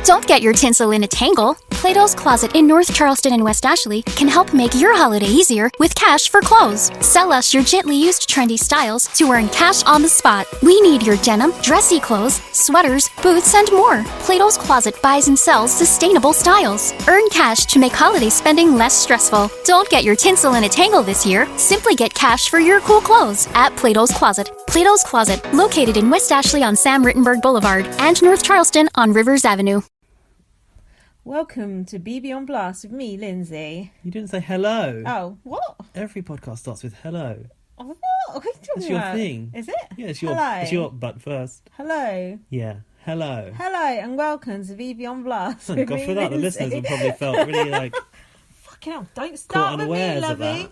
Don't get your tinsel in a tangle. Plato's Closet in North Charleston and West Ashley can help make your holiday easier with cash for clothes. Sell us your gently used trendy styles to earn cash on the spot. We need your denim, dressy clothes, sweaters, boots, and more. Plato's Closet buys and sells sustainable styles. Earn cash to make holiday spending less stressful. Don't get your tinsel in a tangle this year. Simply get cash for your cool clothes at Plato's Closet. Plato's Closet, located in West Ashley on Sam Rittenberg Boulevard and North Charleston on Rivers Avenue. Welcome to BB on Blast with me, Lindsay. You didn't say hello. Oh, what? Every podcast starts with hello. Oh, what? What are you talking That's your about? thing. Is it? Yeah, it's your butt first. Hello. Yeah, hello. Hello and welcome to BB on Blast. Thank God for that. The listeners have probably felt really like... Fucking hell, don't caught start with me, unawares of lovey.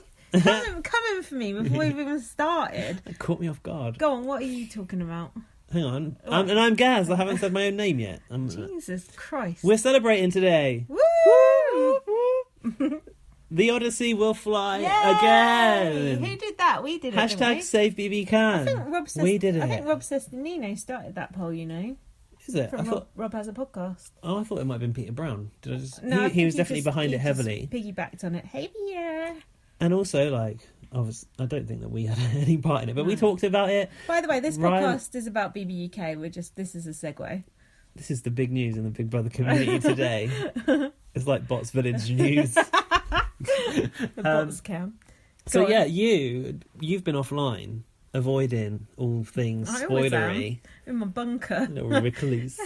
Come in for me before we've even started. It caught me off guard. Go on, what are you talking about? Hang on. I'm Gaz. I haven't said my own name yet. Jesus Christ. We're celebrating today. Woo! The Odyssey will fly Yay! again. Who did that? We did it. Hashtag Save BB Can. We did it. I think Rob Sestinino started that poll, you know. Is it? Rob has a podcast. Oh, I thought it might have been Peter Brown. Did I just? No, he was definitely behind it heavily. Piggybacked on it. Hey, yeah. And also, I don't think that we had any part in it, but we talked about it. By the way, this podcast is about BB UK. This is a segue. This is the big news in the Big Brother community today. It's like Bots Village news. The bots cam. So yeah, you've been offline, avoiding all things spoilery. In my bunker. Little recluse.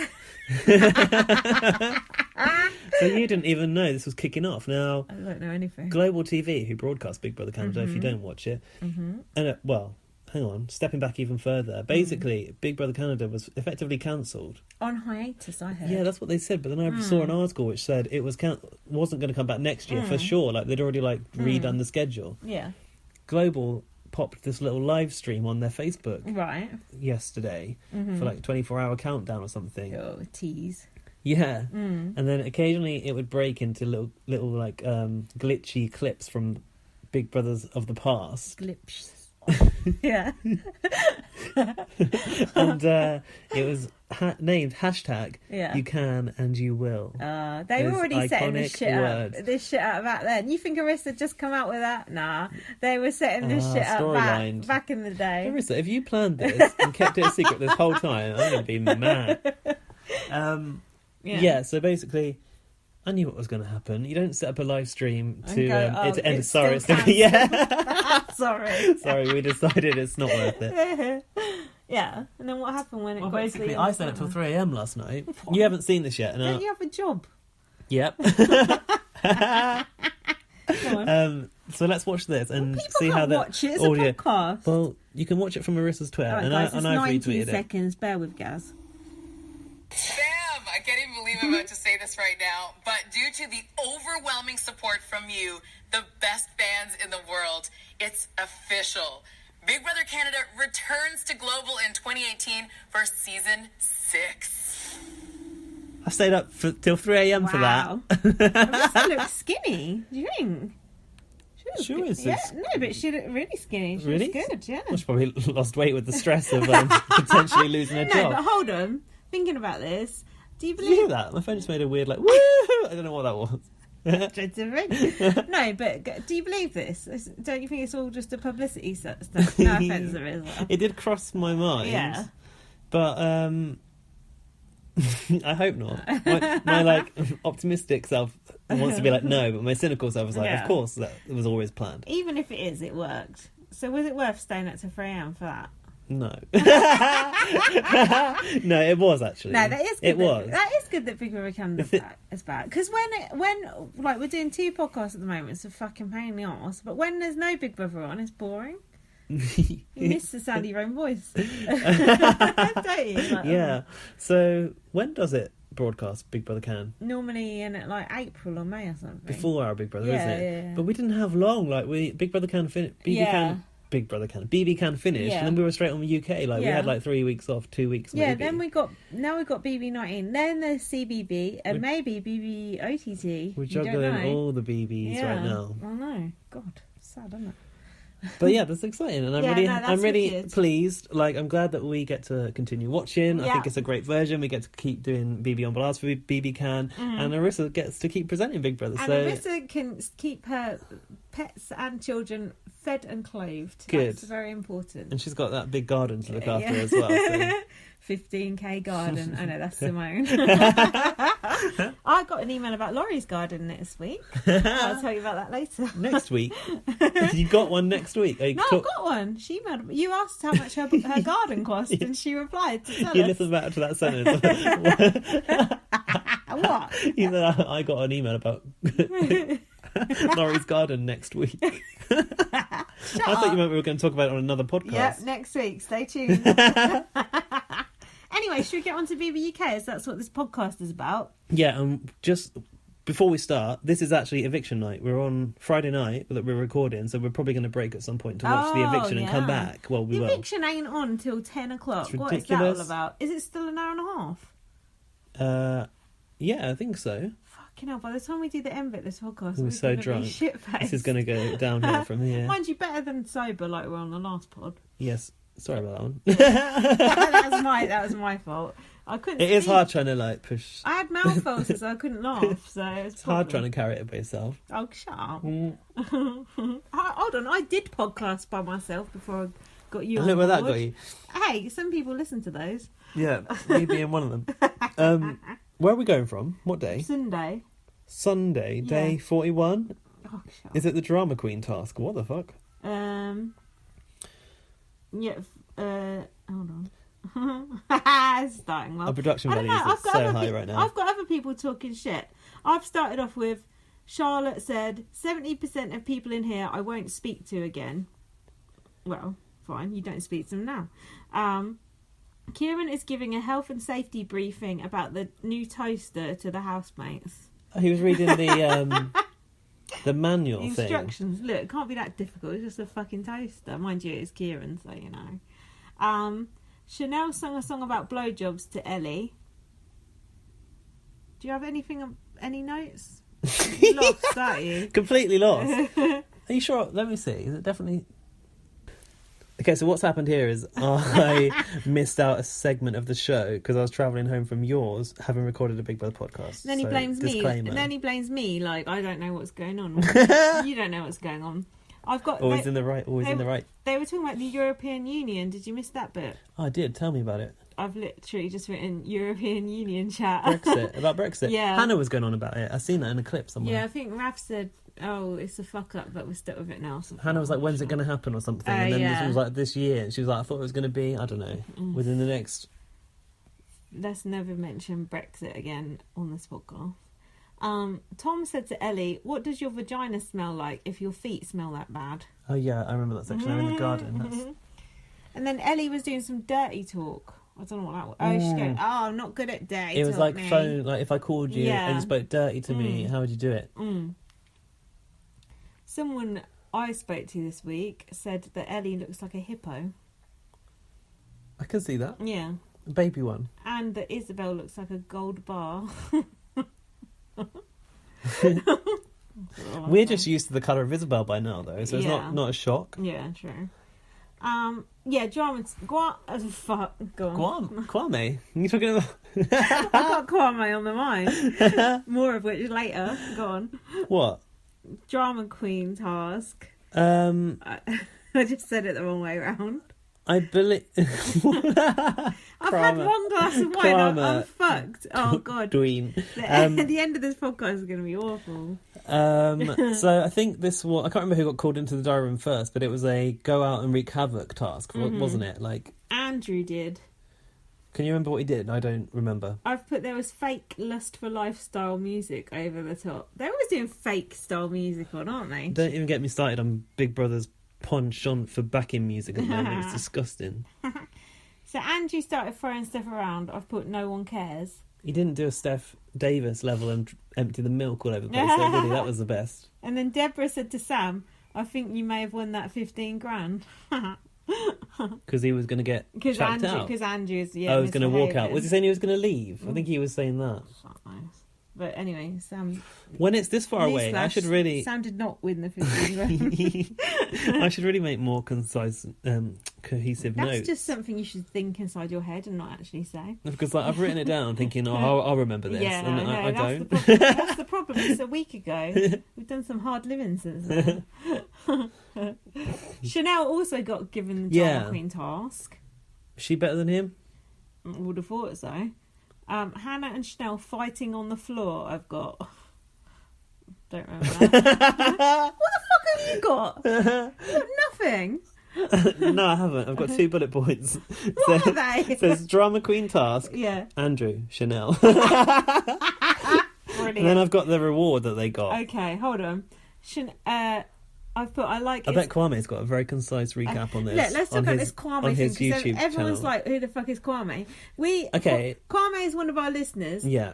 So you didn't even know this was kicking off. Now, I don't know anything. Global TV, who broadcast Big Brother Canada, if you don't watch it, and hang on, stepping back even further. Basically, Big Brother Canada was effectively cancelled. On hiatus, I heard. Yeah, that's what they said. But then I saw an article which said it wasn't going to come back next year for sure. Like they'd already redone the schedule. Yeah. Global popped this little live stream on their Facebook yesterday for 24-hour countdown or something. Oh, tease. Yeah, and then occasionally it would break into little glitchy clips from Big Brothers of the past. Glitches. Yeah. And it was named hashtag You Can and You Will. They were already setting this shit up back then. You think Arissa just come out with that? Nah, they were setting this shit up back in the day. Arissa, if you planned this and kept it a secret this whole time, I'm going to be mad. Yeah, so basically, I knew what was going to happen. You don't set up a live stream to to end. Sorry, sorry, we decided it's not worth it. Yeah, and then what happened when it goes? Basically, I stayed up till 3 a.m. last night. You haven't seen this yet. Don't you have a job? Yep. So let's watch this and see how the watch it. It's audio. a podcast. Well, you can watch it from Marissa's Twitter, Right, and guys, I've retweeted 19 seconds. Bear with Gaz. Sam, I can't even believe I'm about to say this right now, but due to the overwhelming support from you, the best fans in the world, it's official. Big Brother Canada returns to Global in 2018 for season 6. I stayed up till 3 a.m. for that. Marissa looks skinny. Do you think? She was. Yeah, no, but she looked really skinny. She was good, yeah. Well, she probably lost weight with the stress of potentially losing her job. No, but hold on. Thinking about this, do you Did believe... you hear that? My phone just made a weird woo! I don't know what that was. No, but do you believe this? Don't you think it's all just a publicity stuff? No offence, there is. It did cross my mind. Yeah. But I hope not. My optimistic self wants to be like no, but my cynical self was like, of course, that it was always planned. Even if it is, it worked. So was it worth staying up to 3 a.m. for that? No. No, it was actually. No, that is good. It was. That is good that Big Brother Canada is back. Because when we're doing 2 podcasts at the moment, it's a fucking pain in the arse. But when there's no Big Brother on, it's boring. You miss the sound of your own voice. Don't you? Yeah. So when does it broadcast Big Brother Can? Normally in April or May or something. Before our Big Brother, isn't it? Yeah. But we didn't have long. Big Brother Can BB Can finished, and then we were straight on the UK. We had 3 weeks off, 2 weeks. Yeah, maybe. then we got BB19, then there's CBB, and maybe BB OTT. We're juggling all the BBs right now. I know. God, sad, isn't it? But yeah, that's exciting, and Yeah, no, that's I'm really wicked. pleased. Like, I'm glad that we get to continue watching. I Yeah. think it's a great version. We get to keep doing BB on Boudoirs for BB Can, and Arissa gets to keep presenting Big Brother. And So Arissa can keep her pets and children fed and clothed. Good. That's very important. and she's got that big garden to look after Yeah. as well. So. 15k garden. I know, that's Simone. I got an email about Laurie's garden this week. I'll tell you about that later. Next week, you got one next week. No, I've got one. She emailed. You asked how much her garden cost, and she replied to tell You us. listened back to that sentence. What? You said I got an email about Laurie's garden next week. I thought you meant we were going to talk about it on another podcast. Yep, next week. Stay tuned. Anyway, should we get on to BBUK, as that's what this podcast is about? Yeah, just before we start, this is actually eviction night. We're on Friday night that we're recording, so we're probably going to break at some point to watch the eviction and come back. Well, we the will. eviction ain't on till 10 o'clock. It's What is that all ridiculous. about? Is it still an hour and a half? Yeah, I think so. Fucking hell, by the time we do the end bit of this podcast, We're we're so gonna drunk. be shit-faced. This is going to go downhill from here. Mind you, better than sober like we're on the last pod. Yes, sorry about that one. that was my fault. I couldn't It is speak. hard trying to like push. I had mouth ulcers, so I couldn't laugh. So It's hard trying to carry it by yourself. Oh, shut up. Hold on, I did podcast by myself before I got you on Look where that board. got you. Hey, some people listen to those. Yeah, me being one of them. Where are we going from? What day? Sunday. Sunday, day Yeah. 41. Oh, shut Is it the drama queen task? What the fuck? up. Yeah. Hold on. It's starting well. Our production I don't values know, are so other high right now. I've got other people talking shit. I've started off with Charlotte said 70% of people in here I won't speak to again. Well, fine, you don't speak to them now. Kieran is giving a health and safety briefing about the new toaster to the housemates. He was reading the manual thing. Instructions. Look, it can't be that difficult. It's just a fucking toaster. Mind you, it's Kieran, so you know. Chanel sung a song about blowjobs to Ellie. Do you have any notes? You lost, aren't you? Completely lost. Are you sure? Let me see. Is it definitely... Okay, so what's happened here is I missed out a segment of the show because I was travelling home from yours, having recorded a Big Brother podcast. And then he So, blames me. disclaimer. And then he blames me, like, I don't know what's going on. You don't know what's going on. I've got... Always in the right, always in the right. They were talking about the European Union. Did you miss that bit? Oh, I did. Tell me about it. I've literally just written European Union chat. Brexit. About Brexit. Yeah. Hannah was going on about it. I've seen that in a clip somewhere. Yeah, I think Raf said, oh, it's a fuck up, but we're stuck with it now. So Hannah was like, when's it going to happen or something? And then yeah. this was like this year. And she was like, I thought it was going to be, I don't know, within the next... Let's never mention Brexit again on this podcast. Tom said to Ellie, what does your vagina smell like if your feet smell that bad? Oh, yeah, I remember that section. I'm in the garden. That's... And then Ellie was doing some dirty talk. I don't know what that was. Oh, she's going, oh, I'm not good at dirty It talk, was like mate. phone, like if I called you and you spoke dirty to me, how would you do it? Someone I spoke to this week said that Ellie looks like a hippo. I can see that. Yeah. A baby one. And that Isabel looks like a gold bar. We're just used to the colour of Isabel by now, though, so it's Yeah. not a shock. Yeah, true. Yeah, Guam. Oh, fuck. Go on. Kwame? You talking about... I've got Kwame on the mind. More of which later. Go on. What? Drama queen task. I I just said it the wrong way around. believe... I've had one glass of wine. I'm fucked. Oh, God. Dween. The end of this podcast is going to be awful. So I think this was... I can't remember who got called into the diary room first, but it was a go out and wreak havoc task, wasn't it? Like, Andrew did. can you remember what he did? I don't remember. I've put there was fake lust for lifestyle music over the top. They're always doing fake style music on, aren't they? Don't even get me started on Big Brother's penchant for backing music at the moment. It's disgusting. So Andrew started throwing stuff around. I've put no one cares. He didn't do a Steph Davis level and empty the milk all over the place, though, did he? That was the best. And then Deborah said to Sam, I think you may have won that 15 grand. Because he was going to get chucked out. Because Andrew's, I was going to walk out. Was he saying he was going to leave? I think he was saying that. That's not nice. But anyway, Sam. When it's this far away, I should really. Sam did not win the 15 grand. I should really make more concise, cohesive That's notes. just something you should think inside your head and not actually say. Because like I've written it down, thinking, I'll remember this, Yeah, and no, I that's don't. The problem. That's the problem. It's a week ago. We've done some hard living since then. Chanel also got given the drama queen task. Is she better than him? I would have thought so. Hannah and Chanel fighting on the floor. I've got. Don't remember that. What the fuck have you got? You got nothing. No, I haven't. I've got 2 bullet points. What are they? It says drama queen task. Yeah. Andrew, Chanel. Brilliant. And then I've got the reward that they got. Okay, hold on. I've put. I bet Kwame's got a very concise recap on this. Let's talk about this Kwame thing, because everyone's channel. like, "Who the fuck is Kwame?" Kwame is one of our listeners. Yeah.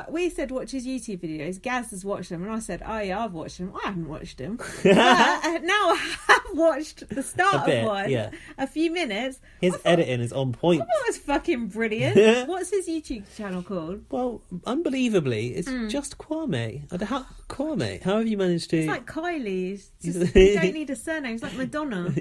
We said watch his YouTube videos. Gaz has watched them, and I said, "Oh yeah, I've watched them." I haven't watched them. But now I have watched the start of one. Yeah. A few minutes. His editing is on point. I thought it was fucking brilliant. What's his YouTube channel called? Well, unbelievably, it's just Kwame. Kwame, how have you managed to? It's like Kylie's. You don't need a surname. It's like Madonna.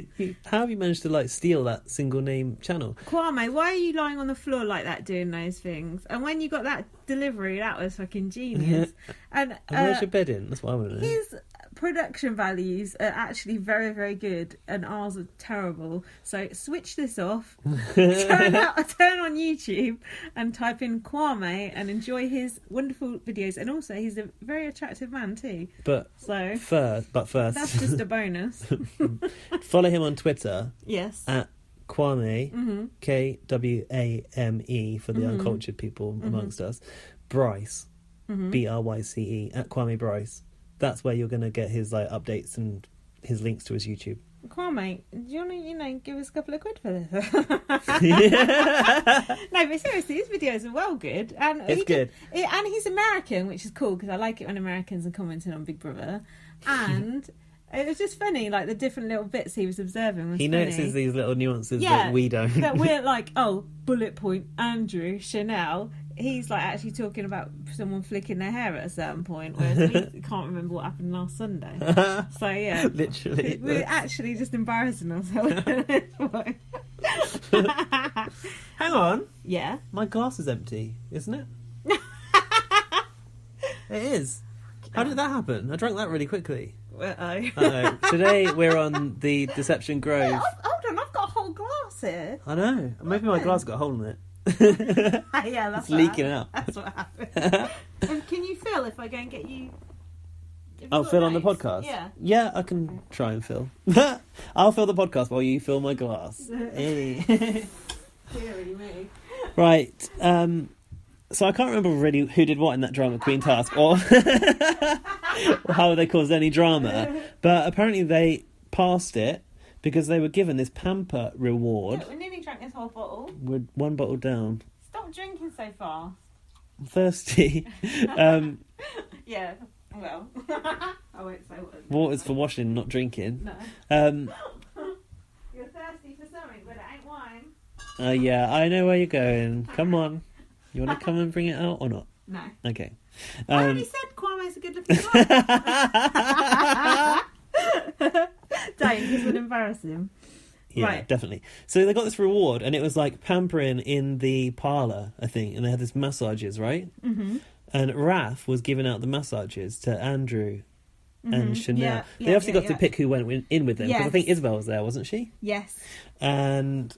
How have you managed to like steal that single name channel? Kwame, why are you lying on the floor like that doing those things? And when you got that delivery, that was fucking genius. And where's your bed in? That's what I want to know. His production values are actually very, very good, and ours are terrible. So switch this off, turn on YouTube, and type in Kwame and enjoy his wonderful videos. And also, he's a very attractive man too. But first, that's just a bonus. Follow him on Twitter. Yes. At Kwame, Kwame for the uncultured people amongst us. Bryce, Bryce, at Kwame Bryce. That's where you're going to get his like updates and his links to his YouTube. Kwame, do you want to, give us a couple of quid for this? No, but seriously, his videos are well good. And it's good. And he's American, which is cool, because I like it when Americans are commenting on Big Brother. And it was just funny, like the different little bits he was observing. He notices these little nuances that we don't. That we're like, bullet point, Andrew, Chanel. He's like actually talking about someone flicking their hair at a certain point, whereas we can't remember what happened last Sunday. So yeah, literally, we're actually just embarrassing ourselves. Hang on, yeah, my glass is empty, isn't it? It is. How did that happen? I drank that really quickly. Today we're on the Deception Grove. Yeah, hold on, I've got a whole glass here. I know. Maybe my glass got a hole in it. Yeah, that's it's leaking out. That's what happened. And can you fill if I go and get you? Fill on the podcast? Yeah, I can try and fill. I'll fill the podcast while you fill my glass. Hey. Deary me. Right. So I can't remember really who did what in that drama queen task, or how they caused any drama. But apparently they passed it because they were given this pamper reward. Look, we nearly drank this whole bottle. We're 1 bottle down. Stop drinking so fast. I'm thirsty. Yeah, well, I won't say what. Water's for washing, not drinking. No. You're thirsty for something, but it ain't wine. Yeah, I know where you're going. Come on. You want to come and bring it out or not? No. Okay. I already said Kwame's a good looking guy. Don't, because we'll embarrass him. Yeah, right. Definitely. So they got this reward, and it was like pampering in the parlour, I think, and they had this massages, right? Mm-hmm. And Raph was giving out the massages to Andrew and Chanel. They obviously got to pick who went in with them, because I think Isabel was there, wasn't she? Yes. And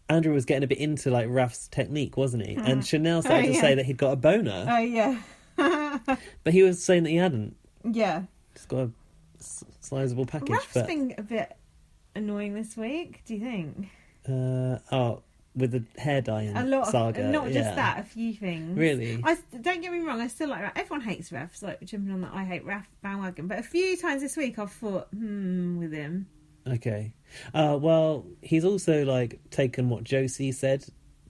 Andrew was getting a bit into like Raph's technique, wasn't he? And Chanel started to say that he'd got a boner. Oh yeah. But he was saying that he hadn't. Yeah. Just got a sizable package. Raph's been a bit annoying this week. Do you think? With the hair dyeing saga. Not just that, a few things. Really? Don't get me wrong, I still like Raph. Everyone hates Raph. It's like jumping on that I hate Raph bandwagon. But a few times this week I've thought, with him. Okay. Well, he's also like taken what Josie said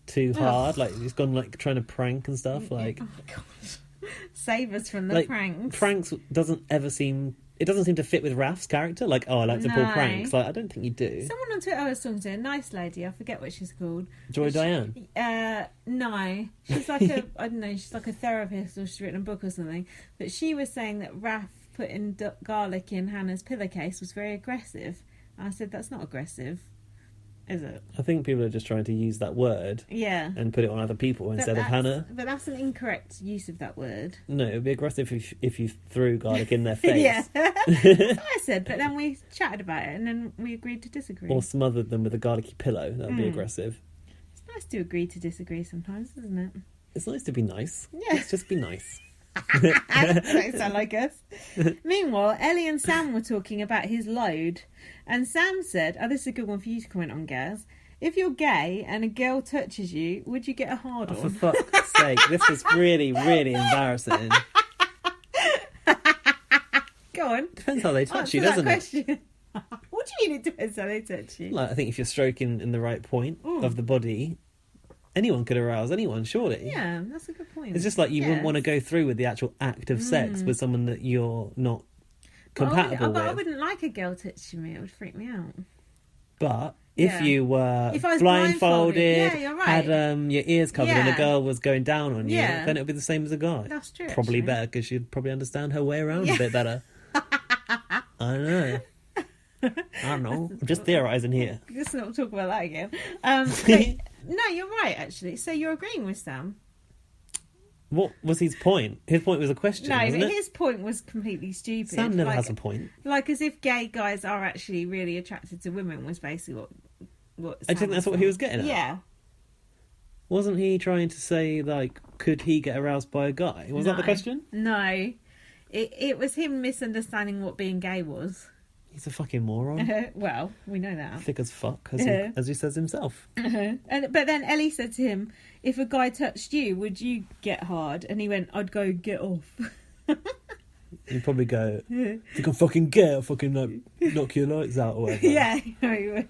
too hard. Like he's gone like trying to prank and stuff. Like, oh my God. Save us from the like, pranks. Pranks doesn't ever seem it doesn't seem to fit with Raf's character. Like, oh, I like to pull No. pranks. Like, I don't think you do. Someone on Twitter I was talking to, a nice lady, I forget what she's called. Joy Diane. No. She's like a, I don't know, she's like a therapist or she's written a book or something. But she was saying that Raf putting garlic in Hannah's pillowcase was very aggressive. I said, that's not aggressive, is it? I think people are just trying to use that word Yeah. and put it on other people instead of Hannah. But that's an incorrect use of that word. No, it would be aggressive if you threw garlic in their face. Yeah. That's what I said, but then we chatted about it and then we agreed to disagree. Or smothered them with a garlicky pillow. That would be aggressive. It's nice to agree to disagree sometimes, isn't it? It's nice to be nice. Yeah. Let's just be nice. Don't sound like us. Meanwhile, Ellie and Sam were talking about his load, and Sam said, "Oh, this is a good one for you to comment on, Gaz. If you're gay and a girl touches you, would you get a hard on?" For fuck's sake, this is really, really embarrassing. Go on. Depends how they touch Answer you, that doesn't it? question. What do you mean it depends how they touch you? Like, I think if you're stroking in the right point of the body, anyone could arouse anyone, surely. Yeah, that's a good point. It's just like you wouldn't want to go through with the actual act of sex with someone that you're not compatible But I with. wouldn't like a girl touching me. It would freak me out. But if you were If I was blindfolded, yeah, you're right. had your ears covered and a Yeah. girl was going down on you, Yeah. then it would be the same as a guy. That's true, Probably actually. better because she'd probably understand her way around a bit better. I don't know. I don't know. I'm just theorising here. Let's not talk about that again. But, no, you're right, actually. So you're agreeing with Sam. What was his point? His point was a question, No, wasn't but it? his point was completely stupid. Sam never like, has a point. Like as if gay guys are actually really attracted to women was basically what I think that's what he was getting at. Yeah. Wasn't he trying to say, like, could he get aroused by a guy? Was that the question? No. It was him misunderstanding what being gay was. He's a fucking moron. Well, we know that. Thick as fuck, as he says himself. But then Ellie said to him, if a guy touched you, would you get hard? And he went, I'd go get off. You'd probably go, think I'm fucking gay, I'll fucking like, knock your lights out or whatever. Yeah, he would.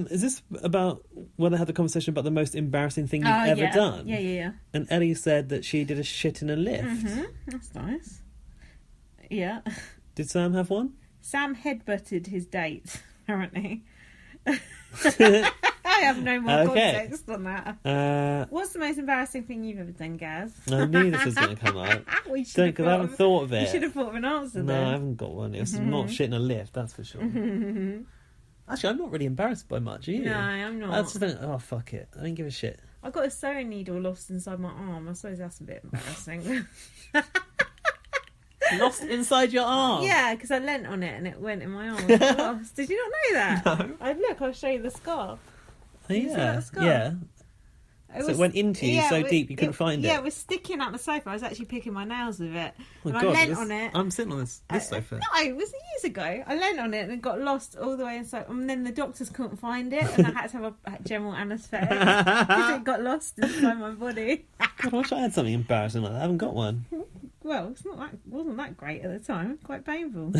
Is this about when they had the conversation about the most embarrassing thing you've ever done? Yeah. And Ellie said that she did a shit in a lift. Mm-hmm. That's nice. Yeah. Did Sam have one? Sam headbutted his date, apparently. I have no more context on that. What's the most embarrassing thing you've ever done, Gaz? I knew this was going to come up. Well, Because I haven't thought of it. You should have thought of an answer No, then. I haven't got one. It was not shit in a lift, that's for sure. Actually, I'm not really embarrassed by much, are you? No, I'm not. I just think, oh, fuck it. I don't give a shit. I got a sewing needle lost inside my arm. I suppose that's a bit embarrassing. Lost inside your arm? Yeah, because I leant on it and it went in my arm. I got lost. Did you not know that? No. Look, I'll show you the scar. Oh, you see yeah. that scar? Yeah. So it went into you so deep you couldn't find it? Yeah, it was sticking out the sofa. I was actually picking my nails with it. Oh, and God, I leant on it. I'm sitting on this sofa. No, it was years ago. I leant on it and it got lost all the way inside. And then the doctors couldn't find it, and I had to have a general anaesthetic because it got lost inside my body. God, I wish I had something embarrassing like that. I haven't got one. Well, wasn't that great at the time. Quite painful.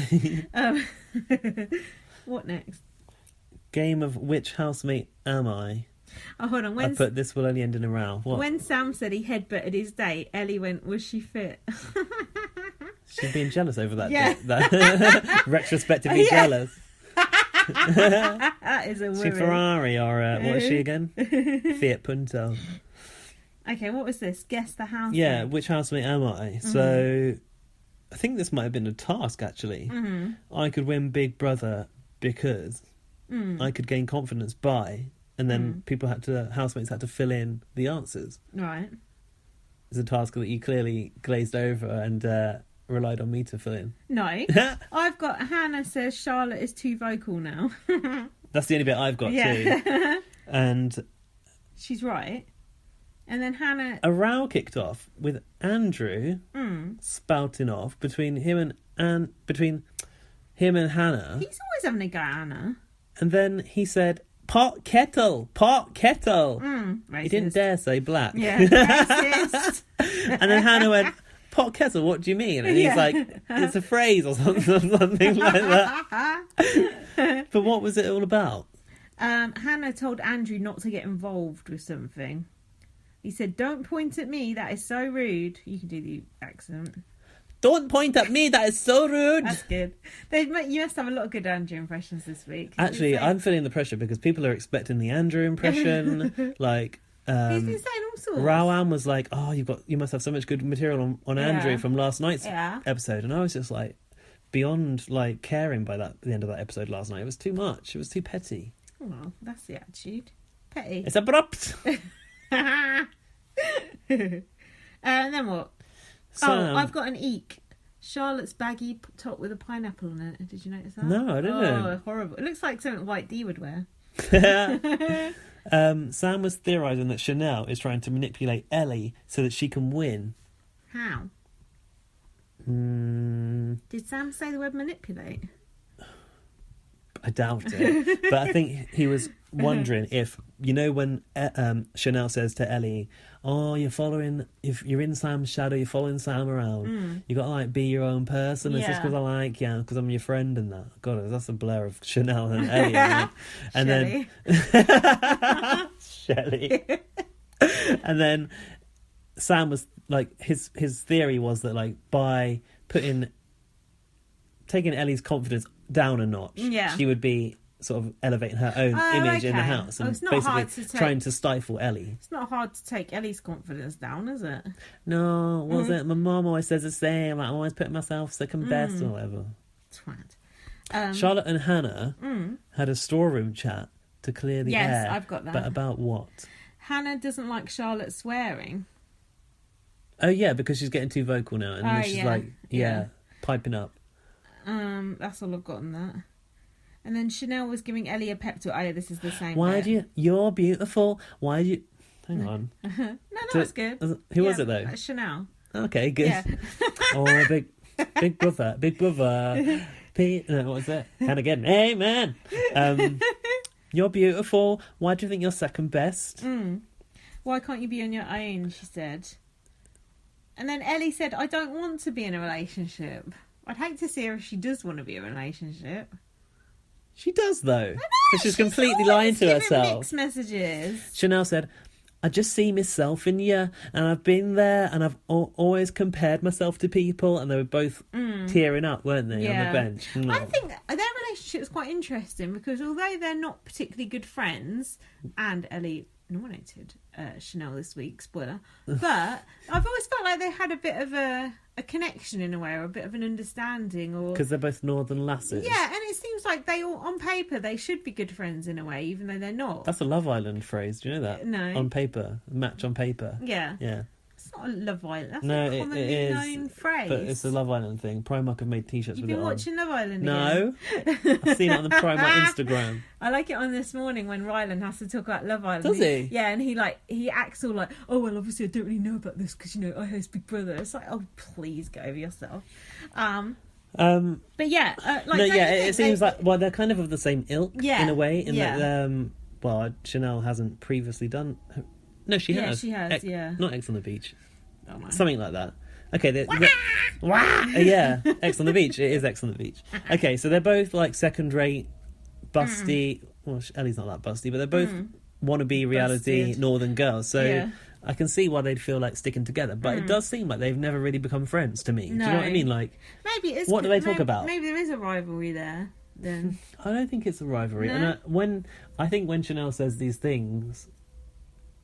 What next? Game of which housemate am I? Oh, hold on. I put this will only end in a row. What? When Sam said he headbutted his date, Ellie went, was she fit? She's being jealous over that. Yeah. That retrospectively jealous. That is a Is she woman. Ferrari or what is she again? Fiat Punto. Okay, what was this? Guess the house. Yeah, which housemate am I? So I think this might have been a task actually. I could win Big Brother because I could gain confidence by, and then housemates had to fill in the answers. Right. It's a task that you clearly glazed over and relied on me to fill in. No. I've got Hannah says Charlotte is too vocal now. That's the only bit I've got too. And she's right. And then Hannah... a row kicked off with Andrew spouting off between him and Hannah. He's always having a go at Hannah. And then he said, pot kettle. He Racist. didn't dare say black. Yeah, racist. And then Hannah went, pot kettle, what do you mean? And he's like, it's a phrase or something like that. But what was it all about? Hannah told Andrew not to get involved with something. He said, don't point at me, that is so rude. You can do the accent. Don't point at me. That is so rude. That's good. You must have a lot of good Andrew impressions this week. Actually, I'm feeling the pressure because people are expecting the Andrew impression. Like, he's been saying all sorts. Rowan was like, "Oh, you must have so much good material on Andrew from last night's episode," and I was just like, beyond like caring by the end of that episode last night. It was too much. It was too petty. Oh, that's the attitude. Petty. It's abrupt. And then what? I've got an eek. Charlotte's baggy top with a pineapple on it. Did you notice that? No, I didn't. Oh, horrible. It looks like something White D would wear. Sam was theorising that Chanel is trying to manipulate Ellie so that she can win. How? Did Sam say the word manipulate? I doubt it. But I think he was wondering if, when Chanel says to Ellie, "Oh, if you're in Sam's shadow, you're following Sam around. You got to like be your own person. It's just because I like you, because I'm your friend and that." God, that's a blur of Chanel and Ellie. And then Shelley. And then Sam was like, his theory was that like by taking Ellie's confidence down a notch, she would be sort of elevating her own image in the house and basically trying to stifle Ellie. It's not hard to take Ellie's confidence down, is it? No, was it? My mum always says the same. Like, I'm always putting myself second best or whatever. Twat. Charlotte and Hannah had a storeroom chat to clear the air. Yes, I've got that. But about what? Hannah doesn't like Charlotte swearing. Oh yeah, because she's getting too vocal now, and then she's like, piping up. That's all I've got on that. And then Chanel was giving Ellie a pep talk. Oh, yeah, this is the same. You're beautiful. Why do you... Hang on. No, that's good. Who was it, though? Chanel. Okay, good. Yeah. Oh, big brother. No, what was it? And again, amen. You're beautiful. Why do you think you're second best? Why can't you be on your own, she said. And then Ellie said, "I don't want to be in a relationship." I'd hate to see her if she does want to be in a relationship. She does, though. So she's completely lying to herself. Mixed messages. Chanel said, "I just see myself in you, and I've been there, and I've always compared myself to people," and they were both tearing up, weren't they, on the bench? I think their relationship is quite interesting because although they're not particularly good friends, and Ellie nominated Chanel this week, spoiler, but I've always felt like they had a bit of a connection in a way, or a bit of an understanding, or because they're both northern lasses. Yeah, and it seems like they all, on paper, they should be good friends in a way, even though they're not. That's a Love Island phrase. Do you know that? No. On paper, match on paper. Yeah. Yeah. It's not a Love Island. That's no, a commonly known phrase. But it's a Love Island thing. Primark have made T-shirts with it on. You've been watching Love Island No. I've seen it on the Primark Instagram. I like it on This Morning when Rylan has to talk about Love Island. Does he? Yeah, and he acts all like, "Oh, well, obviously I don't really know about this because, I host Big Brother." It's like, oh, please get over yourself. But yeah. It seems like, well, they're kind of the same ilk in a way. In that, Chanel hasn't previously done... No, she has. Yeah, she has, Not Ex on the Beach. Oh, my. Something like that. Okay, yeah, Ex on the Beach. It is Ex on the Beach. Okay, so they're both like second-rate, busty. Well, Ellie's not that busty, but they're both wannabe reality Busted. Northern girls. So I can see why they'd feel like sticking together. But it does seem like they've never really become friends to me. No. Do you know what I mean? Like, maybe it's what do they talk about? Maybe there is a rivalry there. Then I don't think it's a rivalry. No? And when Chanel says these things,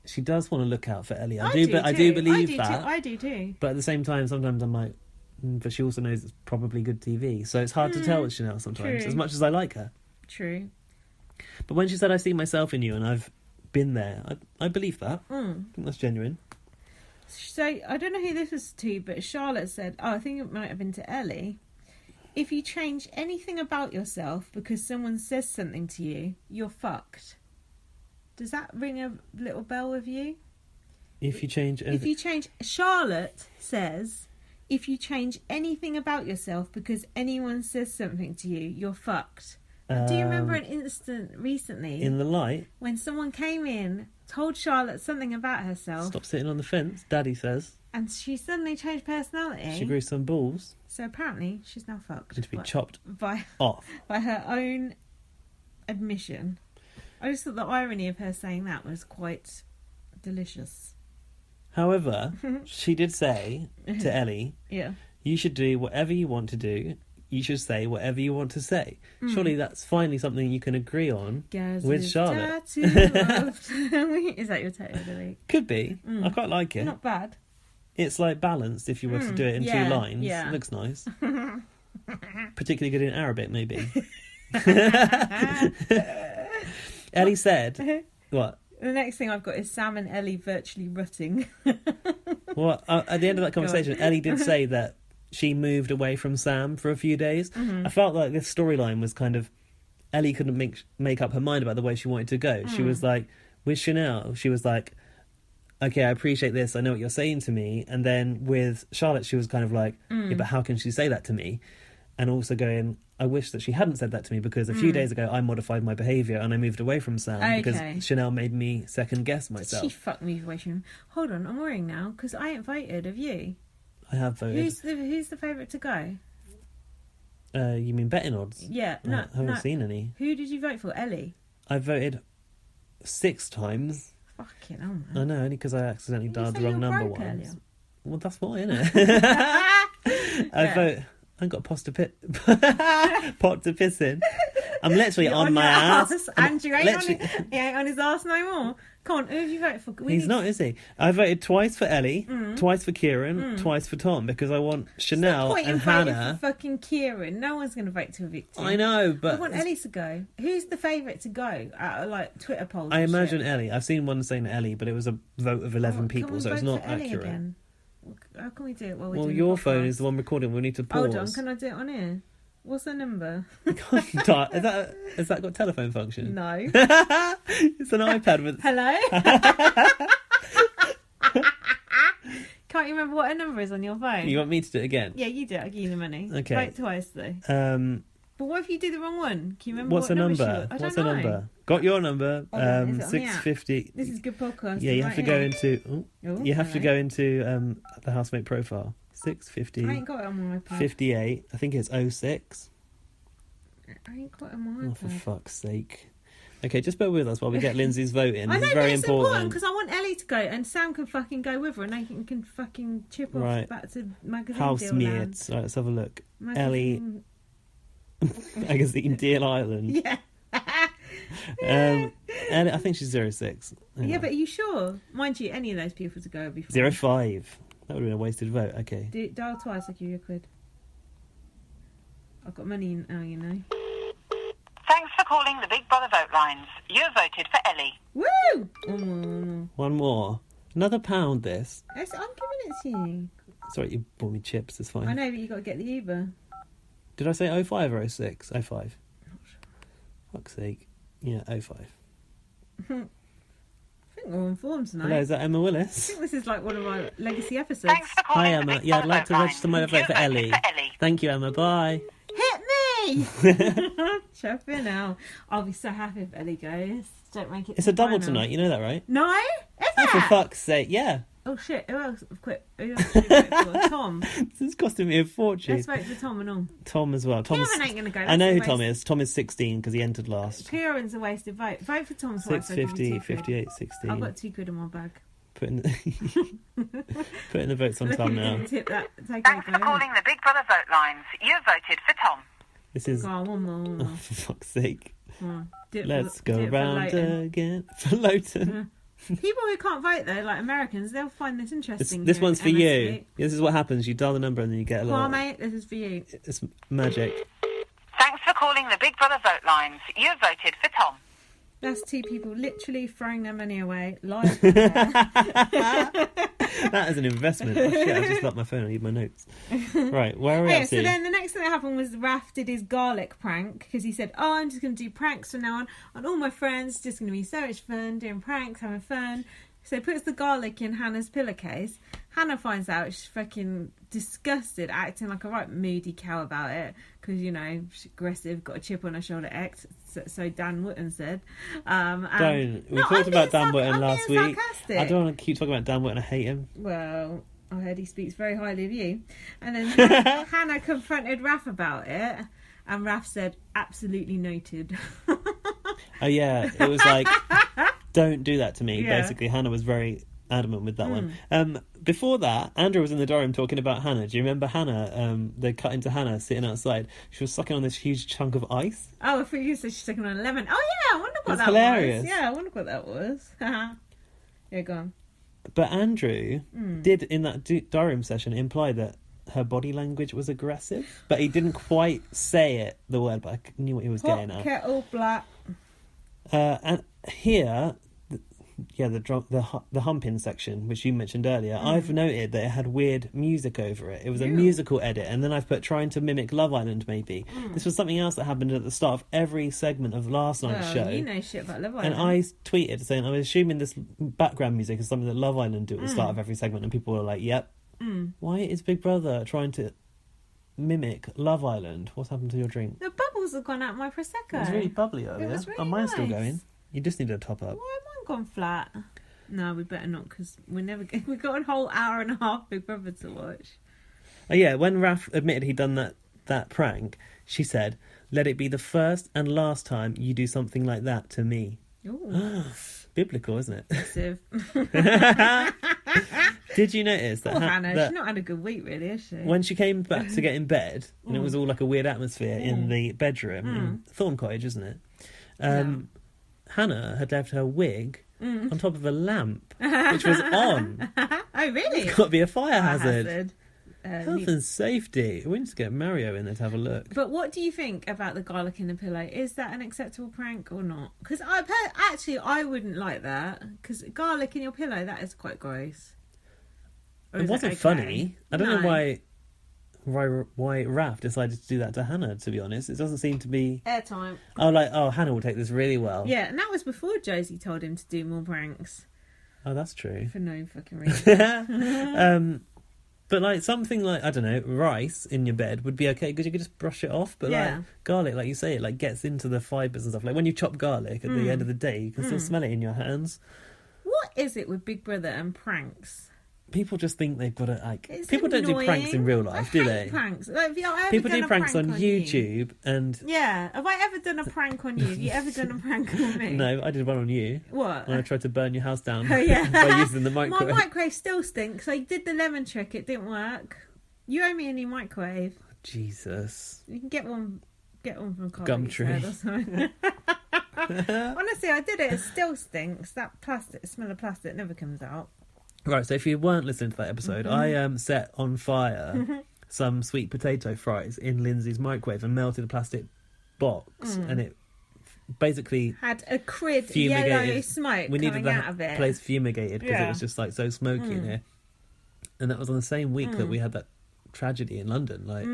she does want to look out for Ellie. I do believe that. I do too. But at the same time, sometimes I'm like, but she also knows it's probably good TV. So it's hard to tell with Chanel sometimes, as much as I like her. True. But when she said, "I see myself in you," and I've been there, I believe that. I think that's genuine. So I don't know who this was to, but Charlotte said, I think it might have been to Ellie, "If you change anything about yourself because someone says something to you, you're fucked." Does that ring a little bell with you? Charlotte says, if you change anything about yourself because anyone says something to you, you're fucked. Do you remember an incident recently? In the light? When someone came in, told Charlotte something about herself. Stop sitting on the fence, Daddy says. And she suddenly changed personality. She grew some balls. So apparently she's now fucked. And to be chopped off. By her own admission. I just thought the irony of her saying that was quite delicious. However, she did say to Ellie, You should do whatever you want to do. You should say whatever you want to say. Surely that's finally something you can agree on with Charlotte. Is that your tattoo of the week? Could be. I quite like it. Not bad. It's like balanced if you were to do it in 2 lines. Yeah. It looks nice. Particularly good in Arabic, maybe. Ellie said, what? The next thing I've got is Sam and Ellie virtually rutting. Well, at the end of that conversation, Ellie did say that she moved away from Sam for a few days. I felt like this storyline was kind of... Ellie couldn't make up her mind about the way she wanted to go. She was like, with Chanel, she was like, okay, I appreciate this, I know what you're saying to me. And then with Charlotte, she was kind of like, yeah, but how can she say that to me? And also going, I wish that she hadn't said that to me, because a few days ago I modified my behaviour and I moved away from Sam because Chanel made me second guess myself. She fucked me away from him. Hold on, I'm worrying now because I ain't voted. Have you? I have voted. Who's the favourite to go? You mean betting odds? Yeah, I haven't seen any. Who did you vote for? Ellie? I voted 6 times. Fucking hell, man. I know, only because I accidentally dialed the wrong number once. Earlier? Well, that's why, isn't it? I got pot to piss in. I'm literally on my ass. Andrew ain't on his ass no more. Come on, who have you voted for? He's not, is he? I voted twice for Ellie, twice for Kieran, twice for Tom, because I want Chanel and Hannah. For fucking Kieran. No one's going to vote to evict him. I know, but I want Ellie to go. Who's the favourite to go out of, like, Twitter polls? I imagine Ellie. I've seen one saying Ellie, but it was a vote of 11 people, so it's not accurate. Again? How can we do it while we're doing your phone is the one recording. We need to pause. Hold on, can I do it on here? What's the number? Has that got telephone function? No. It's an iPad with... Hello? Can't you remember what a number is on your phone? You want me to do it again? Yeah, you do it. I'll give you the money. Okay. Vote twice, though. But what if you do the wrong one? Can you remember what's what the number? What's the number? Got your number. 650. This is good podcast. Yeah, you have to go into... you have to go into the housemate profile. 650. I ain't got it on my iPad. 58. I think it's 06. I ain't got it on my iPad. Oh, for fuck's sake. Okay, just bear with us while we get Lindsay's vote in. I know, it's very it's important because I want Ellie to go and Sam can fucking go with her and they can fucking chip off back to magazine Housemates. Right, let's have a look. Ellie... Magazine Deal Island. Yeah. I think she's 06. Yeah, but are you sure? Mind you, any of those people to go would be fine. 05. That would have been a wasted vote. Okay. Dial twice, I'll give you £1. I've got money now, you know. Thanks for calling the Big Brother vote lines. You have voted for Ellie. Woo! One more. Another £1, this. I'm giving it to you. Sorry, you bought me chips. It's fine. I know, but you got to get the Uber. Did I say 05 or 06? 05. Not sure. Fuck's sake. Yeah, 05. I think we're on form tonight. Hello, is that Emma I Willis? think this is like one of our legacy episodes. Thanks for calling. Hi, Emma. Yeah, I'd like to register my vote for Ellie. Thank you, Emma. Bye. Hit me! Chuffing out. I'll be so happy if Ellie goes. Don't make it. It's a double tonight. You know that, right? No? Is Oh, it? for fuck's sake, yeah. Oh shit! Who else? Quit. Who else should we vote for? Tom. This is costing me a fortune. Let's vote for Tom and all. Tom as well. Tom's... Kieran ain't gonna go. I know who Tom is. Tom is 16 because he entered last. Kieran's a wasted vote. Vote for Tom. 650, 58, 16. I've got £2 in my bag. Put in the votes on Tom now. Tip that. Take Thanks for calling the Big Brother vote lines. You have voted for Tom. This is... Go on, one more. Oh, for fuck's sake. Let's go for round again for Lowton. People who can't vote though, like Americans, they'll find this interesting. This one's for you. This is what happens. You dial the number and then you get a little... Well, mate, this is for you. It's magic. Thanks for calling the Big Brother vote lines. You have voted for Tom. That's 2 people literally throwing their money away live. That is an investment. Oh, shit, I just locked my phone. I need my notes. Right, where are we up to? So then the next thing that happened was Raph did his garlic prank because he said, "Oh, I'm just going to do pranks from now on all my friends. It's just going to be so much fun doing pranks, having fun." So he puts the garlic in Hannah's pillowcase. Hannah finds out, she's fucking disgusted, acting like a right moody cow about it because, you know, she's aggressive, got a chip on her shoulder, so Dan Wootton said. We talked about Dan Wootton last week. Sarcastic. I don't want to keep talking about Dan Wootton. I hate him. Well, I heard he speaks very highly of you. And then Hannah confronted Raph about it, and Raph said, "Absolutely noted." Oh yeah, it was like, don't do that to me. Yeah. Basically, Hannah was very adamant with that one. Before that, Andrew was in the diary room talking about Hannah. Do you remember Hannah? They cut into Hannah sitting outside. She was sucking on this huge chunk of ice. Oh, I thought you said she's sucking on a lemon. Oh yeah, I wonder what That's that hilarious. was. Yeah, I wonder what that was. Yeah, go on. But Andrew did, in that diary room session, imply that her body language was aggressive. But he didn't quite say it, the word, but I knew what he was getting at. Kettle black. And here, the humping section, which you mentioned earlier, I've noted that it had weird music over it. It was a musical edit, and then I've put trying to mimic Love Island, maybe. This was something else that happened at the start of every segment of last night's show. You know shit about Love Island. And I tweeted saying, I'm assuming this background music is something that Love Island do at the start of every segment, and people were like, yep. Why is Big Brother trying to mimic Love Island? What's happened to your drink? The bubbles have gone out my Prosecco. It was really bubbly earlier. was really mine's still nice. going. You just need a top up. Why have mine gone flat? No, we better not, because we've got a whole hour and a half Big Brother to watch. Oh yeah, when Raf admitted he'd done that prank, she said, "Let it be the first and last time you do something like that to me." Ooh, Biblical, isn't it? aggressive. Did you notice that, Poor Hannah, that she's not had a good week, really, has she? when she came back to get in bed, and it was all like a weird atmosphere in the bedroom, in Thorn Cottage, isn't it? Hannah had left her wig on top of a lamp, which was on. Oh, really? It's got to be a fire hazard. Hazard. Health and safety. We need to get Mario in there to have a look. But what do you think about the garlic in the pillow? Is that an acceptable prank or not? Because I wouldn't like that. Because garlic in your pillow, that is quite gross. Or It is wasn't okay? funny. I don't know No. why Raf decided to do that to Hannah, to be honest. It doesn't seem to be... Airtime. Hannah will take this really well. Yeah, and that was before Josie told him to do more pranks. Oh, that's true. For no fucking reason. But like something like, I don't know, rice in your bed would be okay because you could just brush it off. But like garlic, like you say, it like gets into the fibres and stuff. Like when you chop garlic at the end of the day, you can still smell it in your hands. What is it with Big Brother and pranks? People just think they've got to like. It's people don't do pranks in real life, do I hate they? Pranks. Like, have you ever People done do a pranks prank on you? YouTube and. Yeah. Have I ever done a prank on you? Have you ever done a prank on me? No, I did one on you. What? When I tried to burn your house down Oh, yeah. by using the microwave. My microwave still stinks. I did the lemon trick. It didn't work. You owe me a new microwave. Jesus. You can get one from Gumtree. or something. Honestly, I did it. It still stinks. That plastic, smell of plastic never comes out. Right, so if you weren't listening to that episode, I set on fire some sweet potato fries in Lindsay's microwave and melted a plastic box, and it basically Had a crid fumigated. yellow smoke We needed coming the out of it. place fumigated because it Yeah. was just like so smoky in here. And that was on the same week that we had that tragedy in London. Like,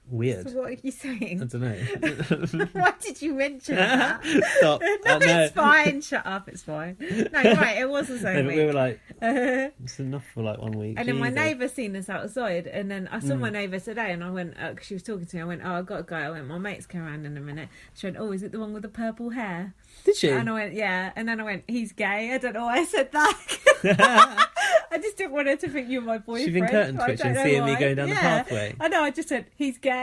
weird. So what are you saying? I don't know. Why did you mention that? Stop. No, it's fine. Shut up. It's fine. No, right. It was the No, same but week. we were like, it's enough for like 1 week. And then my Jesus. neighbour seen us outside, and then I saw my neighbour today, and I went, cause she was talking to me, I went, I've got to go. I went, my mate's coming around in a minute. She went, is it the one with the purple hair? Did she? And I went, yeah. And then I went, he's gay. I don't know why I said that. I just didn't want her to think you were my boyfriend. She's been curtain I twitching, don't know seeing me why. going down the pathway. I know, I just said, he's gay.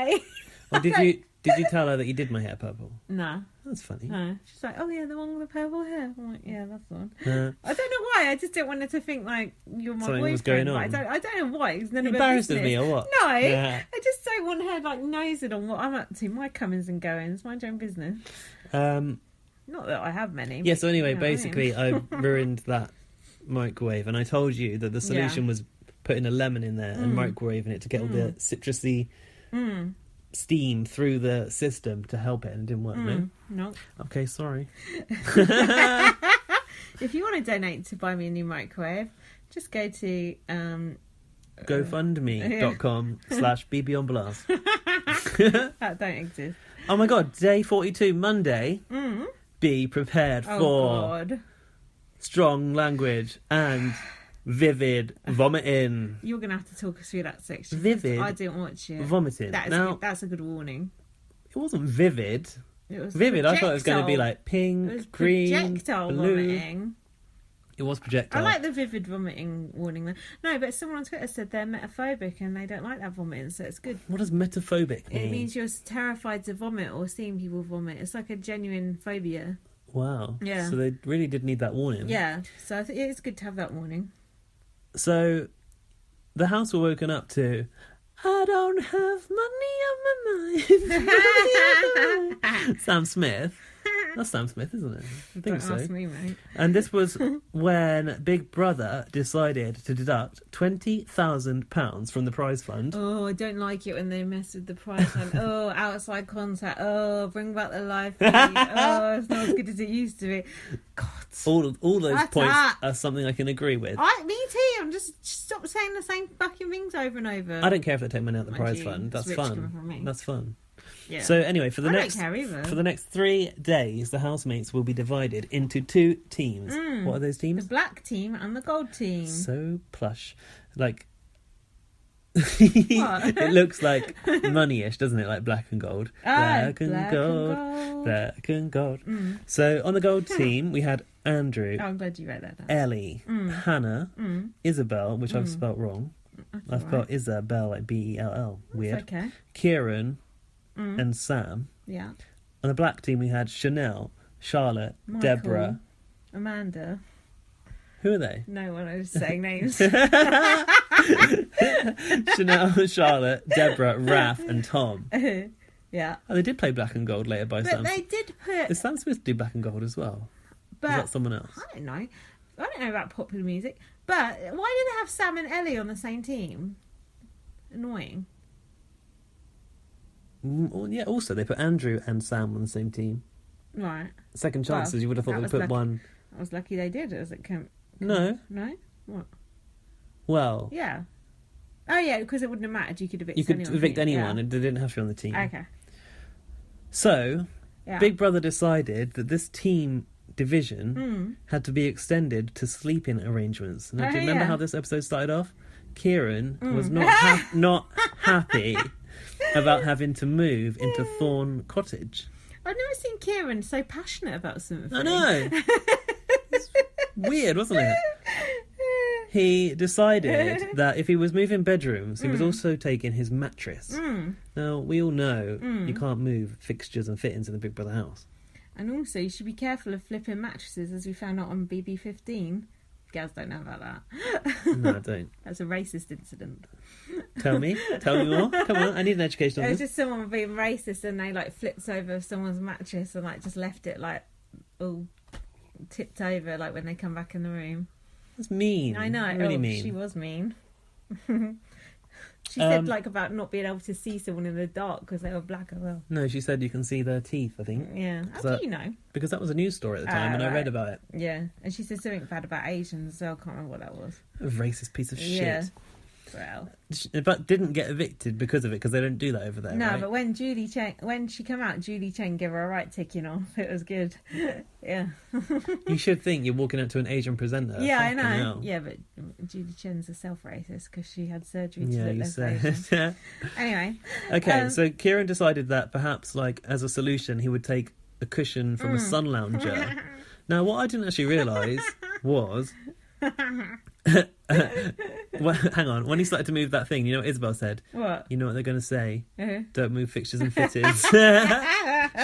Or did you tell her that you did my hair purple? No. That's funny. No. She's like, oh yeah, the one with the purple hair. I'm like, yeah, that's the one. I don't know why. I just didn't want her to think like you're my Something boyfriend. was going but on. I don't know why. It's none of her Embarrassed of business. me or what? No, Yeah. I just don't want her like nosing on what I'm up to. My comings and goings. Mind your own business. Not that I have many. Yeah, so anyway, you know what I mean. basically I ruined that microwave and I told you that the solution was putting a lemon in there and microwaving it to get all the citrusy steam through the system to help it, and it didn't work. No. Okay, sorry. If you want to donate to buy me a new microwave, just go to GoFundMe.com/BB on Blast. that don't exist. Oh my god, day 42, Monday. Be prepared Oh for God. strong language and vivid vomiting. You're gonna have to talk us through that section. Vivid I didn't watch it. vomiting. Now, That's a good warning. it wasn't vivid. It was Vivid, I thought it was going to be like It was pink, green, projectile blue. vomiting. It was projectile. I like the vivid vomiting warning though. No, but someone on Twitter said they're metaphobic and they don't like that vomiting, so it's good. What does metaphobic mean? It means you're terrified to vomit or seeing people vomit. It's like a genuine phobia. Wow. Yeah. So they really did need that warning. Yeah, so I think it's good to have that warning. So the house were woken up to, I don't have money on my mind. Sam Smith. That's Sam Smith, isn't it? I think Don't so. ask me, mate. And this was when Big Brother decided to deduct £20,000 from the prize fund. Oh, I don't like it when they mess with the price fund. Oh, outside contact. Oh, bring back the live feed. Oh, it's not as good as it used to be. God. All those That's points that. are something I can agree with. Me too. I'm just stop saying the same fucking things over and over. I don't care if they take money out of the Mind prize you, fund. it's That's rich coming from fun. me. That's fun. Yeah. So anyway, for the I don't next care either. for the next 3 days, the housemates will be divided into 2 teams. What are those the teams? black team and the gold team. So plush, like it looks like money-ish, doesn't it? Like black and gold, black and gold, black and gold. So on the gold team, we had Andrew, Oh, I'm glad you wrote that down. Ellie, Hannah, Isabel, which I've spelt wrong. I've spelled Isabel like Bell. Weird. It's okay. Kieran and Sam. Yeah. On the black team, we had Chanel, Charlotte, Michael. Deborah. Amanda. Who are they? No one is saying names. Chanel, Charlotte, Deborah, Raph, and Tom. Yeah. Oh, they did play Black and Gold later by But Sam. they did put... Did Sam Smith do Black and Gold as well? But Is that someone else? I don't know. I don't know about popular music. But why did they have Sam and Ellie on the same team? Annoying. Well, yeah, also, they put Andrew and Sam on the same team. Right. Second chances, Well, you would have thought that they was put lucky. one... I was lucky they did. As it came... No. No? What? Well, Yeah. Oh, yeah, because it wouldn't have mattered. You could evict you could anyone. evict couldn't you? anyone, and they didn't have to be on the team. Yeah. Okay. So, Yeah. Big Brother decided that this team division had to be extended to sleeping arrangements. Now, do you remember yeah. how this episode started off? Kieran was not happy about having to move into Thorn Cottage. I've never seen Kieran so passionate about something. I know. It's weird, wasn't it? He decided that if he was moving bedrooms, he was also taking his mattress. Now, we all know you can't move fixtures and fittings in the Big Brother house. And also, you should be careful of flipping mattresses, as we found out on BB15. Girls don't know about that. No, I don't. That's a racist incident. Tell me more. Come on, I need an education It on was this. just someone being racist, and they like flipped over someone's mattress and like just left it like all tipped over, like when they come back in the room. That's mean. I know. Really oh, mean. She was mean. She said like about not being able to see someone in the dark because they were black as well. No, she said you can see their teeth, I think. Yeah. How that- do you know? Because that was a news story at the time, and I right. read about it. Yeah. And she said something bad about Asians, so I can't remember what that was. A racist piece of Yeah. shit. Well. But didn't get evicted because of it, because they don't do that over there, No, right? but when she came out, Julie Chen gave her a right ticking off. It was good. Yeah. You should think you're walking up to an Asian presenter. Yeah, I know. Fucking hell. Yeah, but Julie Chen's a self-racist because she had surgery to Yeah, look you less said. Asian. Anyway. Okay, so Kieran decided that perhaps, like, as a solution, he would take a cushion from a sun lounger. Now, what I didn't actually realise was... well, hang on. When he started to move that thing, you know what Isabel said? What? You know what they're going to say? Uh-huh. Don't move fixtures and fittings.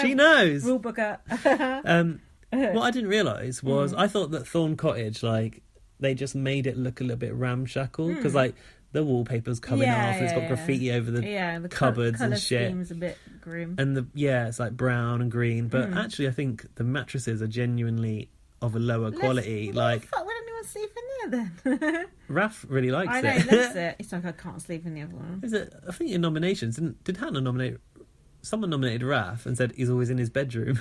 She knows. Rule booker. What I didn't realise was I thought that Thorn Cottage, like, they just made it look a little bit ramshackle because, like, the wallpaper's coming off. It's got graffiti over the the cupboards colour and shit. scheme's a bit grim. And it's like brown and green. But actually, I think the mattresses are genuinely of a lower quality. Like, fuck, why don't anyone sleep in there then? Raph really likes I know, it. he loves it. It's like I can't sleep in the other one. Is it? I think in nominations, did Hannah nominate? Someone nominated Raph and said he's always in his bedroom.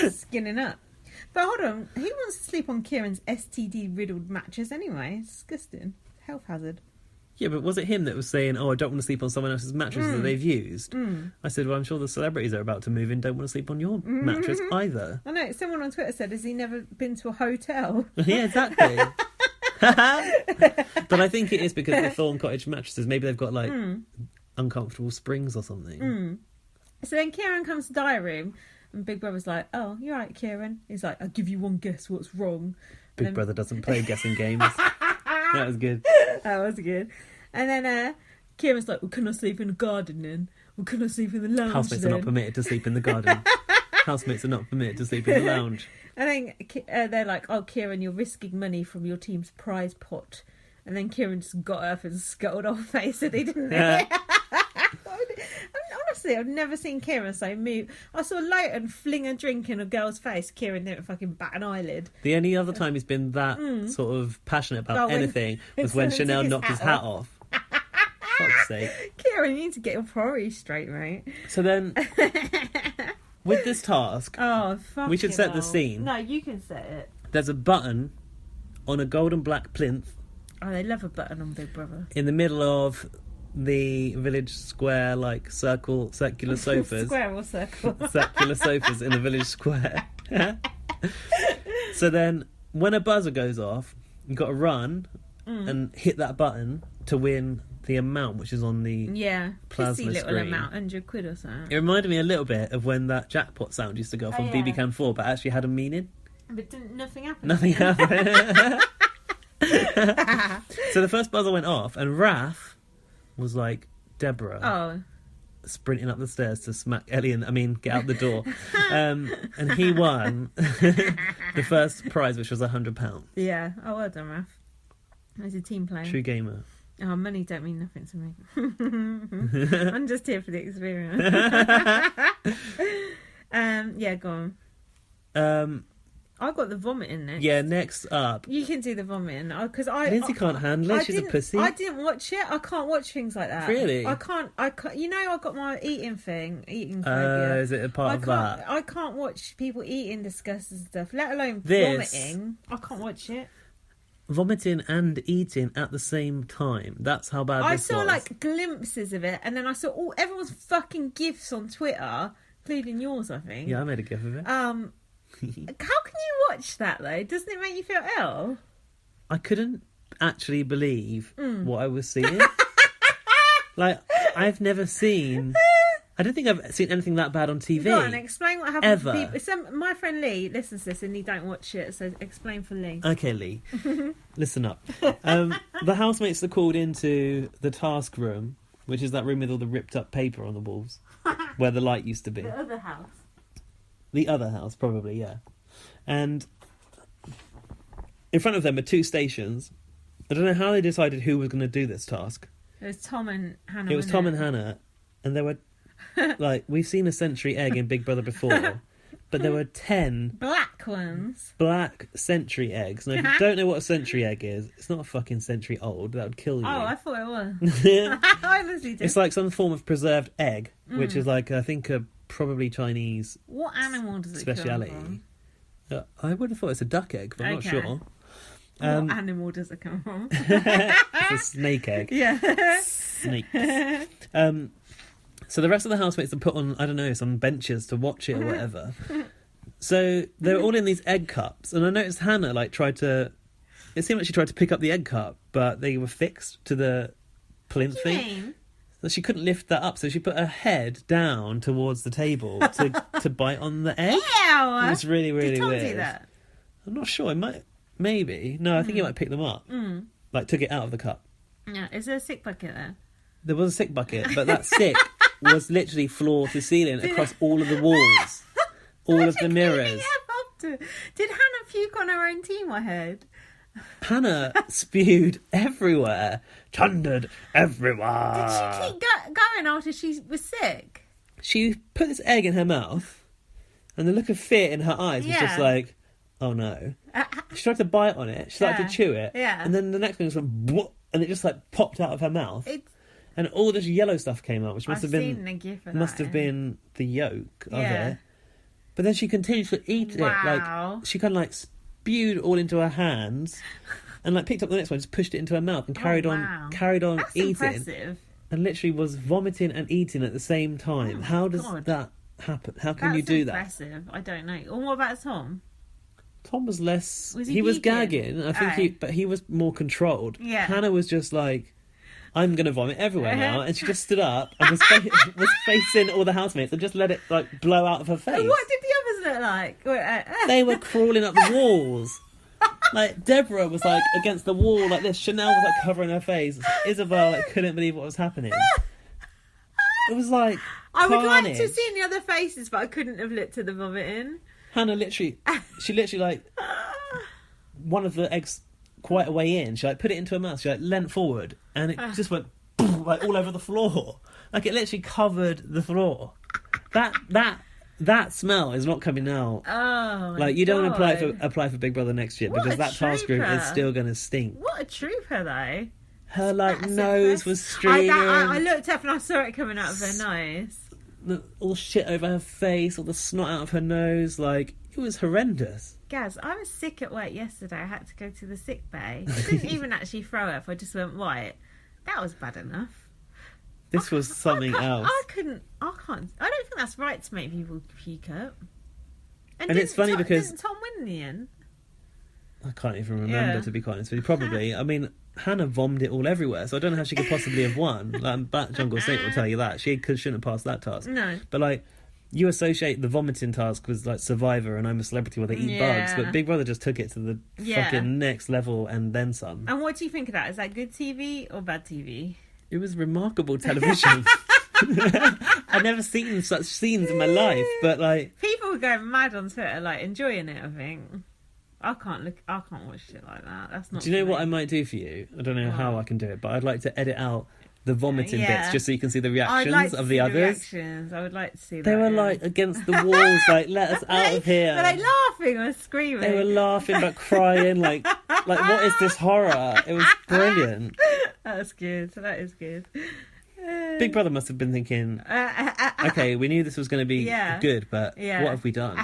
Skinning up. But hold on, who wants to sleep on Kieran's STD riddled mattress anyway? It's disgusting. Health hazard. Yeah, but was it him that was saying, "Oh, I don't want to sleep on someone else's mattress that they've used"? I said, "Well, I'm sure the celebrities are about to move in. Don't want to sleep on your mattress either." I know, someone on Twitter said, has he never been to a hotel? Yeah, exactly. But I think it is because of the Thorn Cottage mattresses. Maybe they've got like uncomfortable springs or something. So then Kieran comes to the diary room and Big Brother's like, oh, you're right, Kieran. He's like, I'll give you one guess what's wrong. Big Brother doesn't play guessing games. That was good. That was good. And then Kieran's like, well, can I sleep in the garden then? Well, can I sleep in the lounge Housemates then? are not permitted to sleep in the garden. Housemates are not permitted to sleep in the lounge. And then they're like, oh, Kieran, you're risking money from your team's prize pot. And then Kieran just got up and scuttled off face and he didn't. Honestly, I've never seen Kieran so moved. I saw Leighton fling a drink in a girl's face. Kieran didn't fucking bat an eyelid. The only other time he's been that sort of passionate about anything was when Chanel knocked his hat off. Fuck's sake. Kieran, you need to get your priorities straight, mate. So then, with this task, we should set the scene. No, you can set it. There's a button on a gold and black plinth. Oh, they love a button on Big Brother. In the middle of the village square, like circular sofas. Square or circle? Circular sofas in the village square. So then, when a buzzer goes off, you've got to run and hit that button to win the amount which is on the plasma pissy little screen. amount, 100 quid or something. It reminded me a little bit of when that jackpot sound used to go off on BB Can 4, but actually had a meaning. But nothing happened. Nothing happened. So the first buzzer went off, and Raph was like Deborah sprinting up the stairs to smack Ellie get out the door. And he won the first prize, which was £100. Yeah. Oh, well done, Raph. As a team player. True gamer. Oh, money don't mean nothing to me. I'm just here for the experience. Yeah, go on. I've got the vomiting next. Yeah, next up. You can do the vomiting because Lindsay can't handle it. She's a pussy. I didn't watch it. I can't watch things like that. Really? I can't. You know, I've got my eating phobia. Is it a part of that? I can't watch people eating disgusting stuff, let alone vomiting. I can't watch it. Vomiting and eating at the same time. That's how bad this was. I saw like glimpses of it, and then I saw everyone's fucking gifs on Twitter, including yours, I think. Yeah, I made a gif of it. How can you watch that though? Doesn't it make you feel ill? I couldn't actually believe what I was seeing. Like, I've never seen... I don't think I've seen anything that bad on TV. Go on, explain what happened ever. To people. My friend Lee listens to this and he don't watch it, so explain for Lee. Okay, Lee. Listen up. The housemates are called into the task room, which is that room with all the ripped up paper on the walls, where the light used to be. The other house. The other house, probably, yeah. And in front of them are two stations. I don't know how they decided who was going to do this task. It was Tom and Hannah. It was Tom and Hannah, and there were, like, we've seen a Century egg in Big Brother before, but there were 10 black ones. Black Century eggs. Now, if you don't know what a Century egg is, it's not a fucking century old. That would kill you. Oh, I thought it was. I honestly did. It's like some form of preserved egg, which is like, I think, a probably Chinese. What animal does it speciality come from? I would have thought it's a duck egg, but I'm not sure. What animal does it come from? It's a snake egg. Yeah. Snakes. So the rest of the housemates are put on, I don't know, some benches to watch it or whatever. So they're all in these egg cups, and I noticed Hannah it seemed like she tried to pick up the egg cup, but they were fixed to the plinth thing. So she couldn't lift that up, so she put her head down towards the table to bite on the egg. Ew! It was really, really Did Tom weird. do that? I'm not sure. It might, maybe. No, I think he might pick them up. Like, took it out of the cup. Yeah. Is there a sick bucket there? There was a sick bucket, but that sick was literally floor to ceiling across all of the walls, all of the mirrors. Did Hannah puke on her own team? I heard. Hannah spewed everywhere, thundered everywhere. Did she keep going after she was sick? She put this egg in her mouth, and the look of fear in her eyes was just like, oh no. She tried to bite on it, she started to chew it, and then the next one just went, "Bwah," and it just like popped out of her mouth. And all this yellow stuff came out, which must have been been the yolk of it. But then she continued to eat it. Like, she kind of like spewed all into her hands, and like picked up the next one, just pushed it into her mouth, and carried on That's eating. Impressive. And literally was vomiting and eating at the same time. How does that happen? How can you do that? That's impressive. I don't know. And what about Tom? Tom was less. Was he was vegan? gagging. I think but he was more controlled. Yeah. Hannah was just like, I'm going to vomit everywhere now. And she just stood up and was facing all the housemates and just let it like blow out of her face. What did the others look like? They were crawling up the walls. Like, Deborah was like against the wall like this. Chanel was like covering her face. Isabel like couldn't believe what was happening. It was like I would like carnage. to see any other faces, but I couldn't have looked at the vomiting. Hannah literally like, one of the eggs quite a way in. She like put it into her mouth. She like leant forward, and it just went like all over the floor. Like it literally covered the floor. That smell is not coming out. Oh, like you don't want to apply for Big Brother next year, What because a that task group is trooper. still going to stink. What a trooper, though. Her like That's nose impressive. was streaming. I looked up and I saw it coming out of her nose. All shit over her face, all the snot out of her nose. Like it was horrendous. Gaz, I was sick at work yesterday. I had to go to the sick bay. I didn't even actually throw up. I just went white. That was bad enough. This was something else. I can't. I don't think that's right to make people puke up. And it's funny because didn't Tom win in the end? I can't even remember, to be quite honest with you. Probably. I mean, Hannah vomited all everywhere, so I don't know how she could possibly have won. Like, that Jungle Snake will tell you that. She shouldn't have passed that task. No. But, like, you associate the vomiting task with, like, Survivor and I'm a Celebrity where they eat bugs, but Big Brother just took it to the fucking next level and then some. And what do you think of that? Is that good TV or bad TV? It was remarkable television. I've never seen such scenes in my life, but, like... People were going mad on Twitter, like, enjoying it, I think. I can't watch shit like that. That's not. Do you know for what me. I might do for you? I don't know how I can do it, but I'd like to edit out the vomiting bits just so you can see the I'd reactions like to of see the others. Reactions. I would like to see that. They were like against the walls, like let us out of here. Were they laughing or screaming? They were laughing but crying, like what is this horror? It was brilliant. That's good. That is good. Big Brother must have been thinking, okay, we knew this was going to be good, but what have we done?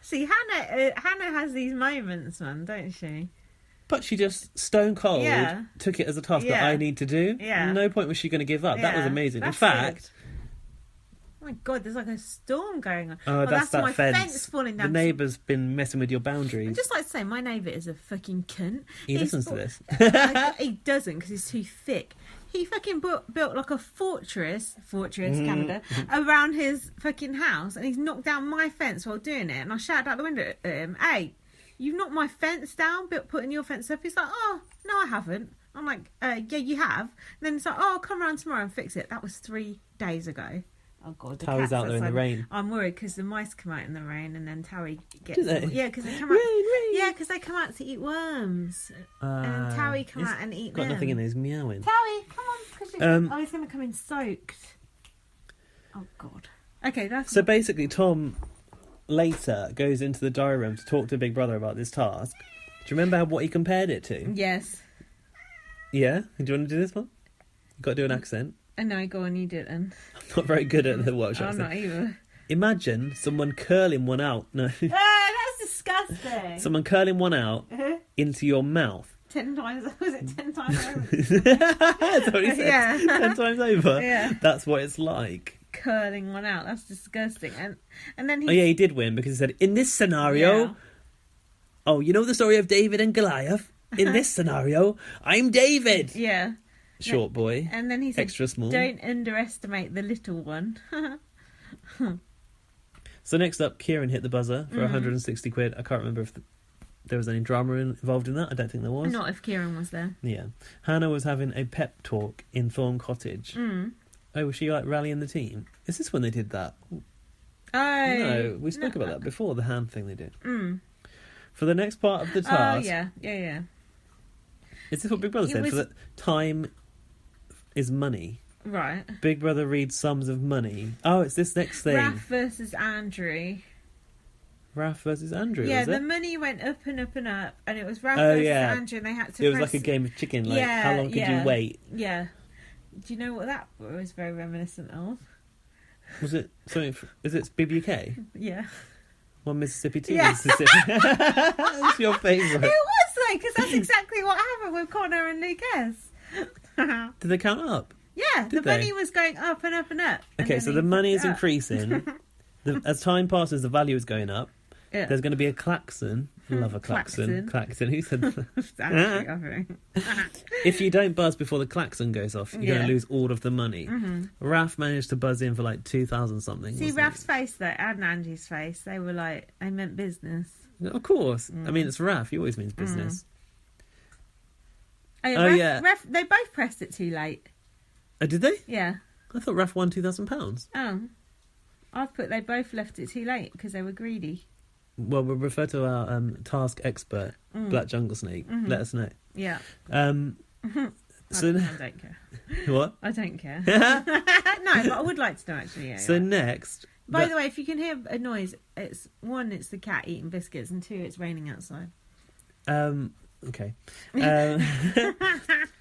See, Hannah has these moments, man, don't she? But she just stone cold took it as a task that I need to do. Yeah. No point was she going to give up. That was amazing. In fact, oh my God, there's like a storm going on. oh, that's that my fence falling down. The neighbour's been messing with your boundaries. I'd just like to say, my neighbour is a fucking cunt. He listens to this. He doesn't, because he's too thick. He fucking built like a fortress, Canada, around his fucking house, and he's knocked down my fence while doing it. And I shouted out the window at him, "Hey, you've knocked my fence down, putting your fence up." He's like, "Oh, no, I haven't." I'm like, "Yeah, you have." And then it's like, "Oh, I'll come around tomorrow and fix it." That was 3 days ago. Oh God, the Towie's cats out there in the rain. I'm worried because the mice come out in the rain, and then Towie gets. Do they? Yeah, because they come out. Rain. Yeah, because they come out to eat worms, and Towie come out and eat got them. nothing in his meowing. Towie, come on, he's going to come in soaked. Oh God. Okay, that's So basically, Tom later goes into the diary room to talk to Big Brother about this task. Do you remember what he compared it to? yes. Yeah? Do you want to do this one? You've got to do an accent. No, go on, you did it. I'm not very good at the Welsh I'm accent. not either. Imagine someone curling one out. No. That's disgusting. Someone curling one out into your mouth. 10 times. Was it 10 times over? That's what he said. Yeah. 10 times over. Yeah. That's what it's like. Curling one out. That's disgusting. And then Oh yeah, he did win because he said, in this scenario... Yeah. Oh, you know the story of David and Goliath? In this scenario, I'm David. Yeah. Short boy. And then he said, extra small. "Don't underestimate the little one." So next up, Kieran hit the buzzer for 160 quid. I can't remember if there was any drama involved in that. I don't think there was. Not if Kieran was there. Yeah. Hannah was having a pep talk in Thorn Cottage. Oh, was she like rallying the team? Is this when they did that? Oh. No, we spoke about that before, the hand thing they did. For the next part of the task... Oh, yeah. Is this what Big Brother said? For the time is money. Right. Big Brother reads sums of money. Oh, it's this next thing. Raph versus Andrew. Raph versus Andrew, Yeah, was it? the money went up and up and up, and it was Raph Oh, versus yeah. Andrew, and they had to It was press... like a game of chicken, like, how long could you wait? Yeah. Do you know what that was very reminiscent of? Was it something... Is it BBK? Yeah. One Mississippi, two Yeah. Mississippi. That's your favourite. It was, though, because that's exactly what happened with Connor and Lucas. Did they count up? Yeah, the Did they? money was going up and up and up. and Okay, then so he the money fucked is up. increasing. As time passes, the value is going up. Yeah. There's going to be a klaxon. Love a klaxon. Klaxon. Who said that? Actually, I think. If you don't buzz before the klaxon goes off, you're going Yeah. to lose all of the money. Raph managed to buzz in for like 2,000 something. See, wasn't Raph's face, though, and Angie's face, they were like, they meant business. it? Of course. I mean, it's Raph. He always means business. Oh, Oh, yeah. They both pressed it too late. Oh, did they? Yeah. I thought Raph won £2,000. Oh. I've put they both left it too late because they were greedy. Well, we'll refer to our task expert, Black Jungle Snake. Let us know. Yeah. So I don't care. what? I don't care. No, but I would like to know actually. Yeah, So yeah. next, By the way, if you can hear a noise, it's the cat eating biscuits, and 2, it's raining outside. okay.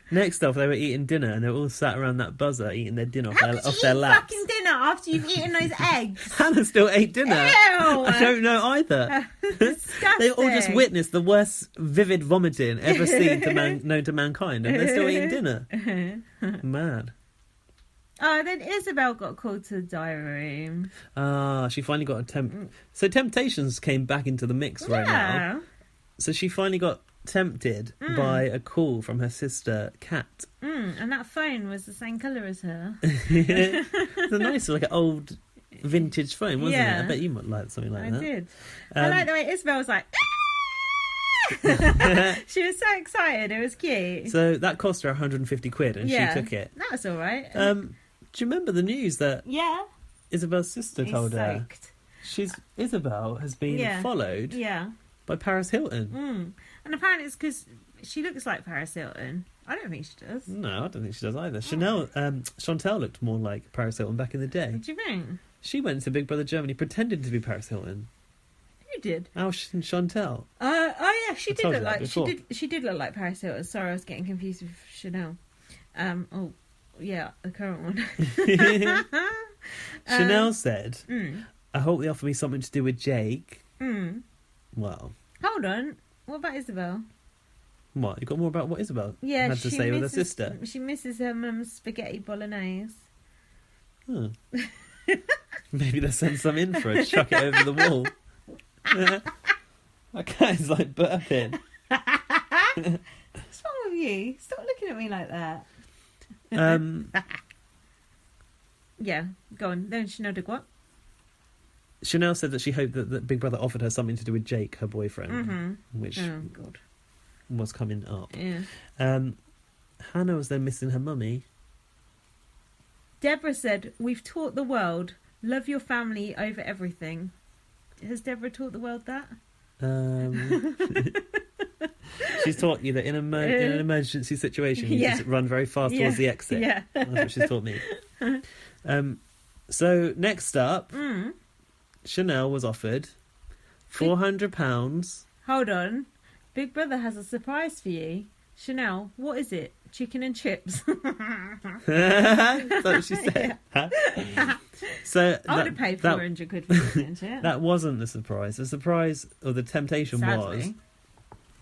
Next off, they were eating dinner, and they were all sat around that buzzer eating their dinner How could off you their eat laps. fucking dinner after you've eaten those eggs? Hannah still ate dinner. Ew! I don't know either. Disgusting. They all just witnessed the worst vivid vomiting ever seen known to mankind, and they're still eating dinner. Mad. Oh, then Isabel got called to the diary room. She finally got a So Temptations came back into the mix right now. So she finally got tempted by a call from her sister Kat. And that phone was the same colour as her. It's a nice, like an old vintage phone, wasn't it? I bet you might like something like that. I did. I like the way Isabel was like... She was so excited. It was cute. So that cost her 150 quid, and she took it. That was all right. Do you remember the news that yeah. Isabel's sister told her? Soaked. Isabel has been followed by Paris Hilton. And apparently it's because she looks like Paris Hilton. I don't think she does. No, I don't think she does either. Chantel looked more like Paris Hilton back in the day. What do you think? She went to Big Brother Germany pretending to be Paris Hilton. Who did? Chantel. Oh yeah, she did told look you that like before. she did look like Paris Hilton. Sorry, I was getting confused with Chanel. Oh yeah, the current one. Chanel said, "I hope they offer me something to do with Jake." Well, hold on. What about Isabel? What, you got more about what Isabel she had to say with her misses- sister? She misses her mum's spaghetti bolognese. Huh. Maybe they'll send some in for her, chuck it over the wall. That guy's like burping. What's wrong with you? Stop looking at me like that. Yeah, go on. Then Chanel did what? Chanel said that she hoped that Big Brother offered her something to do with Jake, her boyfriend, which God. was coming up. Yeah. Hannah was then missing her mummy. Deborah said, "We've taught the world, love your family over everything." Has Deborah taught the world that? She's taught you that in an emergency situation, you just run very fast towards the exit. Yeah. That's what she's taught me. So next up, Chanel was offered £400. Hold on. Big Brother has a surprise for you. Chanel, what is it? Chicken and chips. That's what she said. So I would have paid 400 quid for chicken and chips. That wasn't the surprise. The surprise, or the temptation, was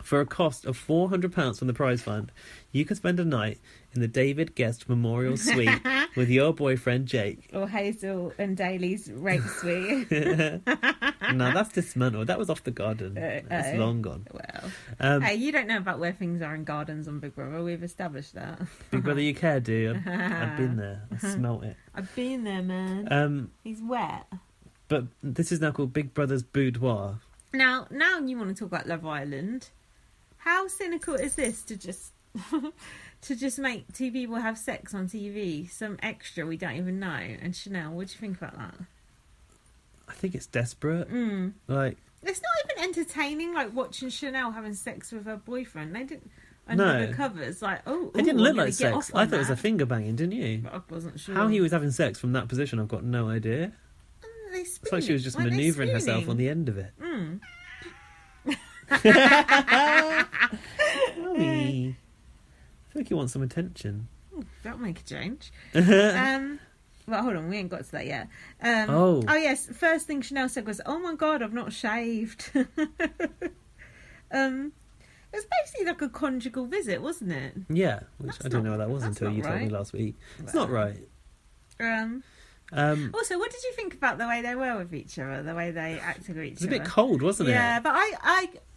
for a cost of £400 from the prize fund, you could spend a night in the David Guest Memorial Suite with your boyfriend Jake. Or Hazel and Daly's rape suite. No, that's dismantled. That was off the garden. It's long gone. Well, hey, you don't know about where things are in gardens on Big Brother. We've established that. Big Brother, you care, do you? I've been there. I smelt it. I've been there, man. He's wet. But this is now called Big Brother's Boudoir. Now you want to talk about Love Island. How cynical is this to just make two people have sex on TV? Some extra we don't even know. And Chanel, what do you think about that? I think it's desperate. Like, it's not even entertaining. Like watching Chanel having sex with her boyfriend. They didn't. Under the covers, like it didn't look like sex. I thought it was a finger banging, didn't you? But I wasn't sure how he was having sex from that position. I've got no idea. It's like she was just manoeuvring herself on the end of it. Mommy, I feel like you want some attention. That'll make a change. Well, hold on, we ain't got to that yet. Oh yes, first thing Chanel said was, "Oh my God, I've not shaved." It was basically like a conjugal visit, wasn't it? Yeah, which I didn't know what that was until you told me last week. It's not right. Also, what did you think about the way they were with each other, the way they acted with each other? It's a bit cold, wasn't it? Yeah, but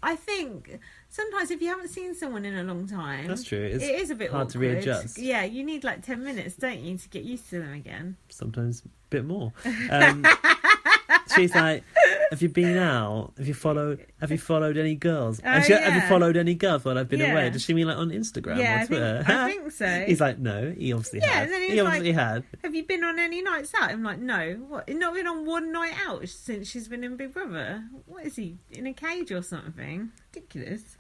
I think sometimes if you haven't seen someone in a long time, that's true. It is a bit hard awkward to readjust. Yeah, you need like 10 minutes, don't you, to get used to them again. Sometimes a bit more. she's like, have you been out? Have you followed any girls? Oh, And she, have you yeah. followed any girls while I've been Yeah. away? Does she mean like on Instagram Yeah, or Twitter? I think so. He's like, no, he obviously Yeah, had. and then he's He obviously like- had. Have you been on any nights out? I'm like, no. What? Not been on one night out since she's been in Big Brother. What is he, in a cage or something? Ridiculous.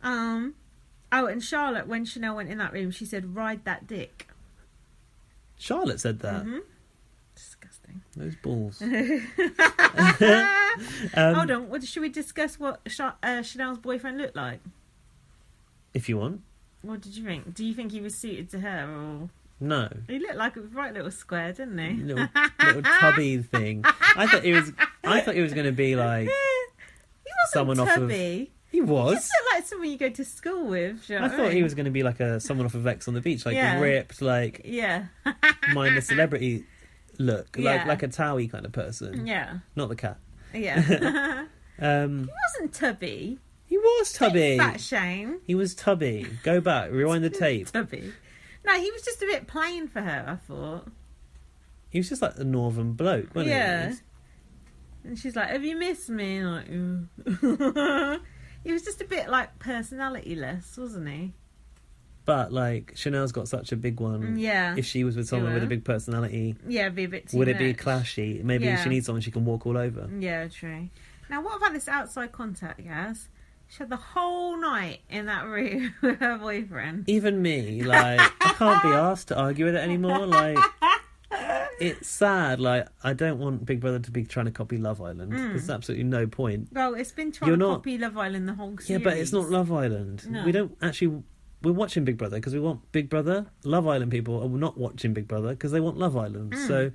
Oh, and Charlotte, when Chanel went in that room, she said, "Ride that dick." Charlotte said that. Mm-hmm. Disgusting. Those balls. Hold on. Should we discuss what Chanel's boyfriend looked like? If you want. What did you think? Do you think he was suited to her, or No. he looked like a right little square, didn't he? Little tubby thing. I thought he was going to be like He wasn't someone off of. tubby. He was. Just looked like someone you go to school with. Do you know I what thought he mean? was going to be like someone off of X on the Beach, like Yeah. ripped, like Yeah. mindless celebrity look, Yeah. like a Towie kind of person. Yeah. Not the cat. Yeah. He Um, wasn't tubby. he was tubby. Fat Shane. He was tubby. Go back, rewind the tape. Tubby. No, he was just a bit plain for her, I thought. He was just like the northern bloke, wasn't Yeah. he? And she's like, "Have you missed me?" And like, he was just a bit like personality-less, wasn't he? But like Chanel's got such a big one. Yeah. If she was with someone with a Yeah. big personality, Yeah, it'd be a bit too would it be much. clashy? Maybe Yeah. she needs someone she can walk all over. Yeah, true. Now, what about this outside contact, Gaz? She had the whole night in that room with her boyfriend. Even me, like, I can't be asked to argue with it anymore. Like, it's sad. Like, I don't want Big Brother to be trying to copy Love Island. There's absolutely no point. Well, it's been trying You're to not- copy Love Island the whole series. Yeah, but it's not Love Island. No. We don't actually. We're watching Big Brother because we want Big Brother. Love Island people are not watching Big Brother because they want Love Island. So,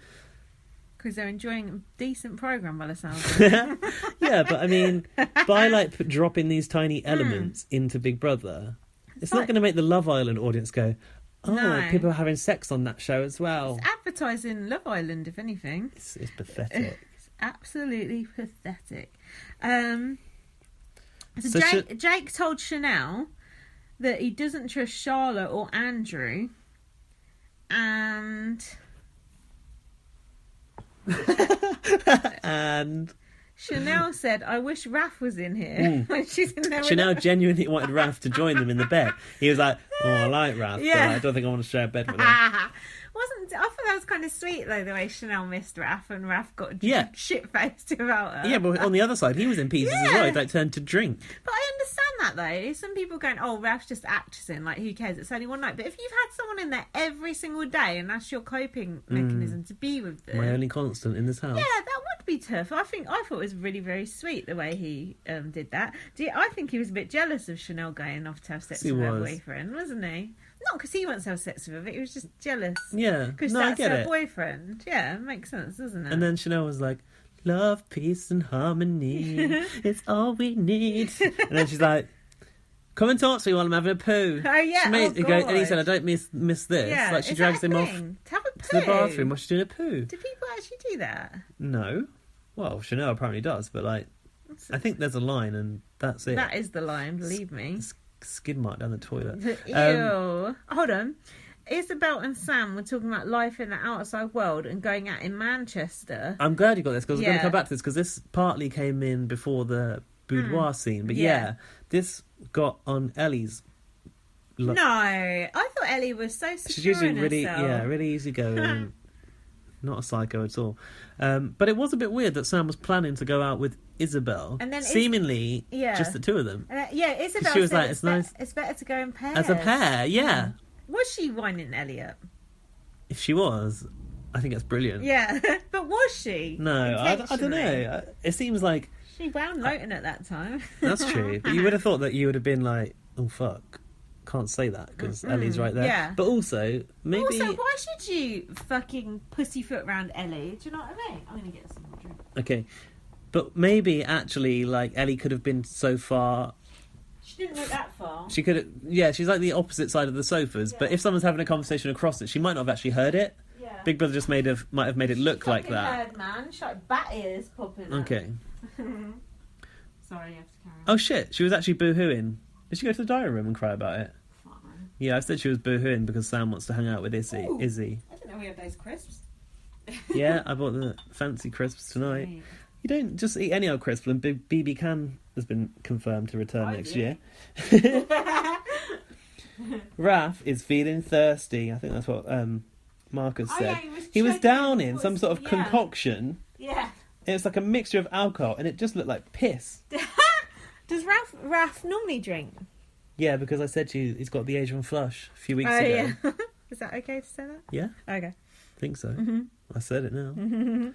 Because they're enjoying a decent programme by the sounds of it. yeah, but I mean, by like dropping these tiny elements into Big Brother, it's not like- going to make the Love Island audience go, "Oh, No. people are having sex on that show as well." It's advertising Love Island, if anything. It's pathetic. It's absolutely pathetic. So So Jake told Chanel that he doesn't trust Charlotte or Andrew, and And Chanel said, "I wish Raph was in here." When she's in there with Chanel her- genuinely wanted Raph to join them in the bed. He was like, "Oh, I like Raph, Yeah. but I don't think I want to share a bed with him." I thought that was kind of sweet though, the way Chanel missed Raph and Raph got Yeah. shit faced about her. Yeah, but on the other side, he was in pieces as well. He like turned to drink. But I understand that though. Some people going, "Oh, Raph's just actressing. Like, who cares? It's only one night." But if you've had someone in there every single day and that's your coping mechanism to be with them, My only constant in this house. yeah, that would be tough. I thought it was really, very sweet the way he did that. I think he was a bit jealous of Chanel going off to have sex He with her was. boyfriend, wasn't he? Not because he wants to have sex with her, but he was just jealous. Yeah, Because no, I that's get her it. boyfriend. Yeah, it makes sense, doesn't it? And then Chanel was like, "Love, peace, and harmony. It's all we need." And then she's like, "Come and talk to me while I'm having a poo." Oh, yeah. She made- Oh, and he said, "I God. don't miss this." yeah, Like she is drags that him a off thing? To have a to the poo? bathroom while she's doing a poo. Do people actually do that? No. Well, Chanel apparently does, but like, I think there's a line and that's it. That is the line, believe me. Skid mark down the toilet. Ew. Hold on. Isabel and Sam were talking about life in the outside world and going out in Manchester. I'm glad you got this because I was going Yeah. to come back to this because this partly came in before the boudoir scene. But yeah, this got on Ellie's. No, I thought Ellie was so secure She's usually in really, herself. really easygoing. Not a psycho at all. But it was a bit weird that Sam was planning to go out with Isabel. And then seemingly just the two of them. Yeah, Isabel She was said like, "It's nice it's better to go in pairs. as a pair." Yeah. Was she winding Ellie up? If she was, I think that's brilliant. Yeah, but was she? No, I don't Intentionally? know. It seems like She wound Lowton at that time. that's true. But you would have thought that you would have been like, "Oh fuck, can't say that because Ellie's right there." yeah. But also, maybe Also, why should you fucking pussyfoot round Ellie? Do you know what I mean? I'm gonna get some more drink. okay, but maybe actually, like Ellie could have been so far. She didn't look that far. She could have, yeah. She's like the opposite side of the sofas. But if someone's having a conversation across it, she might not have actually heard it. Yeah. Big Brother just might have made it look like Fucking that. Heard, man. She's like bat ears popping up. Okay. Sorry, you have to carry on. Oh shit! She was actually boo-hooing. Did she go to the diary room and cry about it? Fine. Yeah, I said she was boo-hooing because Sam wants to hang out with Izzy. Ooh. Izzy. I didn't know we had those crisps. Yeah, I bought the fancy crisps tonight. Sweet. You don't just eat any old crisp, and BB Can has been confirmed to return next year. Raf is feeling thirsty. I think that's what Marcus said. Yeah, he was checking down if it in was- some sort of yeah. concoction. Yeah. It's like a mixture of alcohol, and it just looked like piss. Does Ralph normally drink? Yeah, because I said to you, he's got the Asian flush a few weeks Oh, ago. yeah. Is that okay to say that? Yeah, Okay. I think so. Mm-hmm. I said it now.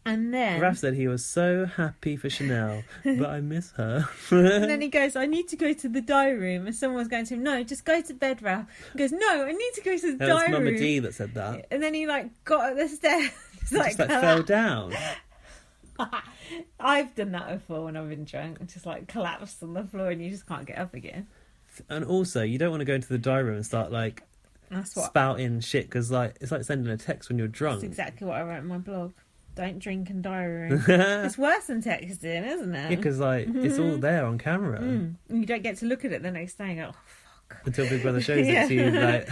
And then... Raf said he was so happy for Chanel, but I miss her. And then he goes, I need to go to the diary room. And someone was going to him, no, just go to bed, Ralph. He goes, no, I need to go to the That was diary Mama room. D that said that. And then he got up the stairs. He just fell down. I've done that before when I've been drunk. Just collapsed on the floor and you just can't get up again. And also, you don't want to go into the diary room and start That's what. spouting shit, because it's like sending a text when you're drunk. That's exactly what I wrote in my blog. Don't drink in diary room. It's worse than texting, isn't it? Yeah, because it's all there on camera And you don't get to look at it the next day and go, oh, fuck. until Big Brother shows Yeah. it to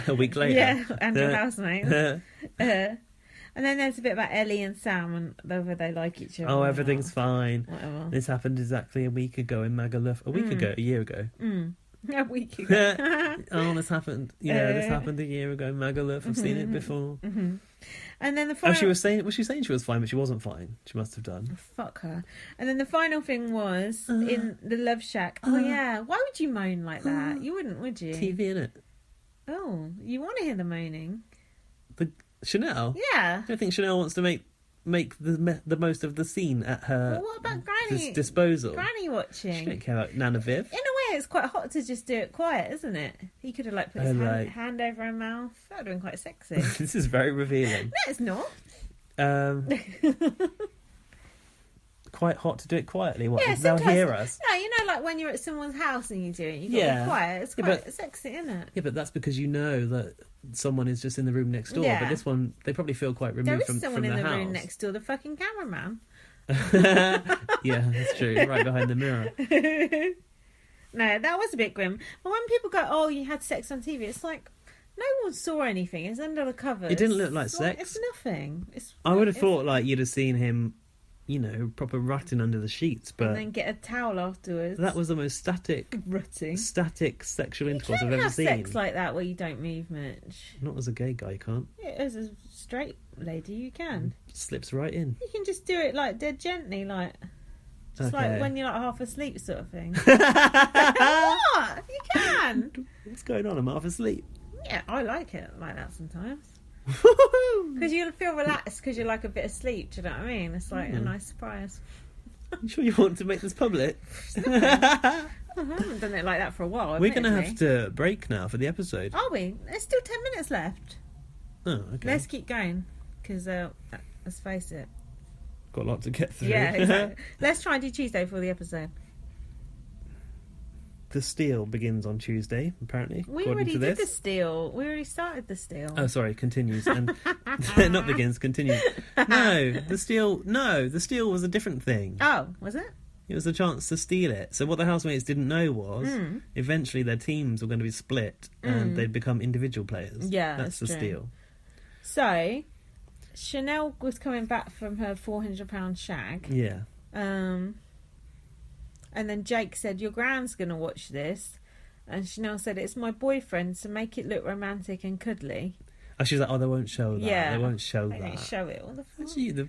you a week later. Yeah, and your housemates. And then there's a bit about Ellie and Sam and whether they like each other. Oh, or everything's not. fine. Whatever. This happened exactly a week ago in Magaluf. A week ago, a year ago. A week ago. Oh, this happened. Yeah, this happened a year ago in Magaluf. I've seen it before. And then the Oh, final... she was saying she was fine, but she wasn't fine. She must have done. Fuck her. And then the final thing was in the Love Shack. Oh, yeah. Why would you moan like that? You wouldn't, would you? TV in it. Oh, you want to hear the moaning? Chanel. Yeah. I don't think Chanel wants to make the most of the scene at her Well, what about Granny? disposal. Granny She watching. don't care about Nana Viv. In a way, it's quite hot to just do it quiet, isn't it? He could have put his hand over her mouth. That would have been quite sexy. This is very revealing. No, it's not. Quite hot to do it quietly. What? Yeah, They'll sometimes- hear us. No, when you're at someone's house and you do it, you got to Yeah. be quiet. It's Yeah, quite but- sexy, isn't it? Yeah, but that's because you know that someone is just in the room next door. Yeah. But this one, they probably feel quite There removed is from someone the in the house. room next door, the fucking cameraman. Yeah, that's true. Right behind the mirror. No, that was a bit grim. But when people go, oh, you had sex on TV, it's like, no one saw anything. It's under the covers. It didn't look like It's sex. It's nothing. I would have it's- thought you'd have seen him, proper rutting under the sheets, but And then get a towel afterwards. that was the most static rutting. sexual intercourse You I've can ever have seen. sex like that where you don't move much. Not as a gay guy, you can't. Yeah, as a straight lady, you can. Slips right in. You can just do it dead gently, just Okay. when you're half asleep, sort of thing. What? You can. What's going on? I'm half asleep. Yeah, I like it like that sometimes. Because you'll feel relaxed because you're a bit asleep. Do you know what I mean? It's a nice surprise. You sure you want to make this public? I haven't done it like that for a while. We're going to admittedly. have to break now for the episode. Are we? There's still 10 minutes left. Oh, okay. Let's keep going because let's face it. Got a lot to get through. Yeah, exactly. Let's try and do Tuesday for the episode. The Steal begins on Tuesday, apparently. We according already to did this. the steal. We already started the steal. Oh, sorry, continues. And not begins, continues. The Steal was a different thing. Oh, was it? It was a chance to steal it. So what the housemates didn't know was eventually their teams were going to be split and they'd become individual players. Yeah, that's the true. Steal. So, Chanel was coming back from her £400 shag. Yeah. And then Jake said, your gran's going to watch this. And Chanel said, it's my boyfriend, so make it look romantic and cuddly. Oh, she was like, they won't show that. Yeah. They won't show They that. didn't show it. What the fuck? Actually, the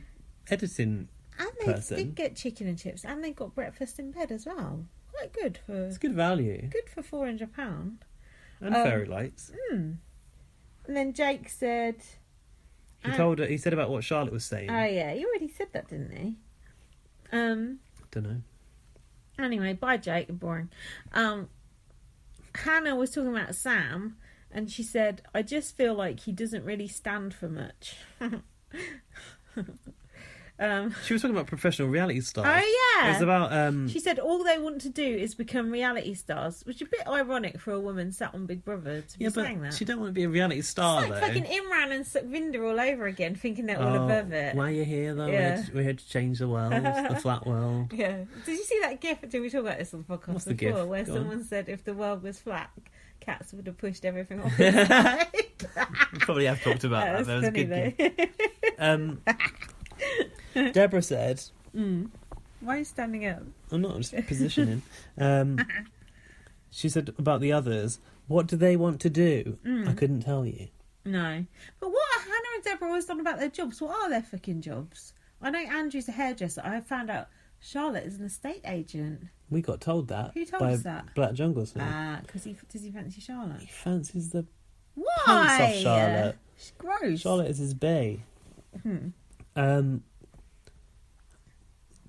editing, And they person. did get chicken and chips. And they got breakfast in bed as well. Quite good for it's good value. £400. And fairy lights. And then Jake said... He told her, he said about what Charlotte was saying. Oh, yeah. He already said that, didn't he? Don't know. Anyway, bye, Jake. Boring. Hannah was talking about Sam, and she said, I just feel like he doesn't really stand for much. She was talking about professional reality stars. Oh, yeah. It was about... She said all they want to do is become reality stars, which is a bit ironic for a woman sat on Big Brother to be yeah, saying but that. she don't want to be a reality star, It's like though. fucking Imran and Sukhvinder all over again, thinking they're all above it. Why are you here, though? Yeah. We're here to change the world, the flat world. Yeah. Did you see that gif? Did we talk about this on the podcast What's the before? gif? Where Go someone on. said if the world was flat, cats would have pushed everything off its side. We probably have talked about that. That was a funny, good game. Deborah said... Why are you standing up? I'm not, I'm just positioning. She said about the others, what do they want to do? I couldn't tell you. No. But what are Hannah and Deborah always done about their jobs? What are their fucking jobs? I know Andrew's a hairdresser. I found out Charlotte is an estate agent. We got told that. Who told by us that? Black Jungle Smith. Because does he fancy Charlotte? He fancies the Why? pants off Charlotte. She's gross. Charlotte is his bae.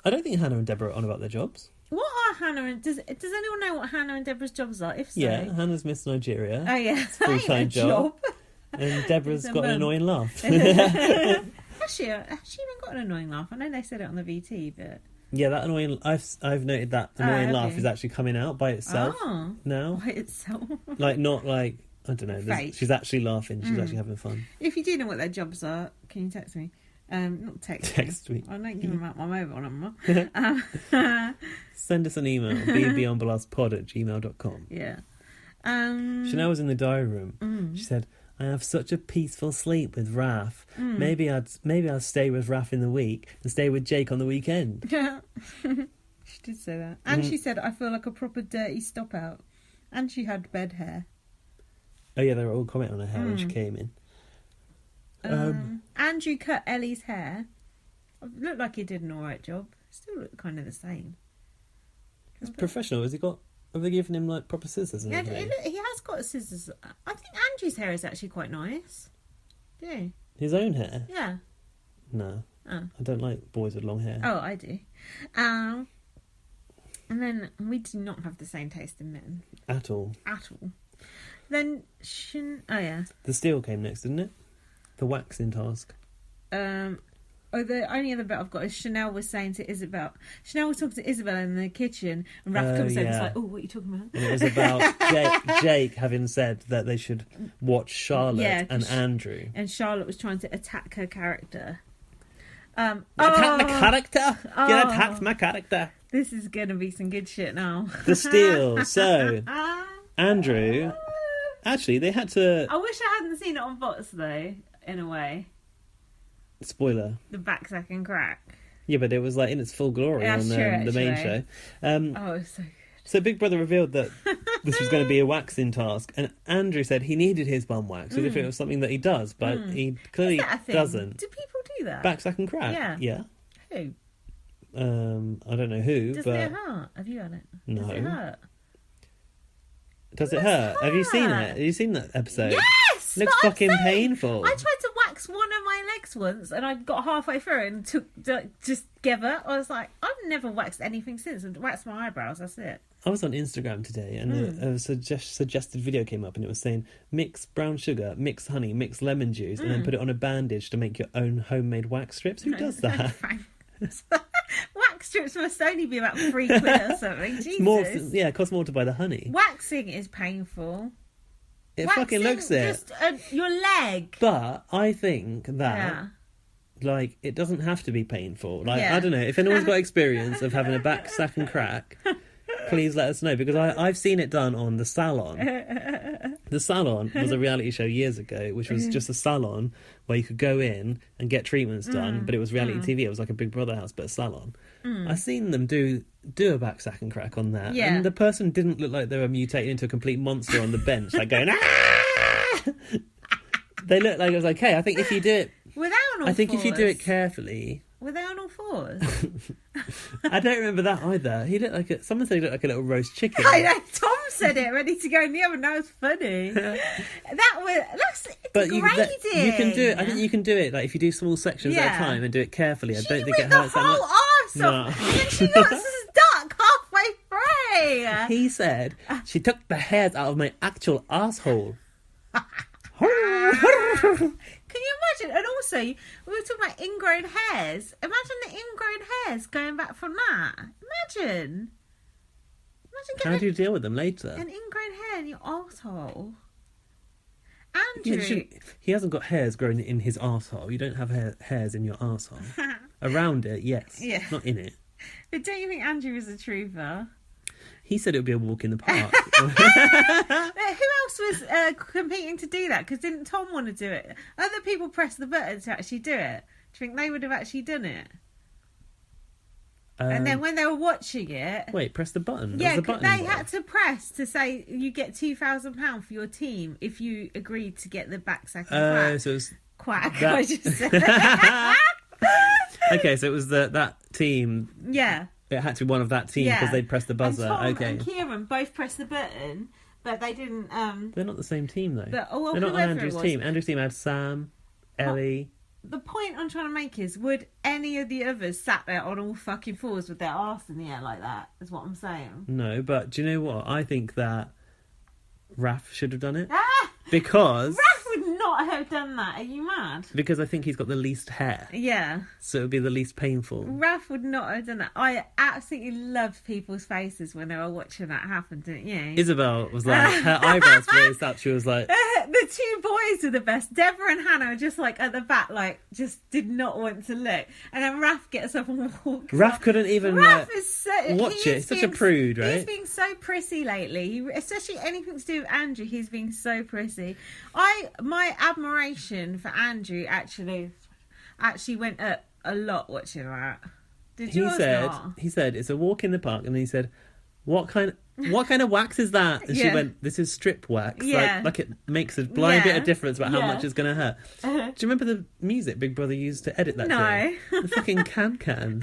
I don't think Hannah and Deborah are on about their jobs. What are Hannah and... Does anyone know what Hannah and Deborah's jobs are? If so... Yeah, Hannah's Miss Nigeria. Oh, yeah. That ain't Full-time a job. And Deborah's It's a got an mum. annoying laugh. Has she even got an annoying laugh? I know they said it on the VT, but... Yeah, that annoying... I've noted that annoying have laugh you? is actually coming out by itself now. By itself. Like, not like... I don't know. Fake. She's actually laughing. She's actually having fun. If you do know what their jobs are, can you text me? Not text Text me. I don't give them out my mobile number. Send us an email. bbonblastpod@gmail.com. Yeah. Chanel was in the diary room. She said, I have such a peaceful sleep with Raph. Maybe I'll stay with Raph in the week and stay with Jake on the weekend. She did say that. And she said, I feel like a proper dirty stop out. And she had bed hair. Oh yeah, they were all commenting on her hair when she came in. Andrew cut Ellie's hair. Looked like he did an alright job. Still looked kind of the same. It's professional. Have they given him like proper scissors and Yeah, everything? he has got scissors. I think Andrew's hair is actually quite nice. Yeah. His own hair? Yeah. No. Oh. I don't like boys with long hair. Oh, I do. And then we do not have the same taste in men. At all. At all. Then, oh yeah. The steel came next, didn't it? The waxing task. The only other bit I've got is Chanel was saying to Isabel. Chanel was talking to Isabel in the kitchen, and Raph comes over and is like, "Oh, what are you talking about?" And it was about Jake having said that they should watch Charlotte and Andrew. And Charlotte was trying to attack her character. Attack my character. You attacked my character. This is gonna be some good shit now. The steal. So Andrew. Actually, they had to. I wish I hadn't seen it on Bots though. In a way, Spoiler. the back sack and crack. Yeah, but it was like in its full glory Yeah, on true, the main actually. show. Oh, it was so good. So Big Brother revealed that this was going to be a waxing task, and Andrew said he needed his bum waxed as if it was something that he does, but he clearly Is that a thing? doesn't. Do people do that? Back sack and crack. Yeah. Yeah. Who? I don't know who, Does but it hurt? Have you had it? No. Does it hurt? does it hurt? Have you seen it? Have you seen that episode? Yes! Looks but I'm fucking saying, painful. I tried to wax one of my legs once and I got halfway through and just gave up. I was like, I've never waxed anything since. I've waxed my eyebrows, that's it. I was on Instagram today and a suggested video came up and it was saying mix brown sugar, mix honey, mix lemon juice and then put it on a bandage to make your own homemade wax strips. Who does that? Wax strips must only be about £3 or something. Jesus. It costs more to buy the honey. Waxing is painful. It fucking looks it. Just your leg. But I think that like it doesn't have to be painful. Like I don't know if anyone's got experience of having a back sack and crack, please let us know because I've seen it done on The Salon. The Salon was a reality show years ago, which was just a salon where you could go in and get treatments done, but it was reality TV. It was like a Big Brother house, but a salon. I've seen them do a back sack and crack on that, and the person didn't look like they were mutated into a complete monster on the bench, like going. They looked like it was okay. I think if you do it, if you do it carefully. Were they on all fours? I don't remember that either. He looked like someone said he looked like a little roast chicken. I know, Tom said it, ready to go in the oven. That was funny. That's but degrading. You can do it. I think you can do it. Like if you do small sections at a time and do it carefully. I don't think it hurts that much. She ripped the whole arse off, and then she got stuck halfway through. He said she took the hairs out of my actual asshole. Can you imagine? And also, we were talking about ingrown hairs. Imagine the ingrown hairs going back from that. Imagine How do you deal with them later? an ingrown hair in your arsehole. Yeah, Andrew. he hasn't got hairs growing in his arsehole. You don't have hairs in your arsehole. Around it, yes. Yeah. Not in it. But don't you think Andrew is a truther? He said it would be a walk in the park. Who else was competing to do that? Because didn't Tom want to do it? Other people pressed the button to actually do it. Do you think they would have actually done it? And then when they were watching it... Wait, press the button? Yeah, the button they involved? had to press to say you get £2,000 for your team if you agreed to get the backsacking quack. So it was... Quack, that- I just said. Okay, so it was that team... Yeah. It had to be one of that team because they'd pressed the buzzer. And Tom okay. and Kieran both pressed the button, but they didn't... They're not the same team, though. But, well, They're not on whoever Andrew's it was. team. Andrew's team had Sam, Ellie... The point I'm trying to make is, would any of the others sat there on all fucking fours with their arse in the air like that, is what I'm saying. No, but do you know what? I think that Raph should have done it. Ah! Because... Raph would not have done that. Are you mad? Because I think he's got the least hair. Yeah. So it would be the least painful. Raph would not have done that. I absolutely loved people's faces when they were watching that happen, didn't you? Isabel was like, her eyebrows raised up. She was like... The two boys are the best. Deborah and Hannah are just like at the back, like just did not want to look. And then Raph gets up and walks. Raph up. couldn't even Raph is so, watch he it. is He's such a prude, right? He's been so prissy lately. Especially anything to do with Andrew, he's been so prissy. My admiration for Andrew actually went up a lot watching that. Did yours not? He said it's a walk in the park, and then he said, What kind of wax is that? And she Yeah. went, this is strip wax. Yeah. Like it makes a blind bit Yeah. of difference about how Yeah. much it's going to hurt. Do you remember the music Big Brother used to edit that No. thing? The fucking can.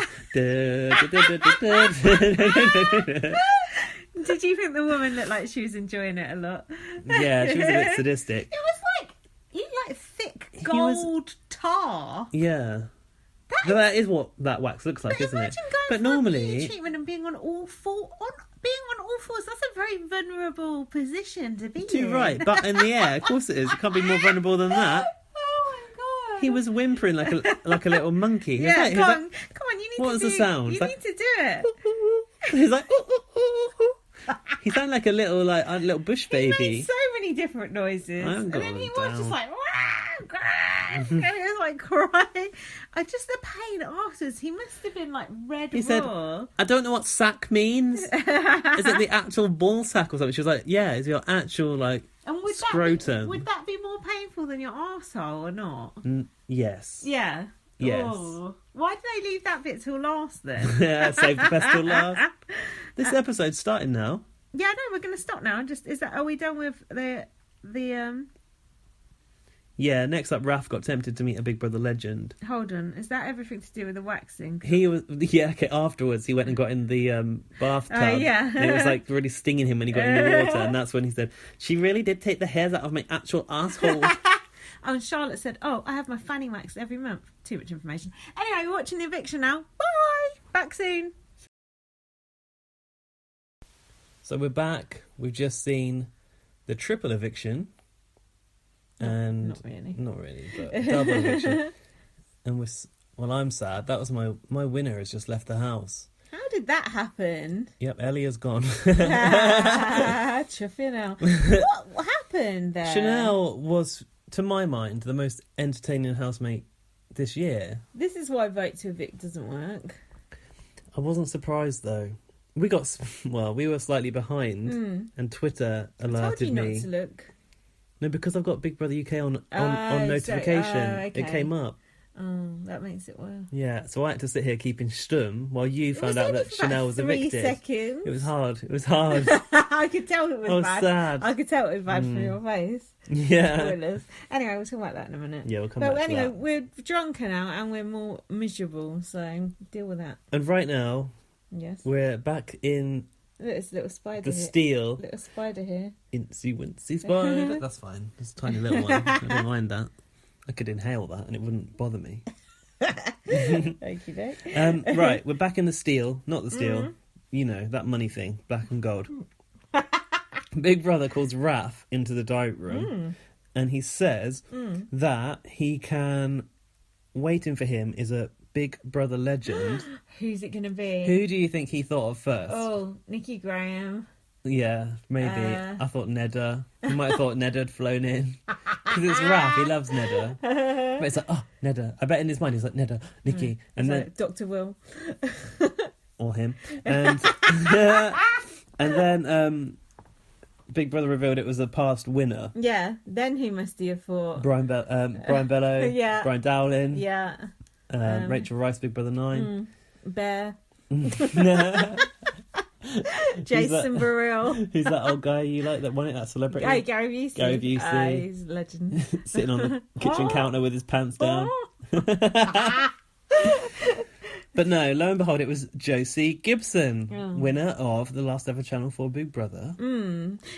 Did you think the woman looked like she was enjoying it a lot? Yeah, she was a bit sadistic. It was like thick gold tar. Yeah. That is what that wax looks like, But isn't it? imagine going But for normally... beauty treatment and being on all fours. That's a very vulnerable position to be Too in. right, but in the air, of course it is. It can't be more vulnerable than that. Oh my god! He was whimpering like a little monkey. He was Yeah, like, come on, you need What to was do. the sound? You It's need to do it. He's like, he sounded like a little bush He baby. made so many different noises, I haven't and got then he them was just down. like, and he was like crying. Just the pain afterwards. He must have been like red He said, raw. I don't know what sack means. Is it the actual ball sack or something? She was like, yeah, it's your actual And would scrotum. would that be more painful than your arsehole or not? Yes. Yeah. Yes. Oh. Why did they leave that bit till last then? Yeah, save the best till last. This episode's starting now. Yeah, no, we're going to stop now. Are we done with the Yeah, next up, Raph got tempted to meet a Big Brother legend. hold on, is that everything to do with the waxing? He was, okay, afterwards he went and got in the bathtub. Yeah. And it was like really stinging him when he got in the water, and that's when he said, she really did take the hairs out of my actual asshole. Oh, and Charlotte said, oh, I have my fanny waxed every month. Too much information. Anyway, we're watching the eviction now. Bye! Back soon. So we're back. We've just seen the triple eviction. And Not really. Not really, but double eviction. And I'm sad. That was my winner has just left the house. How did that happen? Yep, Ellie has gone. Chanel. What happened there? Chanel was, to my mind, the most entertaining housemate this year. This is why vote to evict doesn't work. I wasn't surprised though. We were slightly behind, and Twitter I told alerted you me. not to look. No, because I've got Big Brother UK on Oh, notification. okay. It came up. Oh, that makes it worse. Yeah, so I had to sit here keeping stum while you It found was out only that for about Chanel was 3 evicted. seconds. It was hard. It was hard. I could tell it was I was bad. sad. I could tell it was bad from your face. Yeah. Spoilers. Anyway, we'll talk about that in a minute. Yeah, we'll come But back anyway, to that. we're drunker now and we're more miserable, so deal with that. And right now, Yes. we're back in Look, it's a little spider the here. steel. Little spider here. Incy wincy spider. That's fine. It's a tiny little one. I don't mind that. I could inhale that and it wouldn't bother me. Thank you, Nick. Right, we're back in the steel. Not the steel. You know, that money thing. Black and gold. Big Brother calls Raph into the diary room and he says that he can... Waiting for him is a Big Brother legend. Who's it going to be? Who do you think he thought of first? Oh, Nikki Graham. Yeah, maybe. I thought Nedda. He might have thought Nedda had flown in. Because it's Raph, he loves Nedda. But it's like, oh, Nedda. I bet in his mind he's like, Nedda, Nikki. And It's then, like Dr. Will. or him. And And then Big Brother revealed it was a past winner. Yeah. Then who must he have fought? Brian Bello, Yeah. Brian Dowling, Yeah. Rachel Rice, Big Brother 9. Bear. Jason Jason Burrell. Who's that old guy you like that won it? That celebrity? Oh, Gary Busey. Gary Busey. He's a legend. Sitting on the kitchen counter with his pants down. But no, lo and behold, it was Josie Gibson, winner of the last ever Channel 4 Big Brother.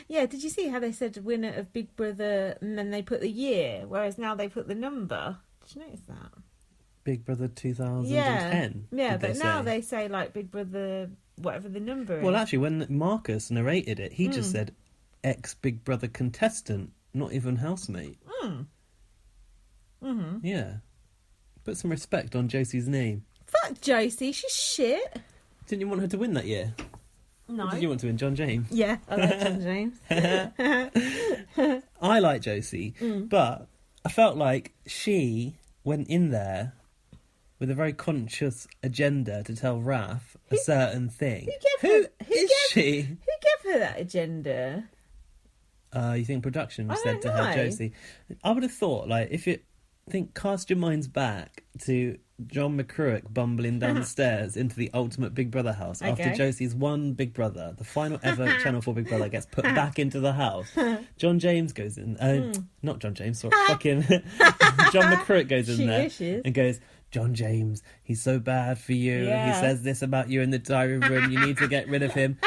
Yeah, did you see how they said winner of Big Brother and then they put the year, whereas now they put the number? Did you notice that? Big Brother 2010. Yeah, but now they say like Big Brother, whatever the number is. Well, actually, when Marcus narrated it, he just said ex-Big Brother contestant, not even housemate. Yeah. Put some respect on Josie's name. Fuck Josie, she's shit. Didn't you want her to win that year? No. Or did you want to win John James? Yeah, I like John James. I like Josie, but I felt like she went in there with a very conscious agenda to tell Raph a certain thing. Who is she? Who gave her that agenda? You think production I said to don't her, know. Josie? I would have thought, like, if you cast your minds back to John McCruick bumbling down the stairs into the ultimate Big Brother house after Josie's one Big Brother, the final ever Channel 4 Big Brother, gets put back into the house. John James goes in, not John James, sorry, fucking John McCruick goes in there and goes, John James, he's so bad for you. Yeah. He says this about you in the diary room. You need to get rid of him.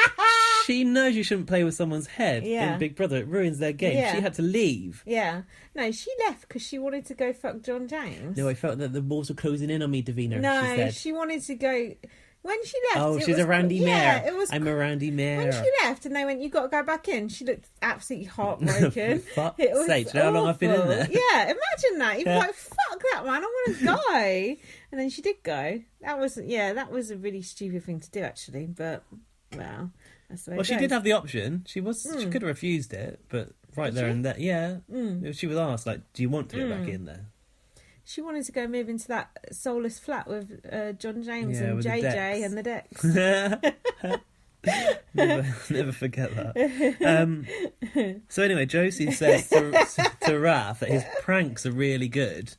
She knows you shouldn't play with someone's head in Big Brother. It ruins their game. Yeah. She had to leave. Yeah. No, she left because she wanted to go fuck John James. No, I felt that the walls were closing in on me, Davina, No, she said. she wanted to go... When she left... Oh, it she's was, a Randy Mare. It was, I'm a Randy Mare. when she left and they went, you got to go back in, she looked absolutely heartbroken. Fuck's It was sake, do you know how long I've been in awful. there? Yeah, imagine that. You'd be like, fuck that, man, I want to go. And then she did go. That was a really stupid thing to do, actually. But, well, that's the way Well, it she goes. did have the option. She could have refused it, but right there and there, she was asked, like, do you want to go back in there? She wanted to go move into that soulless flat with John James and with the JJ decks. and the decks. never forget that. So anyway, Josie says to Raph that his pranks are really good.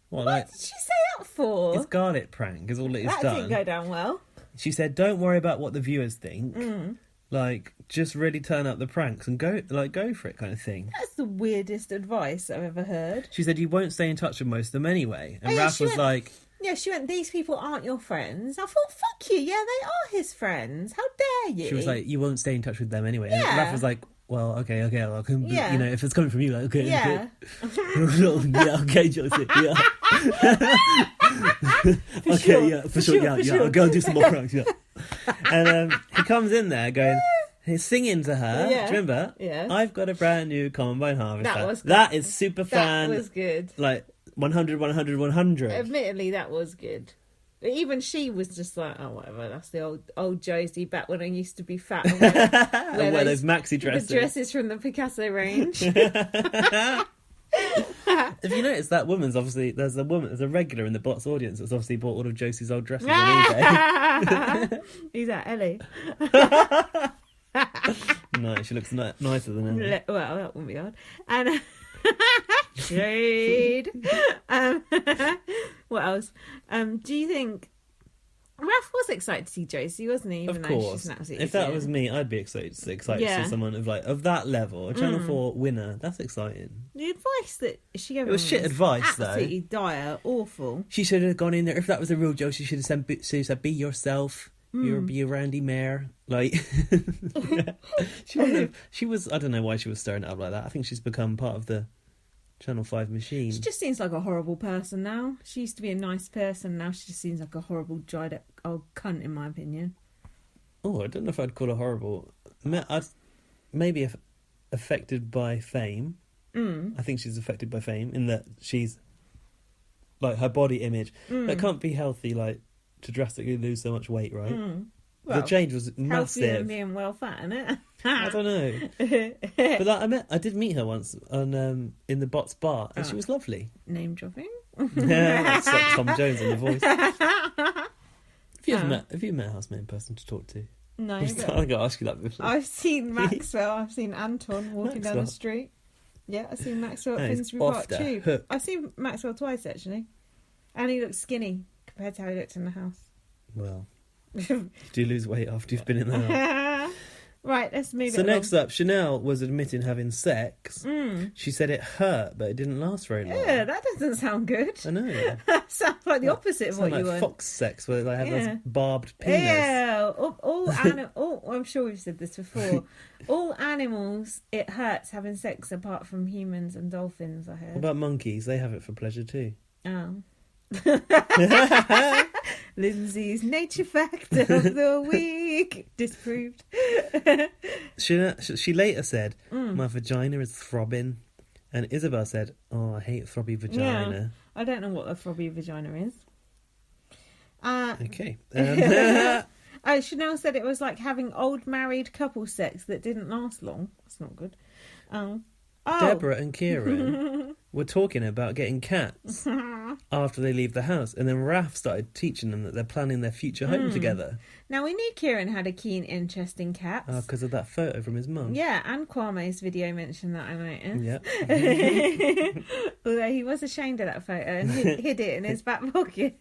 What What did she say that for? His garlic prank is all it is That done. didn't go down well. She said, "Don't worry about what the viewers think. Like, just really turn up the pranks and go for it, kind of thing." That's the weirdest advice I've ever heard. She said, "You won't stay in touch with most of them anyway." And Oh, yeah, Raph she was went- like, Yeah, she went, these people aren't your friends. I thought, fuck you, yeah, they are his friends. How dare you? she was like, "You won't stay in touch with them anyway." And Yeah. Raph was like, "Well, okay, I can, Yeah. you know, if it's coming from you, like, okay, yeah. yeah, okay, Josie, yeah." Okay, sure, yeah, for for sure, sure, yeah, for yeah. sure. I'll go and do some more pranks, yeah. And he comes in there going, he's singing to her. Yeah. Do you remember? Yeah. I've got a brand new combine harvester. That was good. That is super That fan. was good. Like 100, 100, 100. Admittedly, that was good. But even she was just like, oh, whatever, that's the old Josie back when I used to be fat and wear those maxi dresses. The dresses from the Picasso range. If you notice, that woman's obviously, there's a regular in the bots audience that's obviously bought all of Josie's old dresses on eBay. Who's that, Ellie? No, she looks nicer than Ellie. Well, that wouldn't be hard. And shade. What else? Do you think Raph was excited to see Josie, wasn't he? Even Of though course. she's an absolute If that idiot. was me, I'd be excited to Yeah. see someone of that level, a Channel 4 winner. That's exciting. The advice that she gave It was him shit advice, though. absolutely dire, awful. She should have gone in there. If that was the real Josie, she should have said, "Be yourself. Be a Randy Mare." Like, she was. I don't know why she was stirring it up like that. I think she's become part of the Channel 5 machine. She just seems like a horrible person now. She used to be a nice person. Now she just seems like a horrible, dried up old cunt, in my opinion. Oh, I don't know if I'd call her horrible. Maybe affected by fame. I think she's affected by fame in that she's like her body image. That can't be healthy, like to drastically lose so much weight, right? Well, the change was Healthier massive. than being well fat, innit? I don't know, but like, I did meet her once on in the Bots bar, and she was lovely. Name dropping. That's like Tom Jones in The Voice. Have you met a housemate in person to talk to? No, I but got to ask you that before. I've seen Maxwell. I've seen Anton walking down the Maxwell. street. Yeah, I've seen Maxwell at That is Finsbury off Park the Tube. hook. I've seen Maxwell twice, actually. And he looks skinny compared to how he looked in the house. Well, do you lose weight after you've been in the house? Right, let's move So it next along. up, Chanel was admitting having sex. She said it hurt, but it didn't last very long. Yeah, that doesn't sound good. I know. That sounds like the opposite of what Sound you like want. fox sex, where they have Yeah. this barbed penis. Yeah, I'm sure we've said this before. All animals, it hurts having sex apart from humans and dolphins, I What heard. about monkeys? They have it for pleasure too. Oh. Lindsay's nature fact of the week disproved. She later said, "My vagina is throbbing," and Isabel said, "Oh, I hate throbby vagina." I don't know what a throbby vagina is. Okay. Oh, Chanel said it was like having old married couple sex that didn't last long. That's not good. Oh. Deborah and Kieran were talking about getting cats after they leave the house, and then Raph started teaching them that they're planning their future home together. Now, we knew Kieran had a keen interest in cats. Because of that photo from his mum. Yeah, and Kwame's video mentioned that, I noticed. Yeah. Although he was ashamed of that photo and hid it in his back pocket.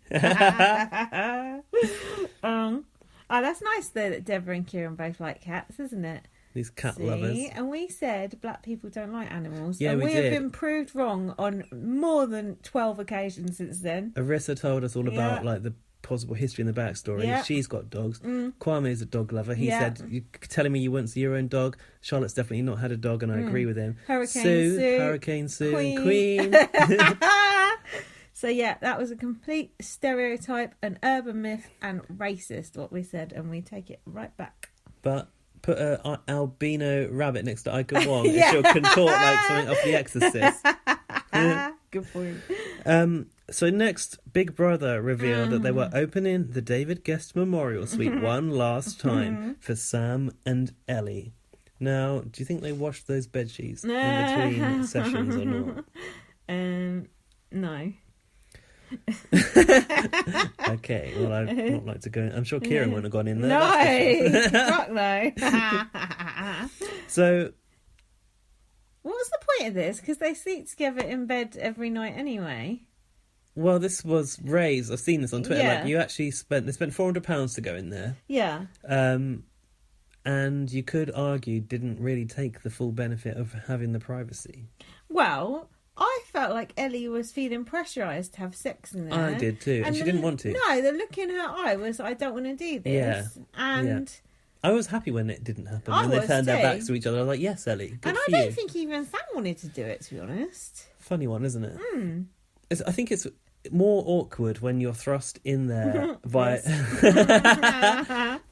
Oh, that's nice though that Deborah and Kieran both like cats, isn't it? These cat See? lovers. And we said black people don't like animals. Yeah, and we we did. have been proved wrong on more than 12 occasions since then. Arissa told us all about Yeah. like the possible history and the backstory. Yeah. She's got dogs. Kwame is a dog lover. He Yeah. said, "You're telling me you wouldn't see your own dog." Charlotte's definitely not had a dog, and I agree with him. Hurricane Sue, Hurricane Sue, and Queen. Queen. So yeah, that was a complete stereotype, an urban myth, and racist, what we said, and we take it right back. But put a albino rabbit next to Ika Wong, Yeah. and she'll contort like something off The Exorcist. Good point. So next, Big Brother revealed that they were opening the David Guest Memorial Suite one last time for Sam and Ellie. Now, do you think they washed those bedsheets in between sessions or not? No. Okay, well, I'd not like to go in. I'm sure Kieran wouldn't have gone in there. No, that's for sure. fuck no. So, What was the point of this? Because they sleep together in bed every night anyway. well, this was raised. I've seen this on Twitter. Yeah. Like, you actually spent £400 to go in there. Yeah. And you could argue didn't really take the full benefit of having the privacy. Well, I felt like Ellie was feeling pressurised to have sex in there. I did too, and she didn't want to. No, the look in her eye was, I don't want to do this. Yeah, And I was happy when it didn't happen. I When they was turned their too. backs to each other, I was like, yes, Ellie, good and for I you. don't think even Sam wanted to do it, to be honest. Funny one, isn't it? I think it's more awkward when you're thrust in there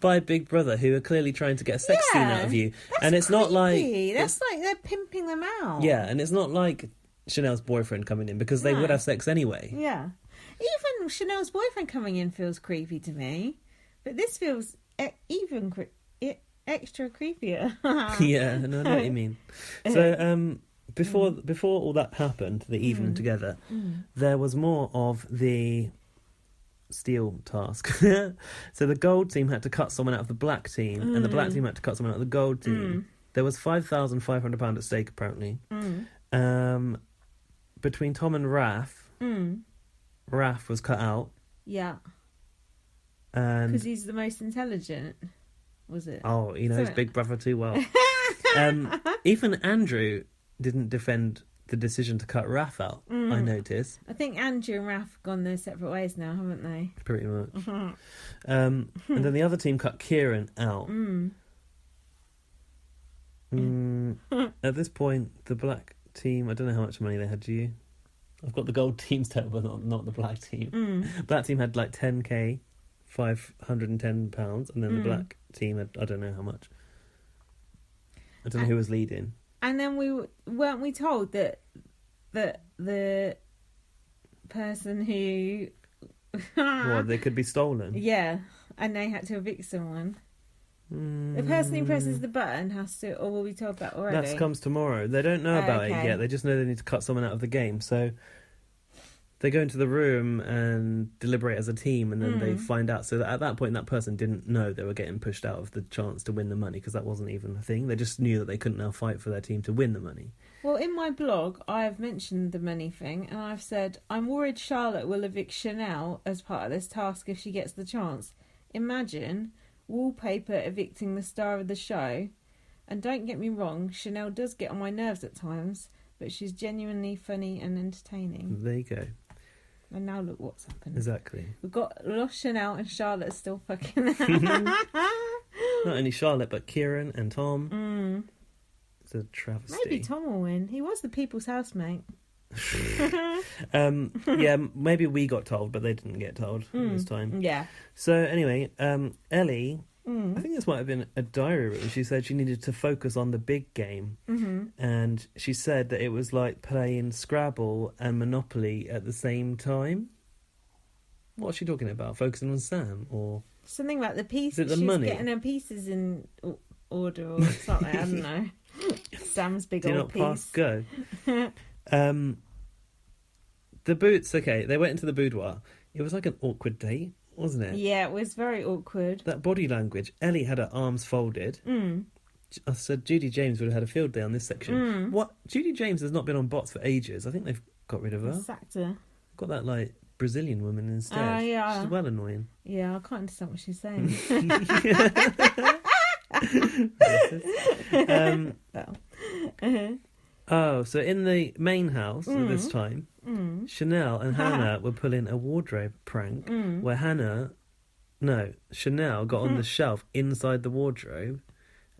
by Big Brother, who are clearly trying to get a sex scene out of you. And it's not like... Creepy. That's it's- like they're pimping them out. Yeah, and it's not like Chanel's boyfriend coming in, because they No. would have sex anyway. Yeah. Even Chanel's boyfriend coming in feels creepy to me. But this feels extra creepier. Yeah, no, I know what you mean. So, before all that happened, the evening together, there was more of the steal task. So the gold team had to cut someone out of the black team, and the black team had to cut someone out of the gold team. There was £5,500 at stake, apparently. Between Tom and Raph, Raph was cut out. Yeah. And Because he's the most intelligent, was it? oh, he knows Sorry. Big Brother too well. Even Andrew didn't defend the decision to cut Raph out, I noticed. I think Andrew and Raph have gone their separate ways now, haven't they? Pretty much. And then the other team cut Kieran out. At this point, the black team, I don't know how much money they had, do you? I've got the gold team's total, but not the black team. Black team had like 10k, £510, and then the black team had, I don't know how much. I don't know who was leading. And then weren't we told that the person who What, they could be stolen? yeah, and they had to evict someone. The person who presses the button has to, or were we told that already? That comes tomorrow. They don't know about it Okay. yet. They just know they need to cut someone out of the game. So they go into the room and deliberate as a team, and then they find out. So that at that point, that person didn't know they were getting pushed out of the chance to win the money, because that wasn't even a thing. They just knew that they couldn't now fight for their team to win the money. Well, in my blog, I have mentioned the money thing, and I've said, I'm worried Charlotte will evict Chanel as part of this task if she gets the chance. Imagine Wallpaper evicting the star of the show. And don't get me wrong, Chanel does get on my nerves at times, but she's genuinely funny and entertaining. There you go. And now look what's happened. Exactly. We've got lost Chanel and Charlotte still fucking Not only Charlotte, but Kieran and Tom. It's a travesty. Maybe Tom will win. He was the people's housemate. Yeah, maybe we got told, but they didn't get told this time. Yeah. So anyway, Ellie, I think this might have been a diary room. She said she needed to focus on the big game. And she said that it was like playing Scrabble and Monopoly at the same time. What's she talking about? Focusing on Sam, or something like the pieces. Is it the She's money? getting her pieces in order or something. I don't know. Sam's big do old not piece. pass go. The boots. Okay, they went into the boudoir. It was like an awkward date, wasn't it? Yeah, it was very awkward. That body language. Ellie had her arms folded. I said Judy James would have had a field day on this section. What? Judy James has not been on bots for ages. I think they've got rid of her. Sacked her. Got that like Brazilian woman instead. Yeah. She's well annoying. Yeah, I can't understand what she's saying. Oh, so in the main house at this time, Chanel and Hannah were pulling a wardrobe prank where Chanel got on the shelf inside the wardrobe,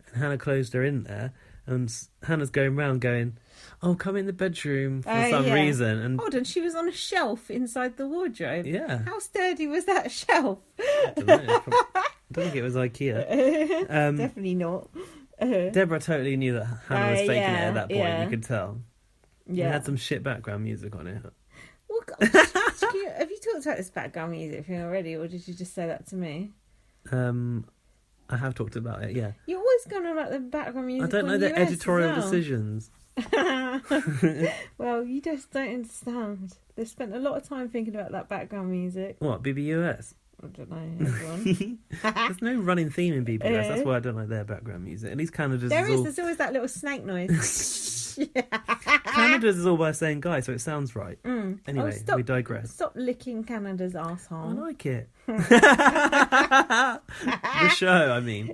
and Hannah closed her in there, and Hannah's going round going, "Oh, come in the bedroom" for some reason. And hold on, she was on a shelf inside the wardrobe. Yeah. How sturdy was that shelf? I don't know. I don't think it was IKEA. Definitely not. Deborah totally knew that Hannah was faking it at that point. yeah. You could tell. Yeah. It had some shit background music on it. Well, have you talked about this background music thing already, or did you just say that to me? I have talked about it, yeah. You're always going on about the background music. I don't know on the US editorial as well. decisions. Well, you just don't understand. They spent a lot of time thinking about that background music. What, BBUS? I don't know, everyone. There's no running theme in BBUS. That's why I don't like their background music. At least Canada's There is all... there's always that little snake noise. Canada's is all by saying guy, so it sounds right. Anyway, we digress. Stop licking Canada's I arsehole. like it. The show, I mean.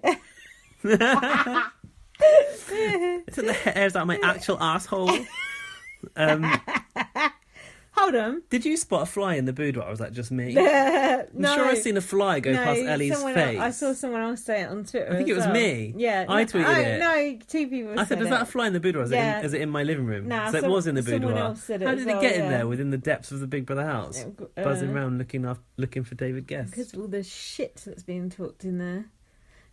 It's the hairs out of my actual asshole. Hold on. Did you spot a fly in the boudoir, or was that just me? No. I'm sure I've seen a fly go past Ellie's face. I saw someone else say it on Twitter. I think it was me. Yeah. I tweeted it. No, two people I said, "Is that a fly in the boudoir? Is it in my living room?" Nah, so it was in the someone boudoir. else said it How as did well, it get in yeah. there within the depths of the Big Brother house, buzzing around looking for David Guest? Because of all the shit that's being talked in there.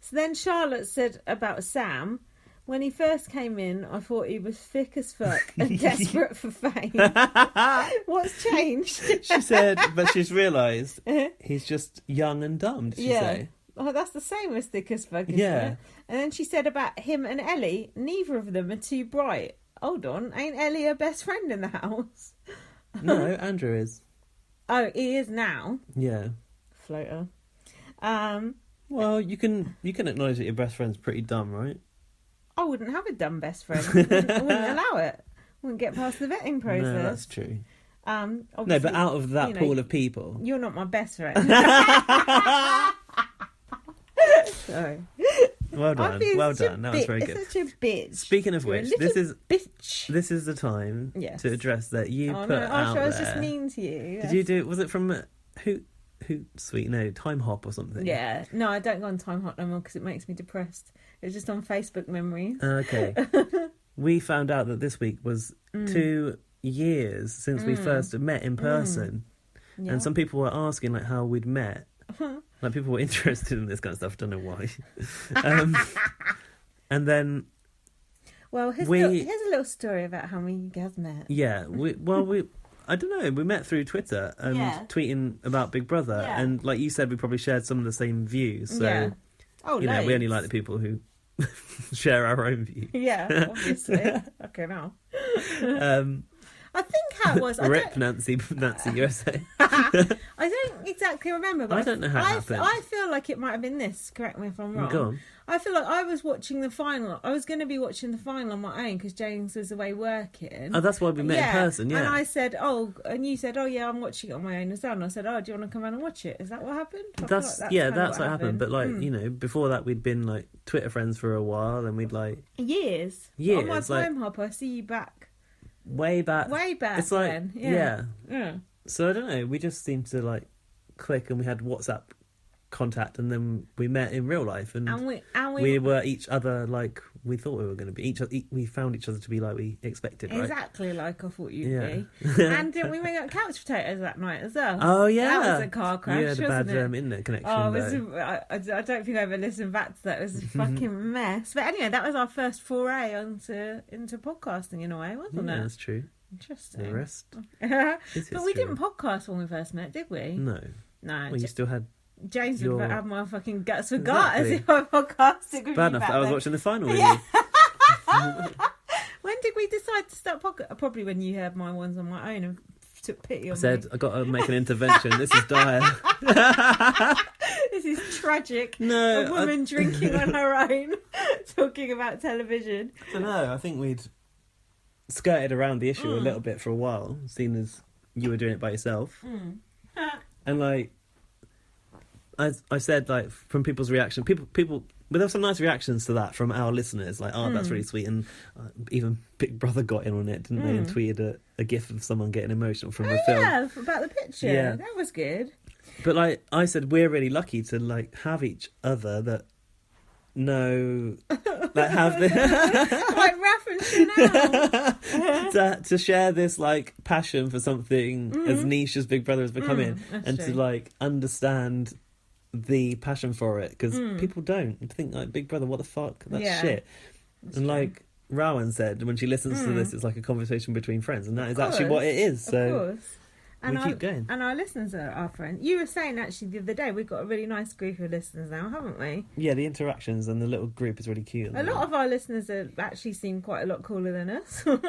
So then Charlotte said about Sam, when he first came in, I thought he was thick as fuck and desperate for fame. What's changed? She said, but she's realised he's just young and dumb, did she say? Oh, that's the same as thick as fuck, isn't Yeah. it? And then she said about him and Ellie, neither of them are too bright. Hold on, ain't Ellie her best friend in the house? No, Andrew is. Oh, he is now. Yeah. Floater. Well, you can acknowledge that your best friend's pretty dumb, right? I wouldn't have a dumb best friend. I wouldn't allow it. Wouldn't get past the vetting process. No, that's true. No, Obviously, but out of that pool of people... You're not my best friend. Sorry. Well done. Well done. That was very good. Such a bitch. Speaking of which, this is the time Yes. to address that you Oh put no, out I was there. just mean to you. Did you do? Was it from Time Hop or something? Yeah. No, I don't go on Time Hop no more because it makes me depressed. It was just on Facebook memories. Okay. We found out that this week was 2 years since we first met in person, Yeah. and some people were asking like how we'd met. Like people were interested in this kind of stuff. Don't know why. And then, Well, here's a little story about how we guys met. yeah, I don't know. We met through Twitter and tweeting about Big Brother, Yeah. and like you said, we probably shared some of the same views. So Yeah. Oh, you know, we only like loads. the people who share our own views. Yeah, obviously. Okay, now. I think how it was. Rip Nancy USA. I don't exactly remember, but I don't know how it happened. I feel like it might have been this. Correct me if I'm wrong. Go on. I feel like I was watching the final. I was going to be watching the final on my own because James was away working. Oh, that's why we met in person, yeah. And I said, and you said, yeah, I'm watching it on my own as well. And I said, do you want to come around and watch it? Is that what happened? That's what happened. But before that, we'd been like Twitter friends for a while, and we'd like years. On my time hop, I see you back. Way back. It's like then. Yeah. So I don't know. We just seemed to like click, and we had WhatsApp contact, and then we met in real life, and we were each other like we thought we were going to be. We found each other to be like we expected, right? Exactly like I thought you'd be. And didn't we make up couch potatoes that night as well? Oh yeah, that was a car crash. Yeah, the bad internet connection. I don't think I ever listened back to that. It was a fucking mess. But anyway, that was our first foray into podcasting in a way, wasn't it? Yeah, that's true. Interesting. The rest. But we didn't podcast when we first met, did we? No. Well, you still had. James would have my fucking guts for garters if I podcasted with bad you enough back that I was then. watching the final with you. When did we decide to start podcast? Probably when you heard my ones on my own and took pity on me. I said, I got to make an intervention. This is dire. This is tragic. No, a woman drinking on her own, talking about television. I don't know. I think we'd skirted around the issue a little bit for a while, seeing as you were doing it by yourself. And like, I said, like, from people's reaction, people, but there were some nice reactions to that from our listeners, like, that's really sweet, and even Big Brother got in on it, didn't they, and tweeted a gif of someone getting emotional from the film. Yeah, about the picture. Yeah. That was good. But, like, I said, we're really lucky to, like, have each other that know, that have the... like Raph and Chanel. to share this, like, passion for something as niche as Big Brother is becoming, and true. to, like, understand the passion for it, because people don't think like Big Brother, what the fuck, that's shit. That's and true. Like Rowan said, when she listens to this, it's like a conversation between friends, and that is actually what it is. So of course. And we keep going. And our listeners are our friends. You were saying actually the other day we've got a really nice group of listeners now, haven't we? Yeah, the interactions and the little group is really cute. A lot of our listeners actually seem quite a lot cooler than us. I don't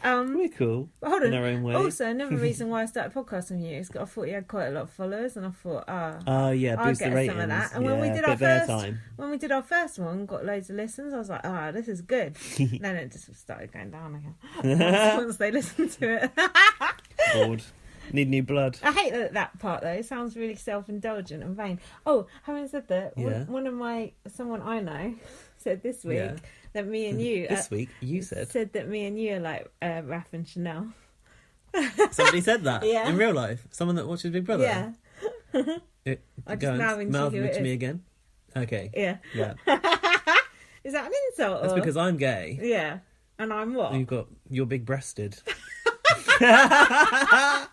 know. We're cool. But hold on. In our own way. Also, another reason why I started podcasting with you is I thought you had quite a lot of followers, and I thought, boost the ratings. Some of that. And when we did our first one, got loads of listens. I was like, this is good. Then it just started going down again. Once they listened to it. Bored. Need new blood. I hate that part though. It sounds really self-indulgent and vain. Oh, having said that, someone I know said this week that me and you this week you said that me and you are like Raph and Chanel. Somebody said that in real life. Someone that watches Big Brother. Yeah. I just mouth it to me again. Okay. Yeah. Is that an insult? That's because I'm gay. Yeah. And I'm what? And you're big-breasted. I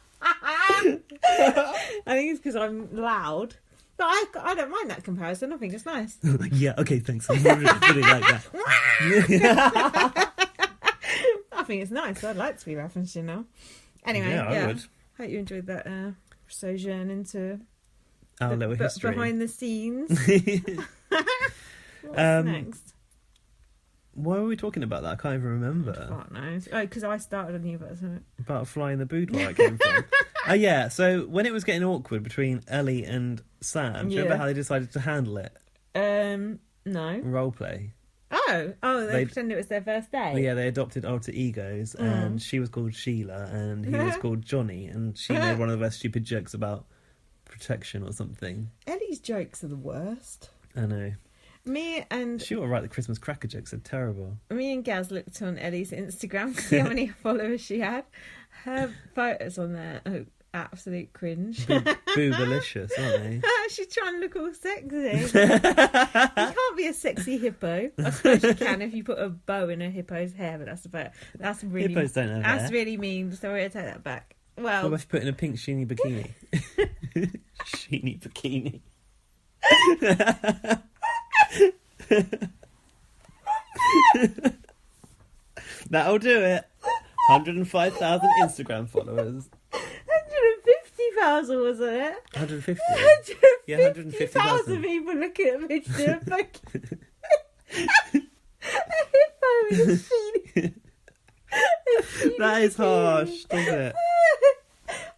think it's because I'm loud. But I don't mind that comparison. I think it's nice. Yeah, okay, thanks. I really like that. I think it's nice. I'd like to be referenced, Anyway, I would. Hope you enjoyed that sojourn into our little history. Behind the scenes. What's next? Why were we talking about that? I can't even remember. Fuck knows. Oh, because I started on you about something. About a fly in the boudoir I came from. Oh, yeah. So when it was getting awkward between Ellie and Sam, do you remember how they decided to handle it? No. Role play. Oh, they pretended it was their first day? Well, yeah, they adopted alter egos, and she was called Sheila, and he was called Johnny, and she made one of the most stupid jokes about protection or something. Ellie's jokes are the worst. I know. She ought to write the Christmas cracker jokes. They're terrible. Me and Gaz looked on Ellie's Instagram to see how many followers she had. Her photos on there are absolute cringe. Boobalicious, aren't they? She's trying to look all sexy. You can't be a sexy hippo. I suppose you can if you put a bow in a hippo's hair, but that's really hippos don't have that's hair. Really mean. So we're gonna take that back. Well, what if you put in a pink sheeny bikini? Sheeny bikini. That'll do it. 105,000 Instagram followers. 150,000 wasn't it? 150. 150,000 people looking at me doing a hippo in a sheeny. A That is harsh, doesn't it?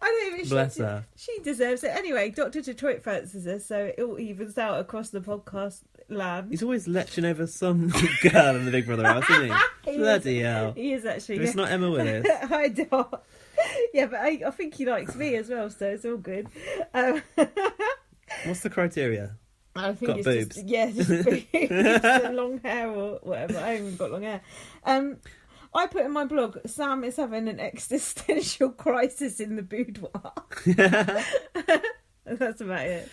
I don't even. Bless her. She deserves it anyway. Dr. Detroit fancies her, so it all evens out across the podcast land. He's always leching over some girl in the Big Brother house, isn't he? Bloody hell. He is actually. It's not Emma Willis. I don't. Yeah, but I think he likes me as well, so it's all good. What's the criteria? I think Got it's boobs. just boobs and long hair or whatever. I haven't got long hair. I put in my blog, Sam is having an existential crisis in the boudoir. That's about it.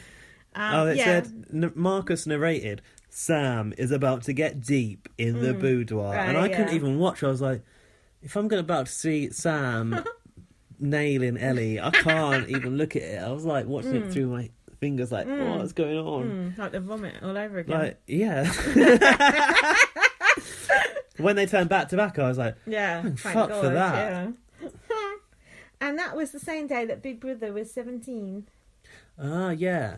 Said, Marcus narrated, Sam is about to get deep in the boudoir. Right, and I couldn't even watch. I was like, if I'm about to see Sam nailing Ellie, I can't even look at it. I was like watching it through my fingers like, what's going on? Like the vomit all over again. Like, yeah. When they turned back to back, I was like, yeah, thank fuck God, for that. Yeah. And that was the same day that Big Brother was 17. Ah, yeah.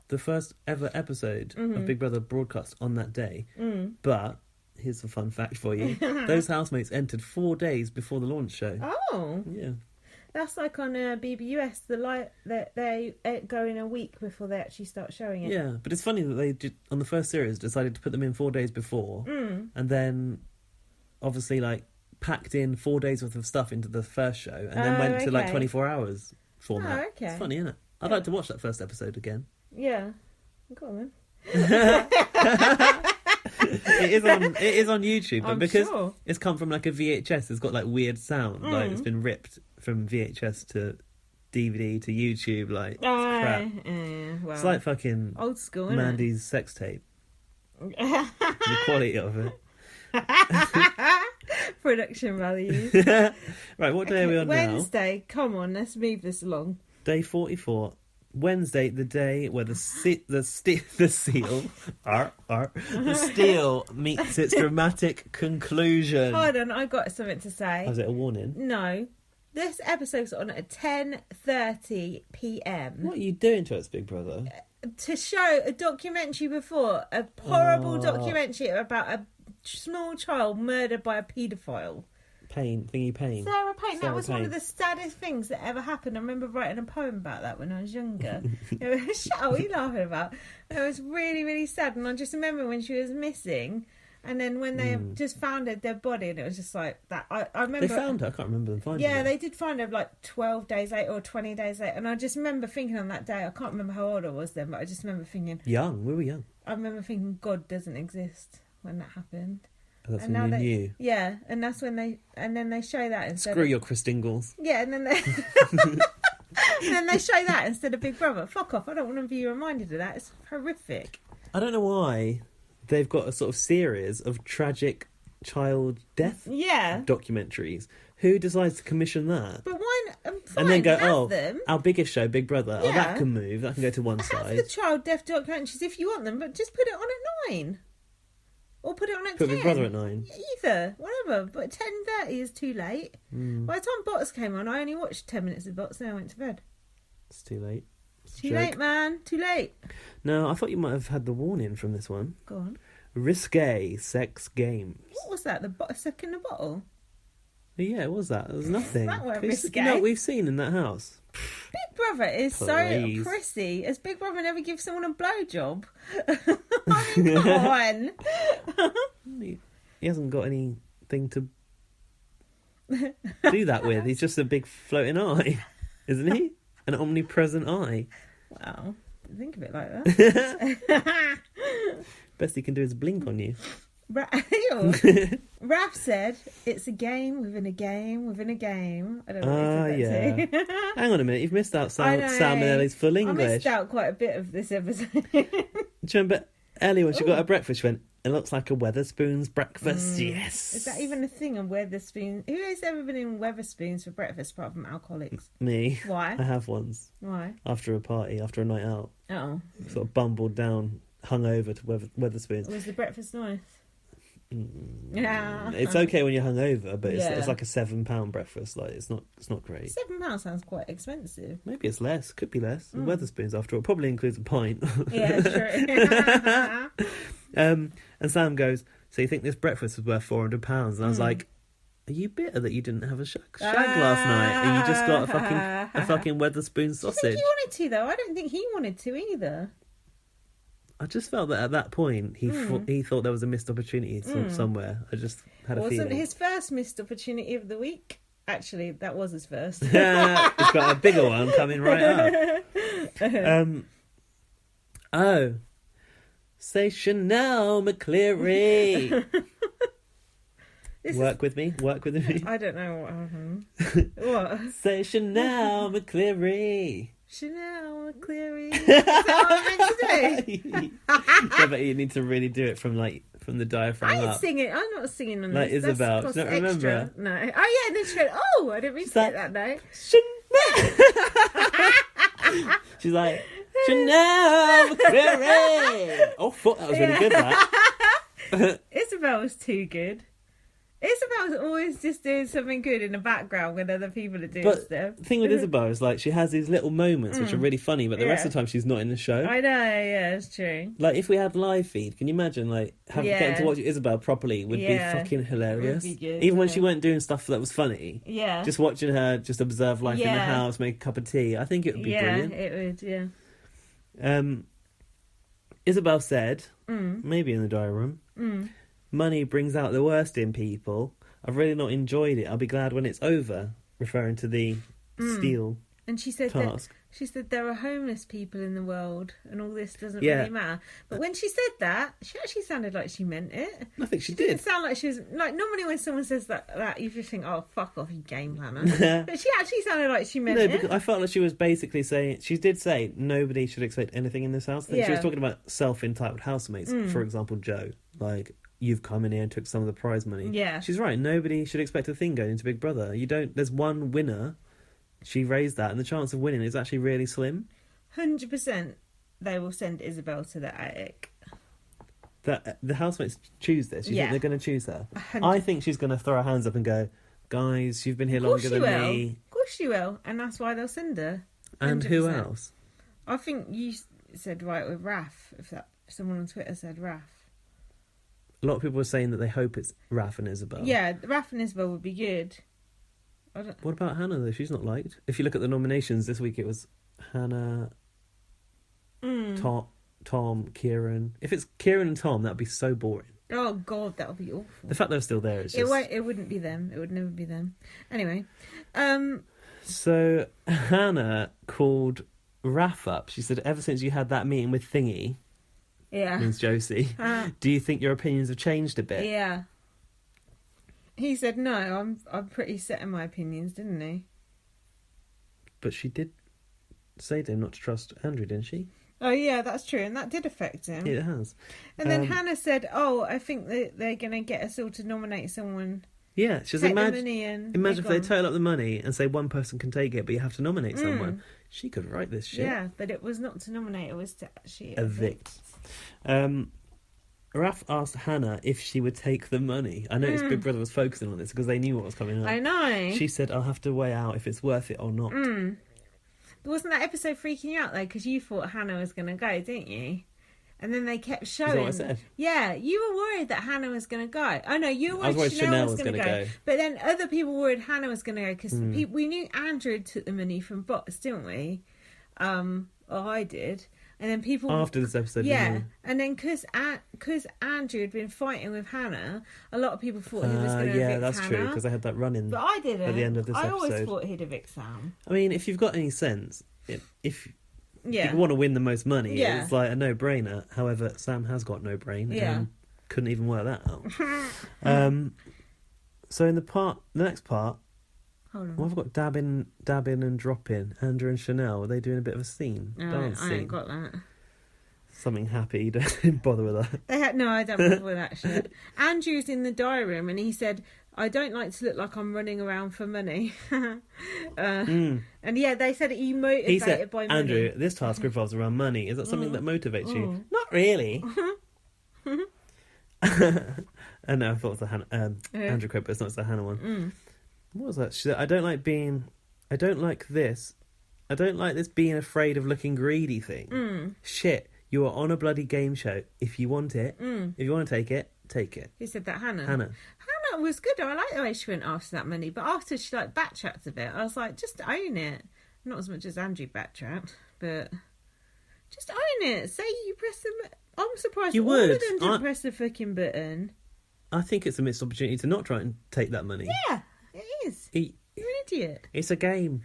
The first ever episode of Big Brother broadcast on that day. But here's a fun fact for you. Those housemates entered 4 days before the launch show. Oh. Yeah. That's like on BBUS, that they go in a week before they actually start showing it. Yeah, but it's funny that they did, on the first series decided to put them in 4 days before, and then obviously like packed in 4 days worth of stuff into the first show, and then went to like 24 hours format. Oh, okay. It's funny, isn't it? I'd like to watch that first episode again. Yeah. Go on then. It is on YouTube, but I'm because sure. it's come from like a VHS, it's got like weird sound, like it's been ripped from VHS to DVD to YouTube, like it's crap. Well, It's like fucking old school, isn't Mandy's sex tape. The quality of it. Production values. Right, what day are we on Wednesday. Come on, let's move this along. now? Day 44. Wednesday, the day where the seal meets its dramatic conclusion. Hold on, I got something to say. Was it a warning? No. This episode's on at 10:30 p.m. What are you doing to us, Big Brother? To show a documentary before, a horrible documentary about a small child murdered by a paedophile. Pain. Sarah Payne, that Sarah was one Payne. of the saddest things that ever happened. I remember writing a poem about that when I was younger. Shut up, what are you laughing about? It was really, really sad. And I just remember when she was missing, and then when they just found her dead body, and it was just like that. I remember... They found her? I can't remember them finding her. Yeah, they did find her like 12 days later or 20 days later. And I just remember thinking on that day, I can't remember how old I was then, but I just remember thinking... Young, we were young. I remember thinking God doesn't exist when that happened. That's And when now you knew. Yeah, and that's when they... And then they show that instead Screw of... your Chris Dingles. Yeah, and then they... and then they show that instead of Big Brother. Fuck off, I don't want to be reminded of that. It's horrific. I don't know why they've got a sort of series of tragic child death Yeah. documentaries. Who decides to commission that? But why... Fine, And then go, have them. our biggest show, Big Brother. Oh, Yeah. that can move. That can go to one Have side. the child death documentaries if you want them, but just put it on at 9. Or put it on at Put 10. Big Brother at 9. Either, whatever. But 10:30 is too late. By the time Bots came on, I only watched 10 minutes of Bots, then I went to bed. It's too late. It's a Too joke. late, man. Too late. No, I thought you might have had the warning from this one. Go on. Risque sex games. What was that? The suck in the bottle? Yeah, it was that. There was nothing. That weren't It's- risque. You know what we've seen in that house? Big Brother is Please. so prissy. Has Big Brother never give someone a blowjob? I mean, come on. He hasn't got anything to do that with. He's just a big floating eye, isn't he? An omnipresent eye. Wow. Didn't think of it like that. Best he can do is blink on you. Raph said it's a game within a game within a game. I don't know what he said that to. Hang on a minute, you've missed out I know. Sam and Ellie's full I English. missed out quite a bit of this episode. Do you remember Ellie when she got her breakfast? She went, "It looks like a Weatherspoon's breakfast." Yes. Is that even a thing, a Weatherspoon? Who has ever been in Weatherspoons for breakfast apart from alcoholics? Me. Why? I have once. Why? After a party, after a night out. Oh. Sort of bumbled down, hung over to Weatherspoons. Was the breakfast nice? Yeah. It's okay when you're hungover, but it's, Yeah. it's like a £7 breakfast. Like it's not great. £7 sounds quite expensive. Maybe it's less. Could be less. Weatherspoons, after all, probably includes a pint. Yeah, true. And Sam goes, "So you think this breakfast was worth £400?" And I was like, Are you bitter that you didn't have a shag last night, and you just got a fucking Weatherspoon sausage? I think he wanted to, though. I don't think he wanted to either. I just felt that at that point he thought there was a missed opportunity somewhere. I just had a feeling. Wasn't his first missed opportunity of the week? Actually, that was his first. He's got a bigger one coming right up. Say Chanel McCleary. Work with me. I don't know what happened. What? Say Chanel McCleary. Chanel McCleary. Is that what I'm meant to do? Yeah, but you need to really do it from the diaphragm I ain't up. singing. I'm not singing on Like this. Isabel. That's Do you not remember? extra. No. Oh yeah, and then she went, "Oh, I didn't mean to say that note." Chanel. She's like Chanel McCleary. Oh fuck, that was really good. That. Isabel was too good. Isabel's always just doing something good in the background when other people are doing stuff. The thing with Isabel is like she has these little moments which are really funny, but the rest of the time she's not in the show. I know, yeah, it's true. Like if we had live feed, can you imagine like getting to watch Isabel properly would be fucking hilarious. Would be good, even when she weren't doing stuff that was funny. Yeah. Just watching her just observe life in the house, make a cup of tea. I think it would be brilliant. Yeah, it would, yeah. Isabel said, maybe in the diary room, money brings out the worst in people. I've really not enjoyed it. I'll be glad when it's over, referring to the steel and she said task. She said there are homeless people in the world and all this doesn't really matter. But when she said that, she actually sounded like she meant it. I think she didn't did. sound like she was... Like, normally when someone says that you just think, oh, fuck off, you game planner. But she actually sounded like she meant it. No, because I felt like she was basically saying... She did say nobody should expect anything in this house. I think she was talking about self-entitled housemates. For example, Joe. Like, you've come in here and took some of the prize money. Yeah. She's right. Nobody should expect a thing going into Big Brother. You don't... There's one winner... She raised that, and the chance of winning is actually really slim. 100% they will send Isabel to the attic. The housemates choose this. You think they're going to choose her? 100%. I think she's going to throw her hands up and go, guys, you've been here longer than me. Of course she will, and that's why they'll send her. 100%. And who else? I think you said right with Raph, if someone on Twitter said Raph. A lot of people are saying that they hope it's Raph and Isabel. Yeah, Raph and Isabel would be good. What about Hannah, though? She's not liked. If you look at the nominations this week, it was Hannah, Tom, Kieran. If it's Kieran and Tom, that would be so boring. Oh, God, that would be awful. The fact they're still there is just... It wouldn't be them. It would never be them. Anyway. So, Hannah called Raph up. She said, ever since you had that meeting with Thingy, means Josie, do you think your opinions have changed a bit? Yeah. He said, no, I'm pretty set in my opinions, didn't he? But she did say to him not to trust Andrew, didn't she? Oh, yeah, that's true. And that did affect him. It has. And then Hannah said, I think that they're going to get us all to nominate someone. Yeah, she's imagine if they total up the money and say one person can take it, but you have to nominate someone. She could write this shit. Yeah, but it was not to nominate, it was to actually evict. Raph asked Hannah if she would take the money. I noticed Big Brother was focusing on this because they knew what was coming up. I know. She said, I'll have to weigh out if it's worth it or not. Wasn't that episode freaking you out, though? Because you thought Hannah was going to go, didn't you? And then they kept showing... Is that what I said? Yeah, you were worried that Hannah was going to go. Oh, no, you were worried Chanel was going to go. But then other people were worried Hannah was going to go because we knew Andrew took the money from bots, didn't we? Or I did. And then people... After this episode, yeah. And then because Andrew had been fighting with Hannah, a lot of people thought he was going to evict Hannah. Yeah, that's true, because I had that run-in. But I didn't. At the end of this episode. I always thought he'd evict Sam. I mean, if you've got any sense, if you want to win the most money, it's like a no-brainer. However, Sam has got no brain and couldn't even work that out. So in the next part, hold on. Well, I've got dab in and drop in. Andrew and Chanel, are they doing a bit of a scene? Dance I scene? ain't got that. Something happy, don't bother with that. No, I don't bother with that shit. Andrew's in the diary room and he said, I don't like to look like I'm running around for money. And yeah, they said he motivated by money. Andrew, this task revolves around money. Is that something that motivates you? Not really. I know, I thought it was the Andrew quote, but it's not the Hannah one. What was that? She said, I don't like this being afraid of looking greedy thing. Shit, you are on a bloody game show. If you want it, if you want to take it, take it. Who said that? Hannah? Hannah, it was good. I like the way she went after that money. But after she like backtracked a bit, I was like, just own it. Not as much as Andrew backtracked, but just own it. Say you press the... I'm surprised all of them didn't press the fucking button. I think it's a missed opportunity to not try and take that money. Yeah, it is. You're an idiot. It's a game.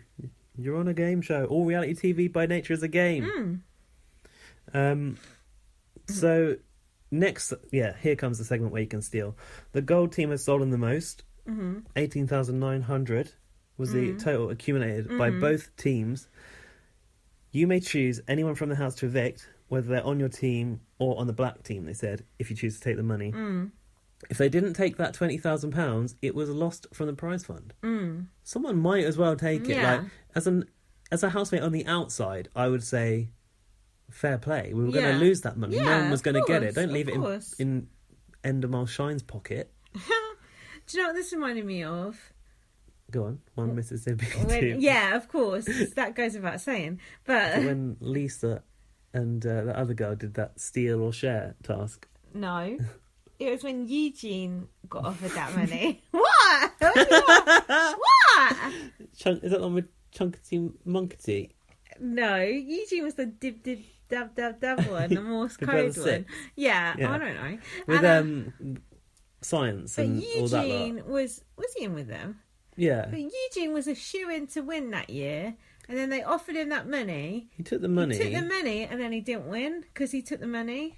You're on a game show. All reality TV by nature is a game. So next, here comes the segment where you can steal. The gold team has stolen the most. 18,900 was the total accumulated by both teams. You may choose anyone from the house to evict, whether they're on your team or on the black team, they said, if you choose to take the money. If they didn't take that £20,000, it was lost from the prize fund. Someone might as well take it. Yeah. Like, as a housemate on the outside, I would say, fair play. We were going to lose that money. Yeah, no one was going to get it. Don't of leave it course. in Endemol Shine's pocket. Do you know what this reminded me of? Go on. One Mississippi, two. Yeah, of course. That goes without saying. But when Lisa and the other girl did that steal or share task. no. It was when Eugene got offered that money. What? What? Is that one with Chunkety Munkety? No, Eugene was the dib dab dab dab one, the Morse The code Brother one. Six. Yeah, Yeah. I don't know. With And, science but and all that lot. Eugene was he in with them? Yeah. But Eugene was a shoo-in to win that year, and then they offered him that money. He took the money. He took the money, and then he didn't win because he took the money.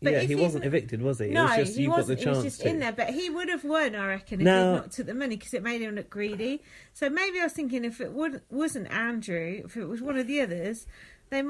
But yeah, if he he's- wasn't evicted, was he? No, it was just he you got the wasn't. He chance was just to. in there, but he would have won, I reckon, if Now- he'd not took the money because it made him look greedy. So maybe I was thinking if it wasn't Andrew, if it was one of the others, you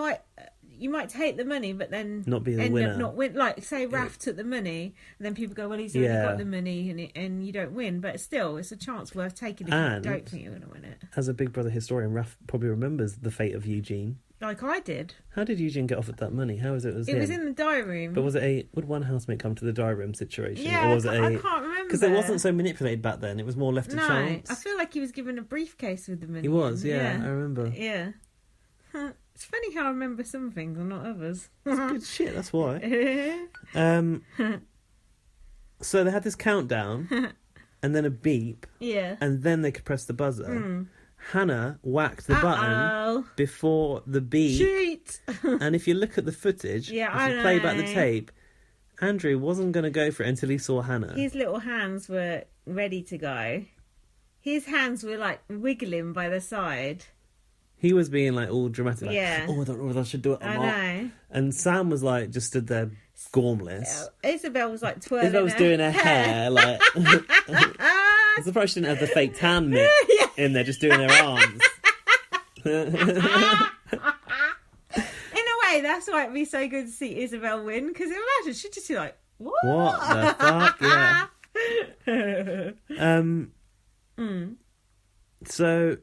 might take the money, but then Not be the end winner. up not win. Like say Raf took the money, and then people go, well, he's already Yeah. got the money, and you don't win. But still, it's a chance worth taking if And- you don't think you're going to win it. As a Big Brother historian, Raf probably remembers the fate of Eugene. Like I did. How did Eugene get offered that money? How was it? It was in the diary room. But was it would one housemate come to the diary room situation? Yeah, or was I it can't remember. Because it wasn't so manipulated back then. It was more left to No, chance. I feel like he was given a briefcase with the money. He was, in. yeah, I remember. Yeah. It's funny how I remember some things and not others. Good shit, that's why. So they had this countdown and then a beep Yeah. and then they could press the buzzer. Hannah whacked the button Uh-oh. before the beep. Cheat. And if you look at the footage, Yeah, if I you play back the know. tape, Andrew wasn't going to go for it until he saw Hannah. His little hands were ready to go. His hands were like wiggling by the side. He was being like all dramatic, like, Yeah. oh, I don't know whether I should do it or I not. know. And Sam was like, just stood there gormless. Isabel was like twirling. Isabel was doing her hair, like. I'm surprised she didn't have the fake tan mitt in there, just doing her arms. In a way, that's why it'd be so good to see Isabel win. Because imagine she'd just be like, "What? What the fuck? Yeah. So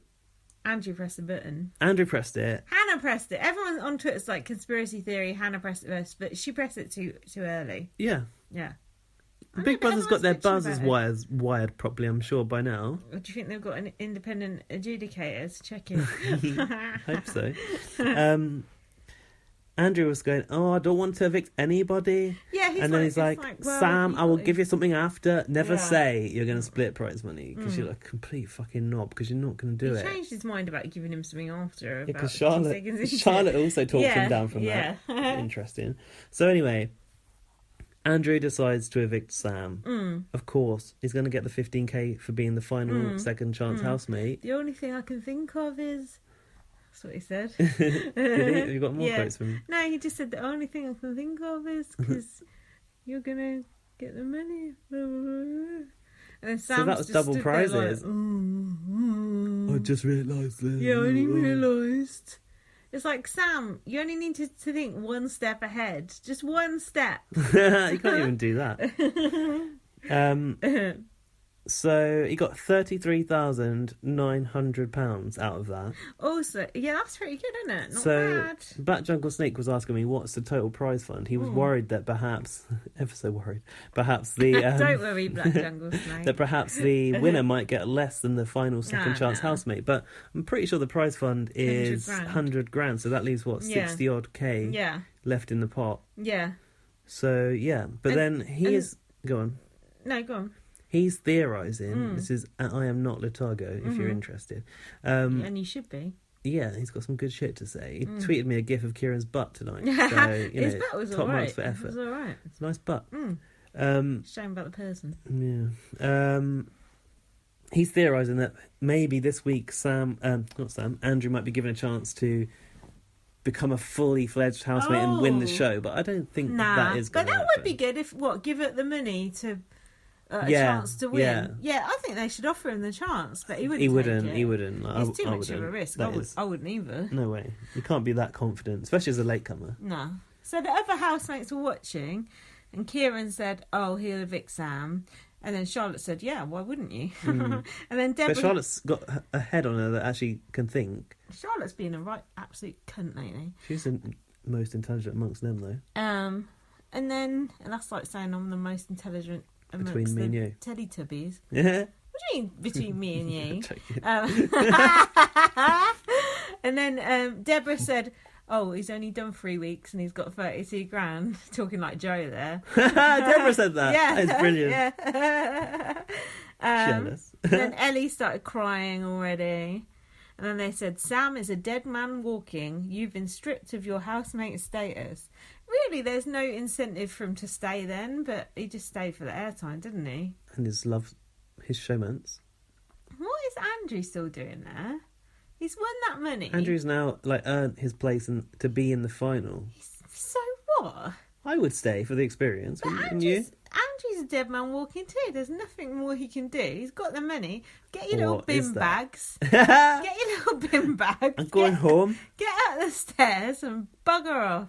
Andrew pressed the button. Andrew pressed it. Hannah pressed it. Everyone on Twitter's like conspiracy theory. Hannah pressed it first, but she pressed it too early. Yeah. Yeah. The Big Brother's got their Everyone's bitching buzzers about wired properly, I'm sure, by now. Do you think they've got an independent adjudicator to check it? Hope so. Andrew was going, oh, I don't want to evict anybody. Yeah, And then he's like, well, Sam, I will you- give you something after. Never Yeah. say you're going to split prize money because you're like a complete fucking knob because you're not going to do He it. changed his mind about giving him something after. Because About 2 Charlotte, seconds into Charlotte it. also talked Yeah, him down from yeah. that. Interesting. So anyway, Andrew decides to evict Sam. Of course, he's going to get the 15k for being the final second chance housemate. The only thing I can think of is... That's what he said. Did he? Have you got more quotes from him? No, he just said the only thing I can think of is because you're going to get the money. And then Sam's that was just double stood there like, prizes. "Mm, I just realised that. yeah, I only realised. It's like, Sam, you only need to think one step ahead. Just one step. You can't even do that. So he got £33,900 out of that. Also, yeah, that's pretty good, isn't it? Not So bad. Black Jungle Snake was asking me what's the total prize fund. He was worried that perhaps, ever so worried, perhaps the Don't worry, Black Jungle Snake. that perhaps the winner might get less than the final second chance no. housemate. But I'm pretty sure the prize fund is 100 grand. So that leaves what, Yeah. 60 odd K Yeah, left in the pot. yeah. So yeah, but And- then he and- is go on. No, go on. He's theorising. This is I Am Not Letargo, if you're interested. And you should be. Yeah, he's got some good shit to say. He tweeted me a gif of Kieran's butt tonight. So, His butt was top all right. marks for effort. It was all right. It's a nice butt. Shame about the person. Yeah. He's theorising that maybe this week Andrew might be given a chance to become a fully fledged housemate and win the show, but I don't think that is going to happen. But that would be good if, give it the money to a chance to win. Yeah, I think they should offer him the chance, but he wouldn't. He wouldn't. It's too much of a risk. I wouldn't either. No way. You can't be that confident, especially as a latecomer. No. So the other housemates were watching, and Kieran said, "Oh, he'll evict Sam." And then Charlotte said, "Yeah, why wouldn't you?" And then Deborah... But Charlotte's got a head on her that actually can think. Charlotte's been a right absolute cunt lately. She's the most intelligent amongst them, though. And that's like saying I'm the most intelligent amongst between me and you. Teletubbies. Yeah. What do you mean between me and you? And then Deborah said, "Oh, he's only done 3 weeks and he's got 32 grand." Talking like Joe there. Deborah said that. Yeah. That's brilliant. Yeah. Jealous. Then Ellie started crying already. And then they said, "Sam is a dead man walking. You've been stripped of your housemate status." Really, there's no incentive for him to stay then, but he just stayed for the airtime, didn't he? And his showmance. What is Andrew still doing there? He's won that money. Andrew's now earned his place to be in the final. So what? I would stay for the experience. But Wouldn't you? Andrew's a dead man walking too. There's nothing more he can do. He's got the money. Get your little bin bags. Get your little bin bags. I'm going home. Get out the stairs and bugger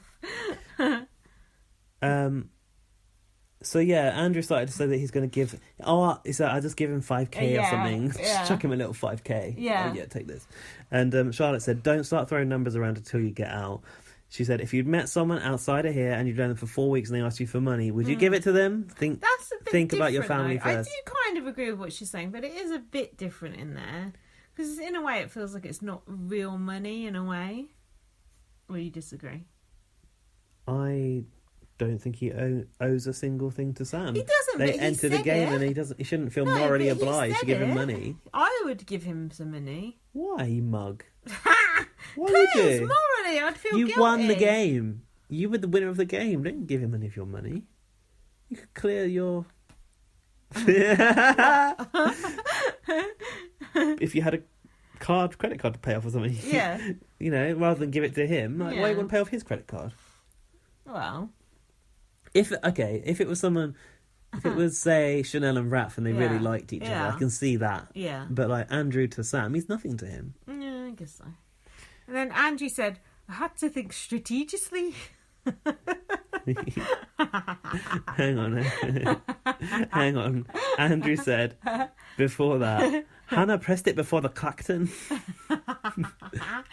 off. So yeah, Andrew started to say that he's going to give. He said, "I'll just give him 5k or something. Yeah. Just chuck him a little 5k. Yeah. Oh, yeah, take this." And Charlotte said, "Don't start throwing numbers around until you get out." She said, "If you'd met someone outside of here and you'd known them for 4 weeks and they asked you for money, would you give it to them? That's a bit think about your different, family though. first." I do kind of agree with what she's saying, but it is a bit different in there because in a way it feels like it's not real money in a way. Or you disagree? I don't think he owes a single thing to Sam. He doesn't. They but he enter the said game it. and he shouldn't feel No, morally but he obliged to said give him it. money. I would give him some money. Why, you mug? Ha! Why would Because you? morally, I'd feel You guilty. won the game. You were the winner of the game. Don't give him any of your money. You could clear your... If you had a credit card to pay off or something. Yeah. Rather than give it to him. Why Yeah. you want to pay off his credit card? Well, If it was someone... If it was, say, Chanel and Raph and they really Yeah. liked each Yeah. other, I can see that. yeah. But, Andrew to Sam, he's nothing to him. Yeah, I guess so. And then Andrew said, "I had to think strategically." Hang on. Andrew said before that, "Hannah pressed it before the Clacton."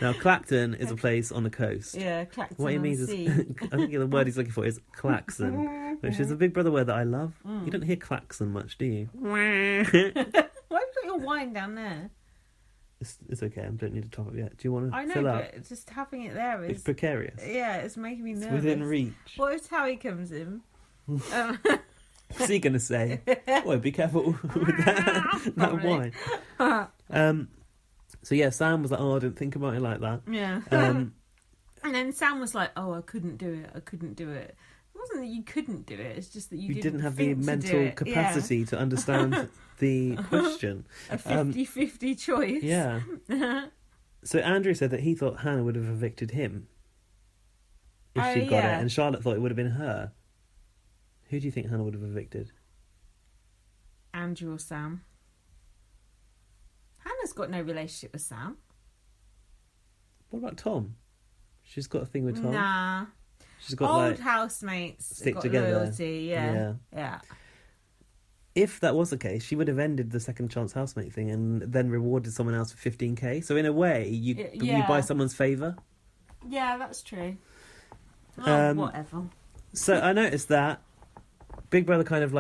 Now, Clacton is a place on the coast. Yeah, Clacton What he on means is, sea. I think the word he's looking for is klaxon, which is a Big Brother word that I love. You don't hear klaxon much, do you? Why have you got your wine down there? It's okay, I don't need to top up yet. Do you want I to know, fill up? but just having it there It's is... precarious. Yeah, it's making me It's nervous. within reach. What if Howie comes in? What's he going to say? Well, be careful with that wine. So yeah, Sam was like, "Oh, I didn't think about it like that." Yeah. Um, And then Sam was like, "Oh, I couldn't do it. It wasn't that you couldn't do it, it's just that you didn't have the think to do mental it. capacity to understand the question. Yeah. A 50-50 choice. Yeah. So Andrew said that he thought Hannah would have evicted him if Oh, she got yeah. it, and Charlotte thought it would have been her. Who do you think Hannah would have evicted? Andrew or Sam? Hannah's got no relationship with Sam. What about Tom? She's got a thing with Tom. Nah. She's got Old housemates stick got together. loyalty. Yeah. If that was the case, she would have ended the second chance housemate thing and then rewarded someone else for 15k. So in a way, you buy someone's favour. Yeah, that's true. Oh, Um, whatever. So I noticed that Big Brother kind of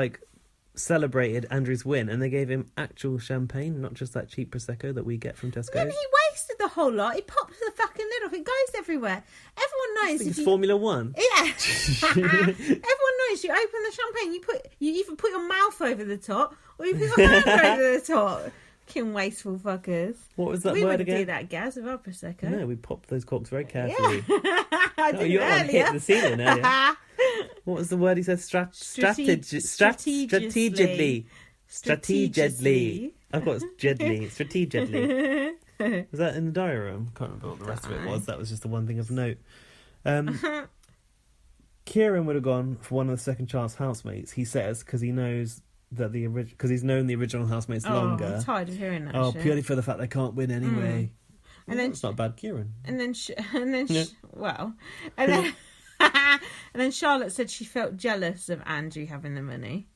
celebrated Andrew's win, and they gave him actual champagne, not just that cheap prosecco that we get from Tesco. Then he wasted the whole lot. He popped the fucking lid off. It goes everywhere. Everyone knows. I think if it's you... Formula One. Yeah. Everyone knows you open the champagne, you either put your mouth over the top We put our hand over the top. Fucking wasteful fuckers. What was that we word wouldn't again? do that, Gaz, with our Prosecco. No, we popped those corks very carefully. I did your one earlier. hit the ceiling earlier. What was the word he said? Strategically. Strategically. I've got jedly. Strategically. Was that in the diary room? Can't remember what the rest of it was. That was just the one thing of note. Kieran would have gone for one of the second chance housemates, he says, because he knows that because he's known the original housemates longer. I'm tired of hearing that shit. Purely for the fact they can't win anyway. And then it's not bad, Kieran. And then then Charlotte said she felt jealous of Andrew having the money.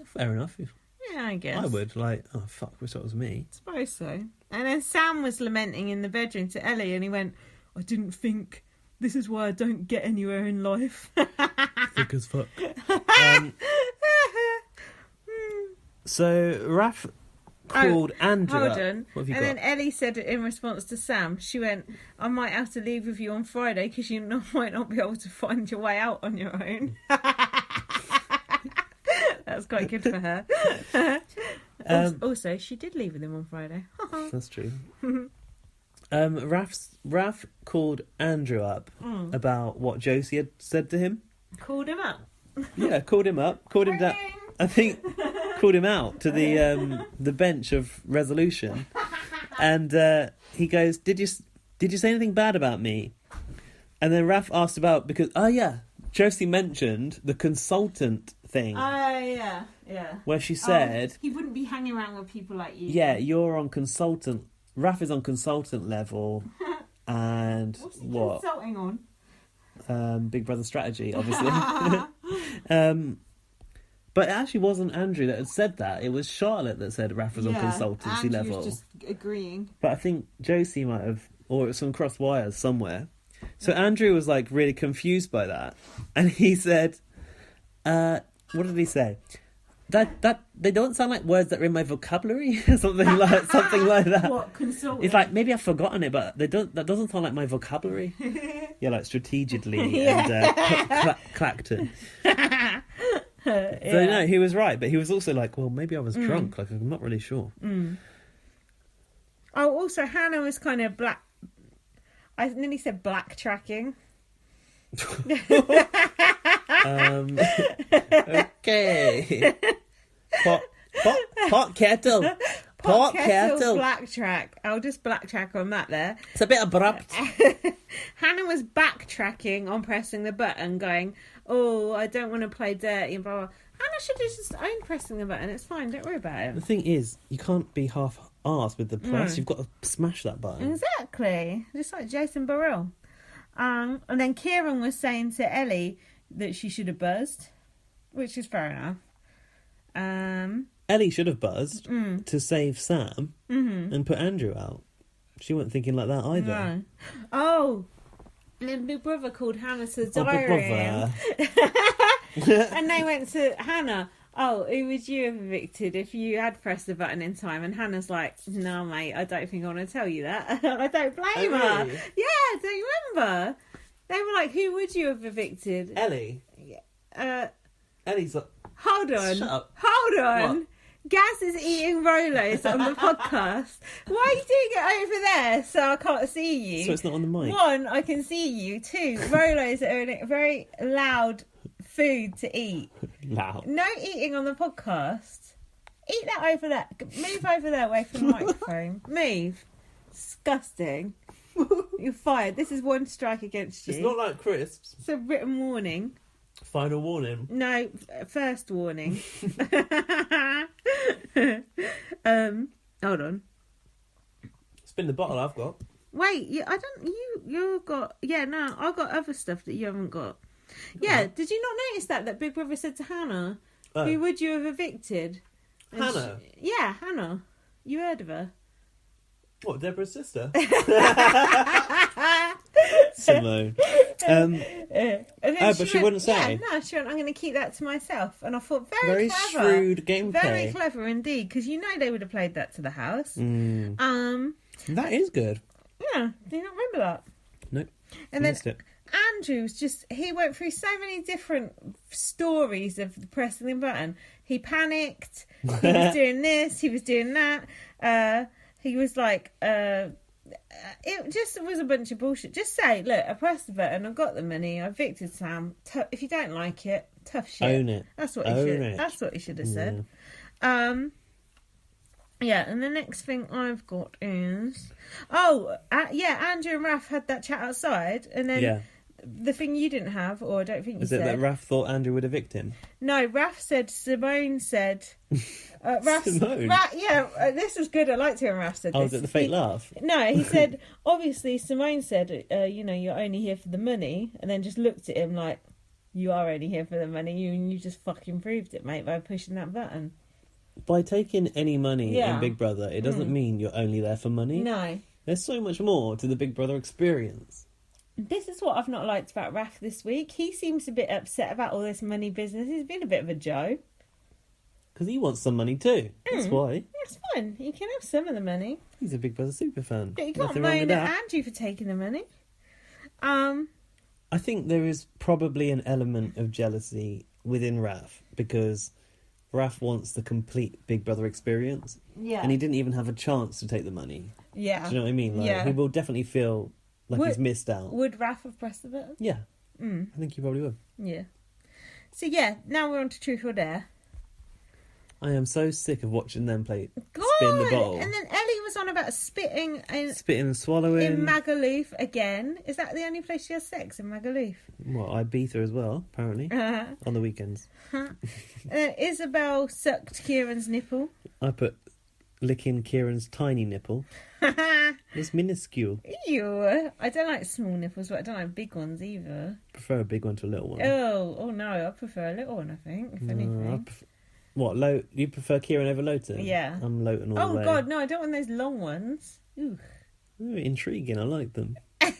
Fair enough. Yeah, I guess. I would, like, oh fuck, wish that was me. I suppose so. And then Sam was lamenting in the bedroom to Ellie, and he went, I didn't think, this is why I don't get anywhere in life. Thick as fuck. So Raph called Andrew Hold up. on. What have you and got? then Ellie said in response to Sam, she went, I might have to leave with you on Friday because you might not be able to find your way out on your own. That's quite good for her. Also, she did leave with him on Friday. That's true. Raph called Andrew up about what Josie had said to him. Called him up. Yeah, called him up. Called him down. I think called him out to the bench of resolution, and he goes, "Did you say anything bad about me?" And then Raph asked about because Josie mentioned the consultant thing. Yeah. Where she said he wouldn't be hanging around with people like you. Yeah, you're on consultant. Raph is on consultant level, and What's he what? consulting on? Big Brother strategy, obviously. But it actually wasn't Andrew that had said that. It was Charlotte that said Raph was on consultancy Andrew level. was just agreeing. But I think Josie might have, or it was some crossed wires somewhere. So Andrew was like really confused by that, and he said, "What did he say? That they don't sound like words that are in my vocabulary, something like that." What consulting? It's like maybe I've forgotten it, but they don't. That doesn't sound like my vocabulary. Yeah, like strategically and Clacton. So no, he was right, but he was also like, well, maybe I was drunk. Like I'm not really sure. Oh, also Hannah was kind of black. I nearly said black tracking. Okay. Pot kettle. Pot kettle. Black track. I'll just black track on that there. It's a bit abrupt. Hannah was backtracking on pressing the button, going, "Oh, I don't want to play dirty," and blah blah. Hannah should have just owned pressing the button. It's fine. Don't worry about The it. thing is, you can't be half-arsed with the press. You've got to smash that button. Exactly, just like Jason Burrell. And then Kieran was saying to Ellie that she should have buzzed, which is fair enough. Ellie should have buzzed to save Sam and put Andrew out. She wasn't thinking like that either. No. Oh, and then Big Brother called Hannah to the Oh, diary Big Brother. and they went to Hannah. Oh, who would you have evicted if you had pressed the button in time? And Hannah's like, no, mate, I don't think I want to tell you that. I don't blame her. Really? Yeah, don't you remember? They were like, who would you have evicted? Ellie. Ellie's like, Hold on. Shut up. Hold on. What? Gaz is eating Rolos on the podcast. Why are you doing it over there so I can't see you? so it's not on the mic. One, I can see you. Two, Rolos are a very loud food to eat. Loud. No eating on the podcast. Eat that over there. Move over there away from the microphone. Move. Disgusting. You're fired. This is one strike against you. It's not like crisps. It's a written warning. Final warning. No, first warning. Hold on. Spin the bottle I've got. Wait, you got... Yeah, no, I got other stuff that you haven't got. Yeah, did you not notice that Big Brother said to Hannah, who would you have evicted? And Hannah? Yeah, Hannah. You heard of her? What, Deborah's sister? Simone. But she wouldn't say? Yeah, no, she went, I'm going to keep that to myself. And I thought, Very clever. shrewd gameplay. Very clever indeed, because you know they would have played that to the house. That is good. Yeah, do you not remember that? Nope. And then Missed it. Andrew's he went through so many different stories of pressing the button. He panicked. He was doing this. He was doing that. He was like, it just was a bunch of bullshit. Just say, look, I pressed the button. I got the money. I evicted Sam. If you don't like it, tough shit. Own it. That's what he should. That's what he should have said. Yeah, and the next thing I've got is... Andrew and Raph had that chat outside, and then the thing you didn't have, or I don't think you said... Is it that Raph thought Andrew would evict him? No, Raph said... Simone said... Simone? This was good. I liked it when Raph said this. Oh, was it the fake laugh? No, he said, obviously, Simone said, you're only here for the money, and then just looked at him like, you are only here for the money, you just fucking proved it, mate, by pushing that button. By taking any money in Big Brother, it doesn't mean you're only there for money. No. There's so much more to the Big Brother experience. This is what I've not liked about Raph this week. He seems a bit upset about all this money business. He's been a bit of a Joe. Because he wants some money too. That's why. That's fine. He can have some of the money. He's a Big Brother super fan. But you can't moan at Andrew for taking the money. I think there is probably an element of jealousy within Raph, because Raph wants the complete Big Brother experience. Yeah. And he didn't even have a chance to take the money. Yeah. Do you know what I mean? Like, he will definitely feel like he's missed out. Would Raph have pressed the button? Yeah. I think he probably would. Yeah. So, yeah, now we're on to Truth or Dare. I am so sick of watching them play God! Spin the Bottle. And then Ellie was on about spitting and swallowing. in Magaluf again. Is that the only place she has sex, in Magaluf? Well, Ibiza as well, apparently, on the weekends. Isabel sucked Kieran's nipple. I put licking Kieran's tiny nipple. It's minuscule. Ew. I don't like small nipples, but I don't like big ones either. Prefer a big one to a little one. Oh no, I prefer a little one, I think, if anything. What, you prefer Kieran over Lowton? Yeah. I'm Lowton all the way. Oh god, no, I don't want those long ones. Ooh. Ooh, intriguing, I like them. If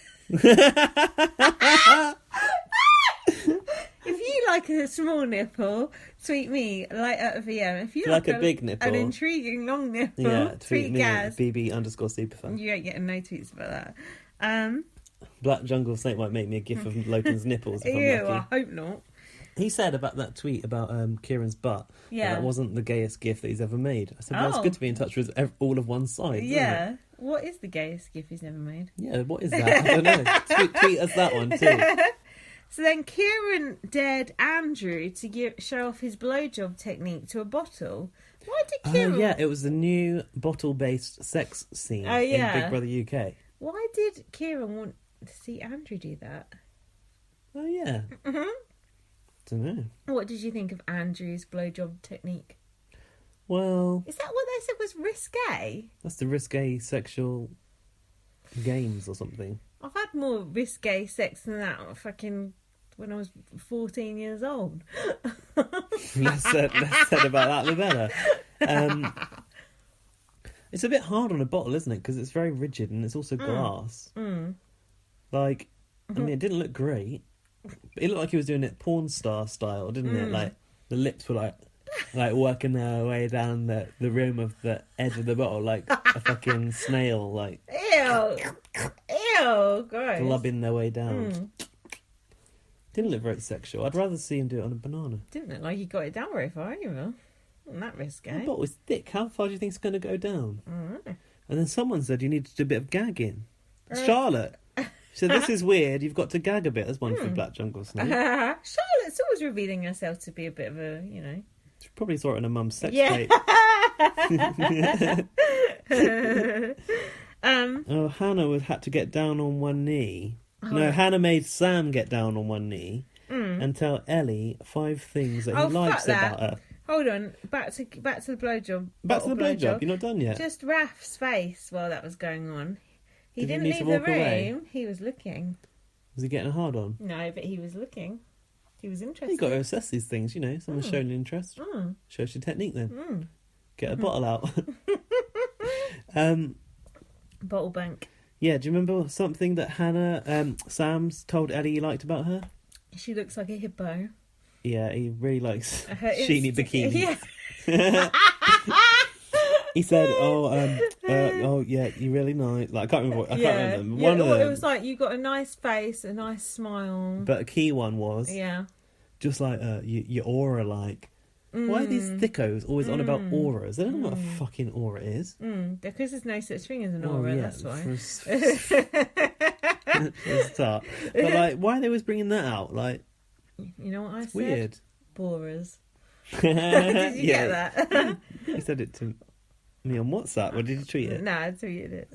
you like a small nipple, tweet me, light up a VM. If you like a big nipple, an intriguing long nipple, tweet me Gaz. BB_superfan. You ain't getting no tweets about that. Black Jungle Snake might make me a gif of Lowton's nipples if I'm lucky. I hope not. He said about that tweet about Kieran's butt, that wasn't the gayest gif that he's ever made. I said, well, it's good to be in touch with all of one side. Yeah. Isn't it? What is the gayest gif he's ever made? Yeah, what is that? I don't know. tweet us that one too. So then Kieran dared Andrew to show off his blowjob technique to a bottle. Why did Kieran... Oh, yeah, it was the new bottle-based sex scene in Big Brother UK. Why did Kieran want to see Andrew do that? Oh, yeah. Don't know. What did you think of Andrew's blowjob technique? Well... Is that what they said was risque? That's the risque sexual games or something. I've had more risque sex than that when I was 14 years old. less said about that, the better. It's a bit hard on a bottle, isn't it? Because it's very rigid and it's also glass. Like, I mean, it didn't look great. It looked like he was doing it porn star style, didn't it? Like, the lips were like working their way down the rim of the edge of the bottle like a fucking snail, like... Ew, gross. Glubbing their way down. Didn't look very sexual. I'd rather see him do it on a banana. Didn't look like he got it down very far either. Wasn't that risky? The bottle was thick. How far do you think it's going to go down? And then someone said you need to do a bit of gagging. Charlotte. She said, this is weird. You've got to gag a bit. There's one for Black Jungle Snake. Charlotte's always revealing herself to be a bit of a, She probably saw it in her mum's sex tape. Hannah had to get down on one knee. Hannah made Sam get down on one knee and tell Ellie 5 things that he likes about her. Hold on, back to the blowjob. Back to the blowjob. You're not done yet. Just Raph's face while that was going on. He didn't need leave to the walk room. away? He was looking. Was he getting a hard on? No, but he was looking. He was interested. You've got to assess these things, Someone's showing interest. Shows your technique then. Get a bottle out. Bottle bank. Yeah, do you remember something that Hannah, Sam's told Ellie he liked about her? She looks like a hippo. Yeah, he really likes sheeny bikinis. Yeah. He said, oh yeah, you really nice. Like, I can't remember. I can't remember. One of them. It was like, you got a nice face, a nice smile. But a key one was, just like your aura. Like, why are these thickos always on about auras? They don't know what a fucking aura is. Because there's no such thing as an aura. That's why. For a start. But like, why are they always bringing that out? Like, you know what I said? Weird. Borers. Did you get that? You said it to me on WhatsApp, or did you tweet it? No, I tweeted it.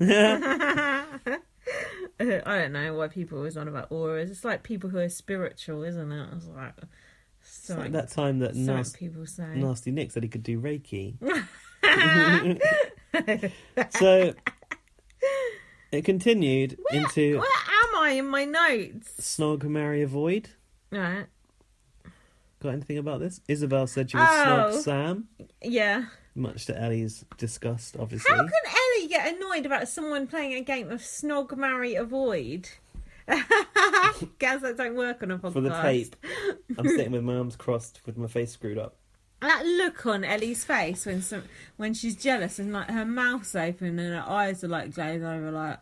I don't know why people always on about auras. It's like people who are spiritual, isn't it? I was like, it's like that time that people say. Nasty Nick said he could do Reiki. So it continued into. Where am I in my notes? Snog, marry, avoid. Right. Got anything about this? Isabel said she would snog Sam. Yeah. Much to Ellie's disgust, obviously. How can Ellie get annoyed about someone playing a game of snog, marry, avoid? Guys, that don't work on a podcast. For the tape, I'm sitting with my arms crossed with my face screwed up. That look on Ellie's face when she's jealous and like her mouth's open and her eyes are like glazed over, like,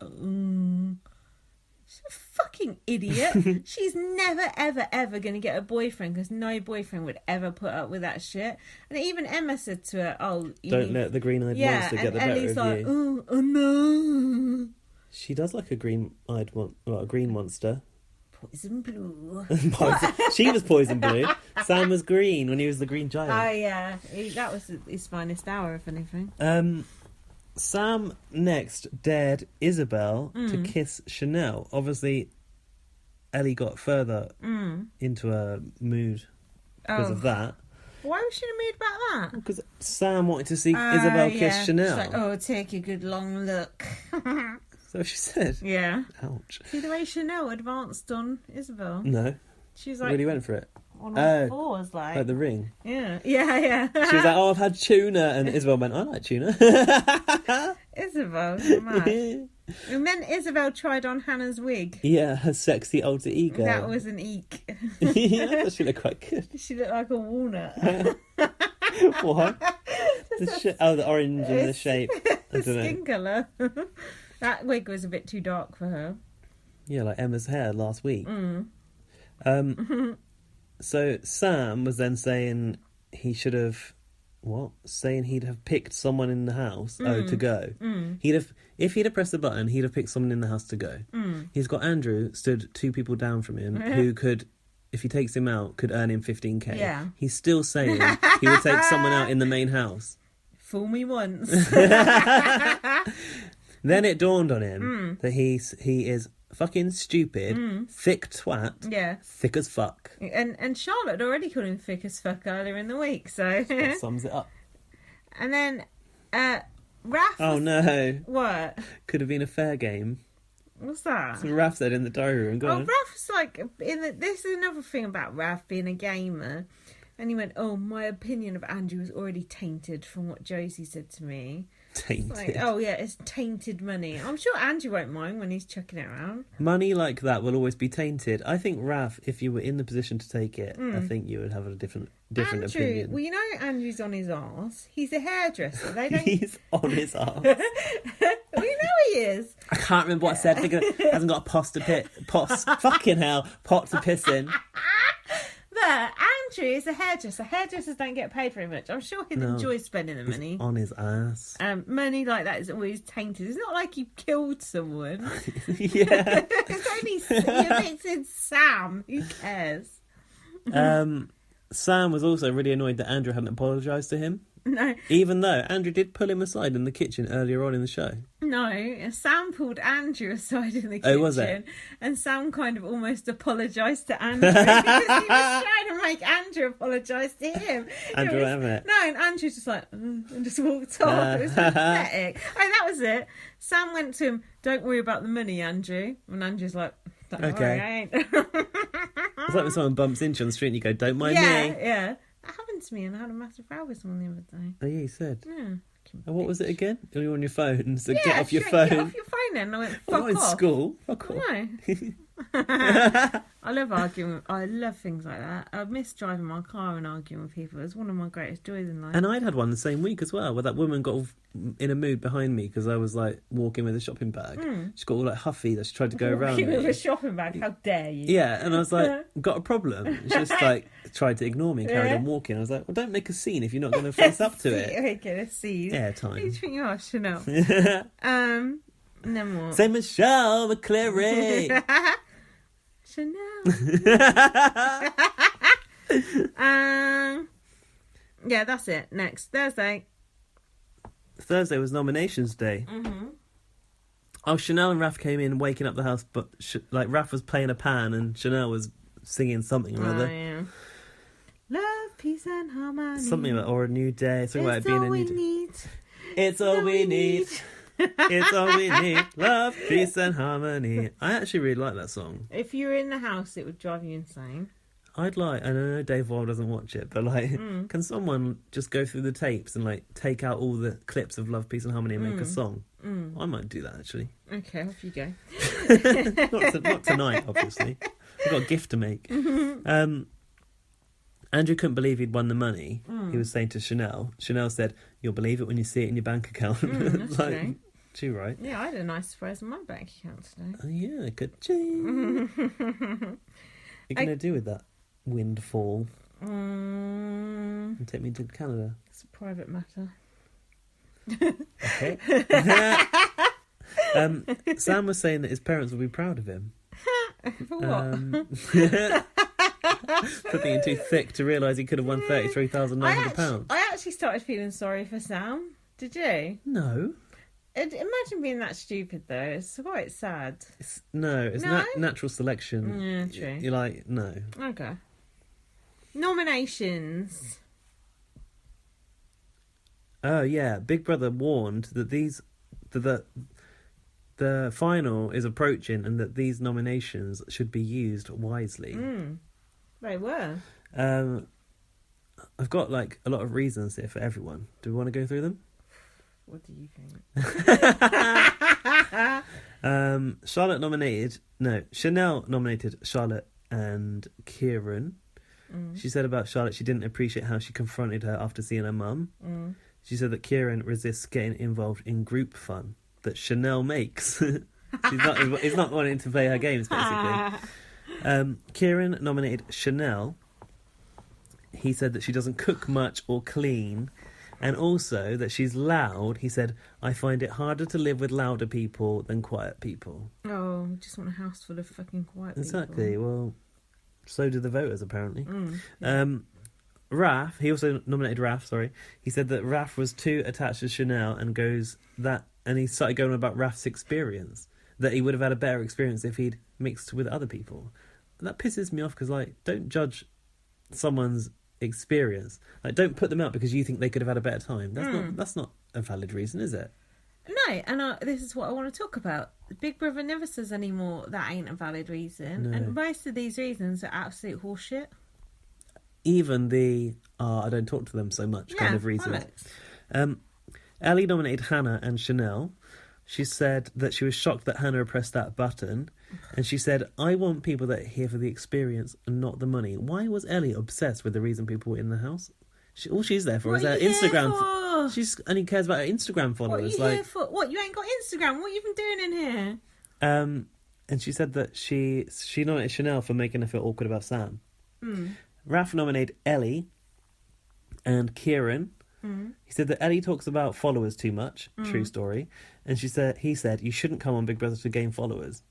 She's a fucking idiot. She's never, ever, ever going to get a boyfriend because no boyfriend would ever put up with that shit. And even Emma said to her, don't let the green-eyed monster get the better Ellie's of like, you. Oh no. She does like a green monster. Poison blue. She was poison blue. Sam was green when he was the green giant. Oh, yeah. That was his finest hour, if anything. Sam next dared Isabel to kiss Chanel. Obviously, Ellie got further into a mood because of that. Why was she in a mood about that? Because Sam wanted to see Isabel kiss Chanel. She's like, take a good long look. So what she said? Yeah. Ouch. See the way Chanel advanced on Isabel? No. She was like... really went for it. On all fours, like the ring. Yeah. She was like, I've had tuna, and Isabel went, I like tuna. Isabel, mad. And then Isabel tried on Hannah's wig. Yeah, her sexy alter ego. That was an eek. Yeah, I thought she looked quite good. She looked like a walnut. What? The orange and the shape. I don't know. Skin colour. That wig was a bit too dark for her. Yeah, like Emma's hair last week. So Sam was then saying he should have... What? Saying he'd have picked someone in the house to go. If he'd have pressed the button, he'd have picked someone in the house to go. He's got Andrew stood 2 people down from him who could, if he takes him out, could earn him 15k. Yeah. He's still saying he would take someone out in the main house. Fool me once. Then it dawned on him that he is fucking stupid, thick twat, thick as fuck. And Charlotte had already called him thick as fuck earlier in the week, so... That sums it up. And then Raph... Oh no. What? Could have been a fair game. What's that? That's what Raph said in the diary room. Go on. Raph's like... This is another thing about Raph being a gamer. And he went, my opinion of Andrew was already tainted from what Josie said to me. Tainted. Like, it's tainted money. I'm sure Andrew won't mind when he's chucking it around. Money like that will always be tainted. I think Raph, if you were in the position to take it, I think you would have a different Andrew, opinion. Well, you know Andrew's on his arse. He's a hairdresser. They don't... He's on his arse. Well, you know he is. I can't remember what I said. I think it hasn't got a pot to piss in. But Andrew is a hairdresser. Hairdressers don't get paid very much. I'm sure he'd enjoy spending the money. On his ass. Money like that is always tainted. It's not like you killed someone. Yeah. It's only you evicted Sam. Who cares? Sam was also really annoyed that Andrew hadn't apologised to him. No. Even though Andrew did pull him aside in the kitchen earlier on in the show. No, Sam pulled Andrew aside in the kitchen. Oh, was it? And Sam kind of almost apologised to Andrew because he was trying to make Andrew apologise to him. Andrew having it. No, and Andrew's just like, and just walked off. It was pathetic. That was it. Sam went to him, don't worry about the money, Andrew. And Andrew's like, don't worry, I ain't. It's like when someone bumps into you on the street and you go, don't mind me. Yeah. That happened to me and I had a massive row with someone the other day. Oh, yeah, you said. Yeah. And what was it again? You're on your phone, so get off your phone. Get off your phone then. And I went, fuck I'm not off. in school. Fuck off. No. I love arguing. I love things like that. I miss driving my car and arguing with people. It's one of my greatest joys in life. And I'd had one the same week as well, where that woman got all in a mood behind me because I was like walking with a shopping bag. She got all like huffy that she tried to go around me. With a shopping bag, how dare you? Yeah, and I was like, got a problem. She just like tried to ignore me and carried on walking. I was like, well, don't make a scene if you're not going to face up to it. Making a scene. Yeah, Who do you time. think you are, Chanel? And then what? Say Michelle McCleary. Chanel. Yeah, that's it. Next Thursday. Thursday was nominations day. Oh, Chanel and Raph came in waking up the house, but like Raph was playing a pan and Chanel was singing something or other. Yeah. Love, peace, and harmony. Something about or a new day. Something about it It's being all a we new day. need. It's all we need. It's all we need. Love, peace, and harmony. I actually really like that song. If you were in the house, it would drive you insane. I'd like, and I know Dave Wall doesn't watch it, but like, can someone just go through the tapes and like take out all the clips of Love, Peace and Harmony and make a song? I might do that actually. Okay, off you go. not tonight, obviously. I've got a gift to make. Andrew couldn't believe he'd won the money. He was saying to Chanel. Chanel said, "You'll believe it when you see it in your bank account." That's like, true. too right. Yeah, I had a nice surprise in my bank account today. Oh yeah, good. What are you gonna do with that windfall? And take me to Canada. It's a private matter. Okay. Sam was saying that his parents would be proud of him. For what? For being too thick to realise he could have won £33,900. I actually started feeling sorry for Sam. Did you? No. Imagine being that stupid though. It's quite sad. It's No? natural selection. Yeah, true. You're like, no. Okay. Nominations. Oh, yeah. Big Brother warned that the final is approaching and that these nominations should be used wisely. They were. I've got like a lot of reasons here for everyone. Do we want to go through them? What do you think? Chanel nominated Charlotte and Kieran. She said about Charlotte she didn't appreciate how she confronted her after seeing her mum. She said that Kieran resists getting involved in group fun that Chanel makes. He's not wanting to play her games, basically. Kieran nominated Chanel. He said that she doesn't cook much or clean. And also that she's loud. He said, "I find it harder to live with louder people than quiet people." Oh, I just want a house full of fucking quiet people. Exactly. Well, so do the voters, apparently. Raph, he also nominated Raph, sorry. He said that Raph was too attached to Chanel and he started going on about Raph's experience. That he would have had a better experience if he'd mixed with other people. And that pisses me off because, like, don't judge someone's experience. Like, don't put them out because you think they could have had a better time. That's not a valid reason, is it? No, and this is what I want to talk about. Big Brother never says anymore that ain't a valid reason. No. And most of these reasons are absolute horseshit. Even the I don't talk to them so much kind of reasons. Bollocks. Ellie nominated Hannah and Chanel. She said that she was shocked that Hannah pressed that button. And she said, "I want people that are here for the experience and not the money." Why was Ellie obsessed with the reason people were in the house? All she's there for is her Instagram. She only cares about her Instagram followers. What are you here for? What, you ain't got Instagram? What you been doing in here? And she said that she nominated Chanel for making her feel awkward about Sam. Raph nominated Ellie and Kieran. He said that Ellie talks about followers too much. True story. And he said, "You shouldn't come on Big Brother to gain followers."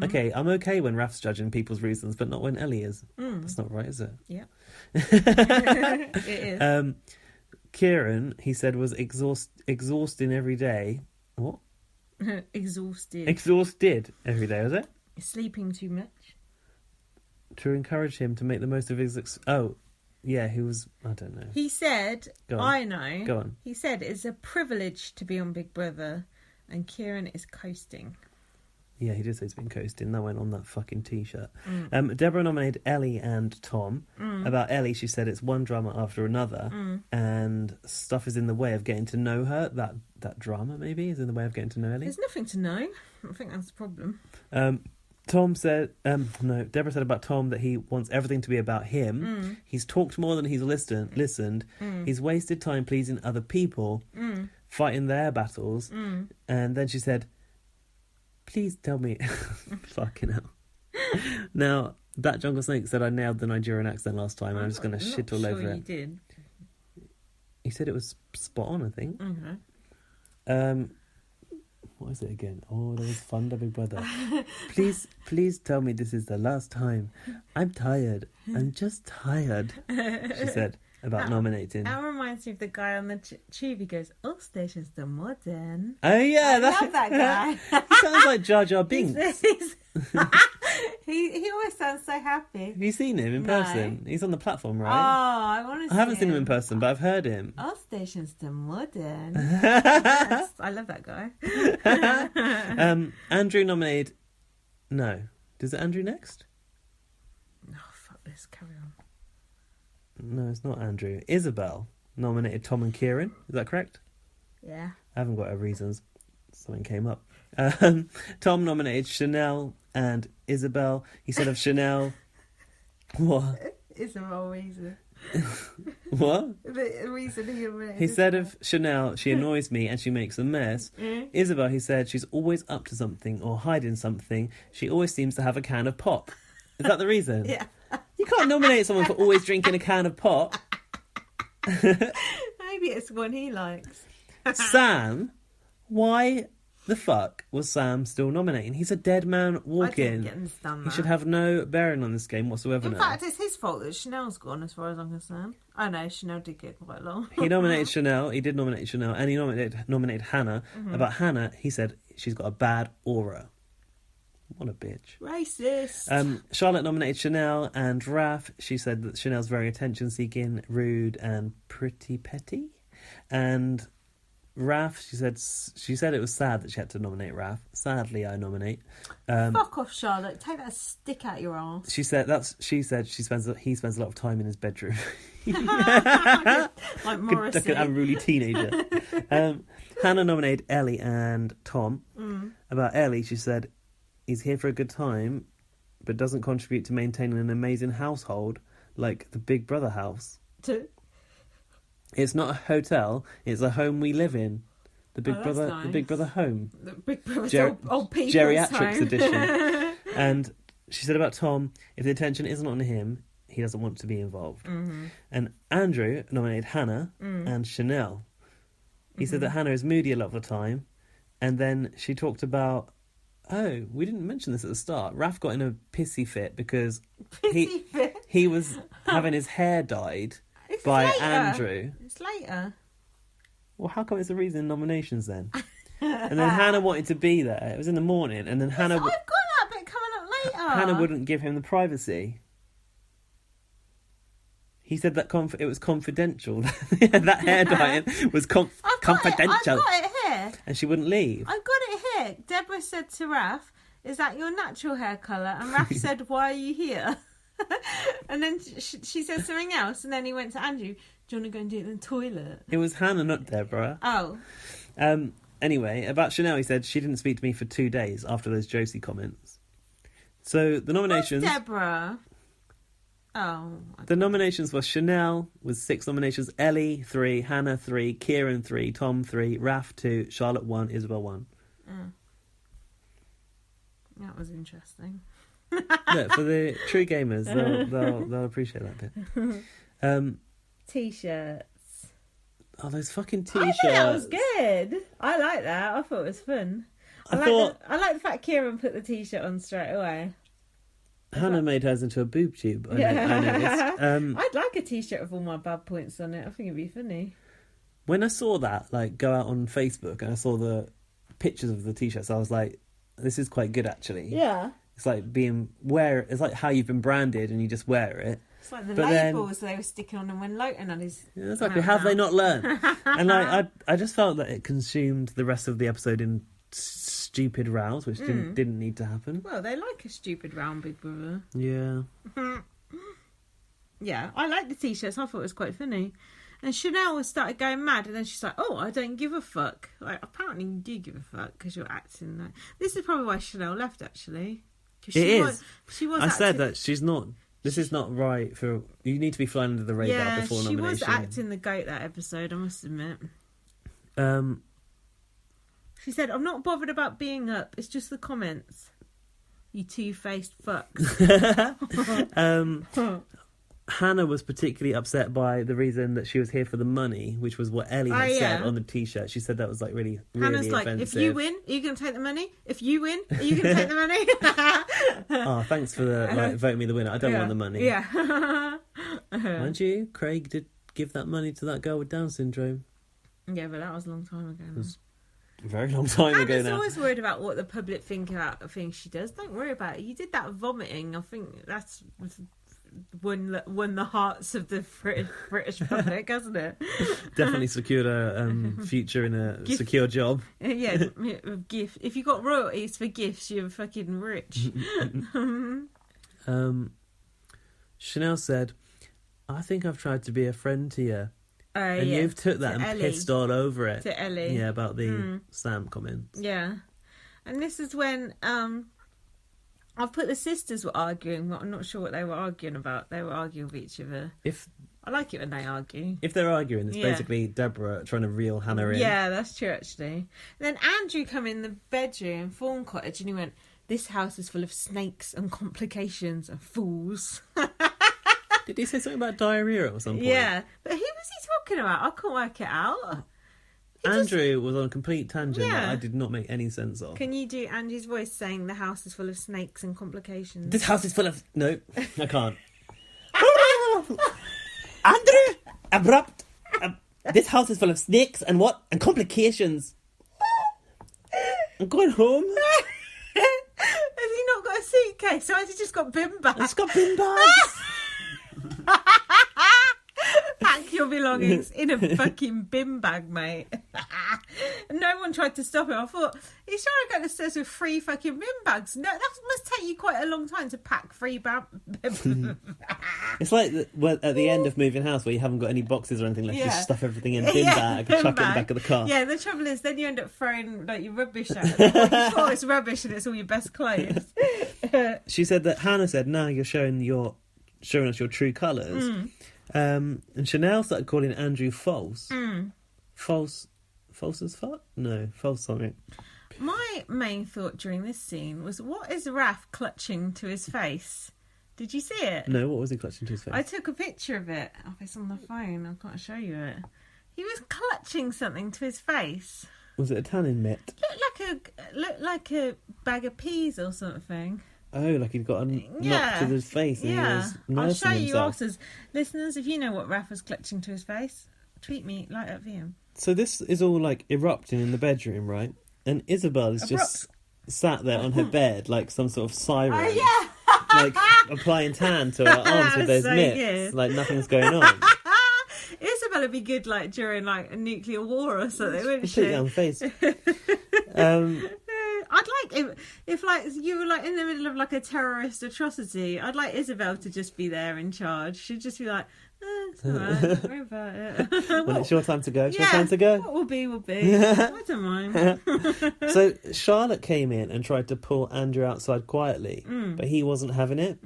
Okay, I'm okay when Raph's judging people's reasons, but not when Ellie is. That's not right, is it? Yeah. It is. Kieran, he said, was exhausting every day. What? Exhausted. Exhausted every day, was it? Sleeping too much. To encourage him to make the most of his... he was... I don't know. He said, Go on. I know. Go on. He said, it's a privilege to be on Big Brother, and Kieran is coasting. Yeah, he did say he's been coasting. That went on that fucking T-shirt. Deborah nominated Ellie and Tom. About Ellie, she said it's one drama after another, and stuff is in the way of getting to know her. That drama, maybe, is in the way of getting to know Ellie. There's nothing to know. I think that's the problem. Tom Tom said, Deborah said about Tom that he wants everything to be about him. He's talked more than he's listened. He's wasted time pleasing other people, fighting their battles. And then she said, please tell me. Fucking hell. Now, that Jungle Snake said I nailed the Nigerian accent last time, and I'm just going to shit all over it. You did. He said it was spot on, I think. Okay. What is it again? Oh, there was Thunder Big Brother. Please tell me this is the last time. I'm tired. I'm just tired, she said, about nominating. That reminds me of the guy on the tube. He goes, all stations are modern. Oh, yeah. I love that guy. He sounds like Jar Jar Binks. He always sounds so happy. Have you seen him in person? He's on the platform, right? Oh, I want to see I haven't seen him in him. person, but I've heard him. All stations are modern. Yes, I love that guy. Andrew nominated... No. Is it Andrew next? Oh, fuck this. Carry on. No, it's not Andrew. Isabel nominated Tom and Kieran. Is that correct? Yeah. I haven't got her reasons. Something came up. Tom nominated Chanel and Isabel. He said of Chanel... What? It's a wrong reason. What? The reason He said of Chanel, she annoys me and she makes a mess. Isabel, he said, she's always up to something or hiding something. She always seems to have a can of pop. Is that the reason? Yeah. You can't nominate someone for always drinking a can of pop. Maybe it's one he likes. Sam, why the fuck was Sam still nominating? He's a dead man walking. I don't understand He that. should have no bearing on this game whatsoever In now. fact, it's his fault that Chanel's gone, as far as I'm concerned. Oh no, Chanel did get quite long. He nominated Chanel. He did nominate Chanel, and he nominated Hannah. About Hannah, he said she's got a bad aura. What a bitch. Racist. Charlotte nominated Chanel and Raph. She said that Chanel's very attention-seeking, rude, and pretty petty. And Raph, she said it was sad that she had to nominate Raph. Sadly, I nominate. Fuck off, Charlotte. Take that stick out your arse. He spends a lot of time in his bedroom. Like Morrissey. Like an unruly teenager. Hannah nominated Ellie and Tom. About Ellie, she said, he's here for a good time, but doesn't contribute to maintaining an amazing household like the Big Brother house. It's not a hotel, it's a home we live in. The Big Brother, nice. the Big Brother home. The Big Brother's old people's Geriatrics home. edition. And she said about Tom, if the attention isn't on him, he doesn't want to be involved. And Andrew nominated Hannah and Chanel. He said that Hannah is moody a lot of the time. And then she talked about, oh, we didn't mention this at the start. Raph got in a pissy fit because he was having his hair dyed by later. Andrew. It's later. Well, how come it's the reason in nominations then? And then Hannah wanted to be there. It was in the morning, and then Hannah... I've got that bit coming up later. Hannah wouldn't give him the privacy. He said that it was confidential. That hair dyeing was confidential. I've got it here. And she wouldn't leave. I've got it here. Deborah said to Raph, is that your natural hair colour? And Raph said, why are you here? And then she said something else. And then he went to Andrew, do you want to go and do it in the toilet? It was Hannah, not Deborah. Oh. Anyway, about Chanel, he said she didn't speak to me for 2 days after those Josie comments. So the nominations... Where's Deborah? Oh. The nominations were Chanel with 6 nominations, Ellie 3, Hannah 3, Kieran 3, Tom 3, Raph 2, Charlotte 1, Isabel 1. That was interesting. Look, for the true gamers, they'll appreciate that bit. T-shirts. Oh, those fucking I t-shirts. thought that was good. I like that. I thought it was fun. I like the fact Kieran put the t-shirt on straight away. Hannah made hers into a boob tube. I noticed. I'd like a t-shirt with all my bad points on it. I think it'd be funny. When I saw that, go out on Facebook and I saw the pictures of the t-shirts, I was like, this is quite good actually. Yeah. It's like it's like how you've been branded and you just wear it. It's like the labels they were sticking on them when Lowton had his... Yeah, exactly. Have they not learned? And I just felt that it consumed the rest of the episode in stupid rows, which didn't need to happen. Well, they like a stupid round Big Brother. Yeah. Yeah, I like the t-shirts. I thought it was quite funny. And Chanel started going mad, and then she's like, oh, I don't give a fuck. Like, apparently you do give a fuck because you're acting like... This is probably why Chanel left, actually. 'Cause It is. She was. I said acting- that she's not. This is not right for. You need to be flying under the radar Yeah, before she nomination. was acting the goat that episode, I must admit. She said, I'm not bothered about being up, it's just the comments. You two-faced fucks. Hannah was particularly upset by the reason that she was here for the money, which was what Ellie had said on the T-shirt. She said that was like really, really Hannah's like, offensive. if you win, are you going to take the money? If you win, are you going to take the money? Oh, thanks for the vote me the winner. I don't want the money. Yeah. Mind you, Craig did give that money to that girl with Down syndrome. Yeah, but that was a long time ago. Now. A very long time ago Hannah's now. always worried about what the public think about things she does. Don't worry about it. You did that vomiting. I think that's won the hearts of the British public, hasn't it? Definitely secured a future in a secure job. Yeah, gift. If you got royalties for gifts, you're fucking rich. Chanel said, I think I've tried to be a friend to you. And yeah. you've took that To and Ellie. pissed all over it. To Ellie. Yeah, about the Sam comments. Yeah. And this is when I've put the sisters were arguing, but I'm not sure what they were arguing about. They were arguing with each other. I like it when they argue. If they're arguing, it's basically Deborah trying to reel Hannah in. Yeah, that's true, actually. And then Andrew come in the bedroom in Fawn Cottage and he went, this house is full of snakes and complications and fools. Did he say something about diarrhea at some point? Yeah. But who was he talking about? I couldn't work it out. Andrew was on a complete tangent that Yeah. I did not make any sense of. Can you do Andrew's voice saying the house is full of snakes and complications? This house is full of... No, I can't. Andrew! Abrupt! This house is full of snakes and what? And complications. I'm going home. Has he not got a suitcase? Or has he just got bin bags? It's got bin bags. Pack your belongings in a fucking bin bag, mate. No one tried to stop him. I thought, he's trying to go to the stairs with 3 fucking bin bags. No, that must take you quite a long time to pack 3 It's like at the end of moving house where you haven't got any boxes or anything left. You just stuff everything in a bin bag and chuck it in the back of the car. Yeah, the trouble is then you end up throwing like your rubbish out. You thought it's rubbish and it's all your best clothes. She said that Hannah said, now you're showing us your true colours. And Chanel started calling Andrew false. False as fuck? No, false something. My main thought during this scene was, what is Raph clutching to his face? Did you see it? No, what was he clutching to his face? I took a picture of it. Oh, it's on the phone. I can't show you it. He was clutching something to his face. Was it a tanning mitt? Looked like a bag of peas or something. Oh, like he'd got a knock to his face and he was nursing I'll show you himself. afterwards. Listeners, if you know what Raph was clutching to his face, tweet me, light up VM. So this is all like erupting in the bedroom, right? And Isabel is just sat there on her bed like some sort of siren. Oh, yeah. Like applying tan to her arms with those So mitts. good. Like nothing's going on. Isabel would be good like during like a nuclear war or something, wouldn't she? Completely unfazed. I'd like if like you were like in the middle of like a terrorist atrocity. I'd like Isabel to just be there in charge. She'd just be like, it's alright, don't worry about it. When it's your time to go, it's your time to go. What will be, will be. I don't mind. So Charlotte came in and tried to pull Andrew outside quietly, but he wasn't having it.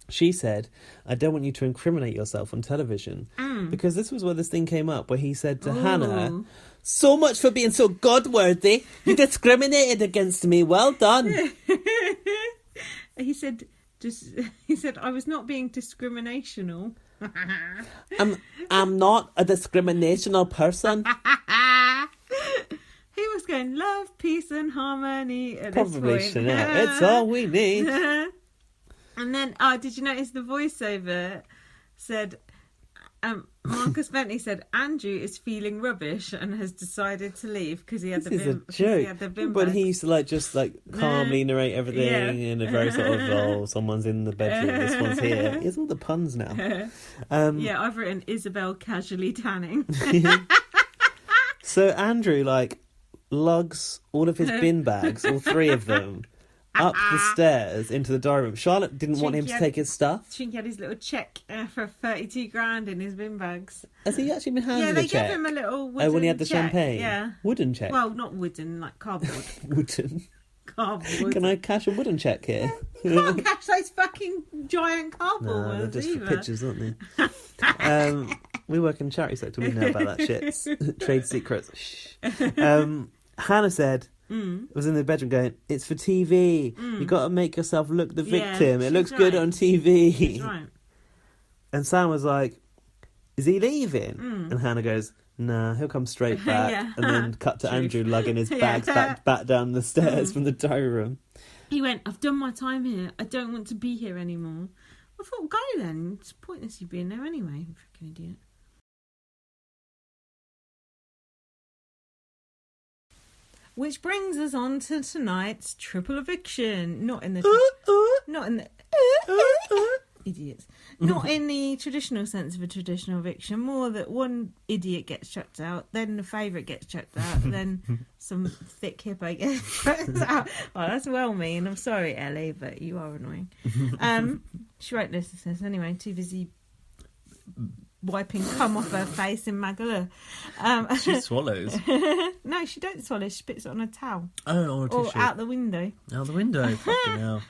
She said, I don't want you to incriminate yourself on television. Because this was where this thing came up, where he said to Hannah, so much for being so God-worthy. You discriminated against me. Well done. He said, I was not being discriminational. I'm not a discriminational person. He was going, love, peace and harmony at Probably this point. Chanel. It's all we need. And then, did you notice the voiceover said, Marcus Bentley said, Andrew is feeling rubbish and has decided to leave because he had This is a joke. But he used to just calmly narrate everything in a very sort of, someone's in the bedroom, this one's here. It's all the puns now. I've written Isabel casually tanning. So Andrew lugs all of his bin bags, all 3 of them, up the stairs into the diary room. Charlotte didn't want him to take his stuff. I think he had his little check for 32 grand in his bin bags. Has he actually been handed they a check? gave him a little wooden when he had the check. champagne? Yeah. Wooden check? Well, not wooden, like cardboard. Wooden. Cardboard. Can I cash a wooden check here? You can't catch those fucking giant No, cardboard they're ones just either. for pictures, aren't they? We work in the charity sector. We know about that shit. Trade secrets. Shh. Hannah said, was in the bedroom going, "It's for TV. You got to make yourself look the Yeah, victim. It she's looks good right. on TV." She's right. And Sam was like, "Is he leaving?" And Hannah goes, "Nah, he'll come straight back." Yeah. And then cut to True. Andrew lugging his bags Yeah. back down the stairs from the diary room. He went, "I've done my time here. I don't want to be here anymore." I thought, go then. It's pointless you being there anyway. You fucking idiot. Which brings us on to tonight's triple eviction. Not in the idiots. Not in the traditional sense of a traditional eviction. More that one idiot gets chucked out, then the favourite gets chucked out, then some thick hippo gets chucked out. Oh, that's well mean. I'm sorry, Ellie, but you are annoying. She wrote this and says, anyway, too busy wiping cum off her face in Magaluf. She swallows. No, she don't swallow. She spits it on a towel. Oh, or a Or tissue. out the window. Out the window. Fucking hell.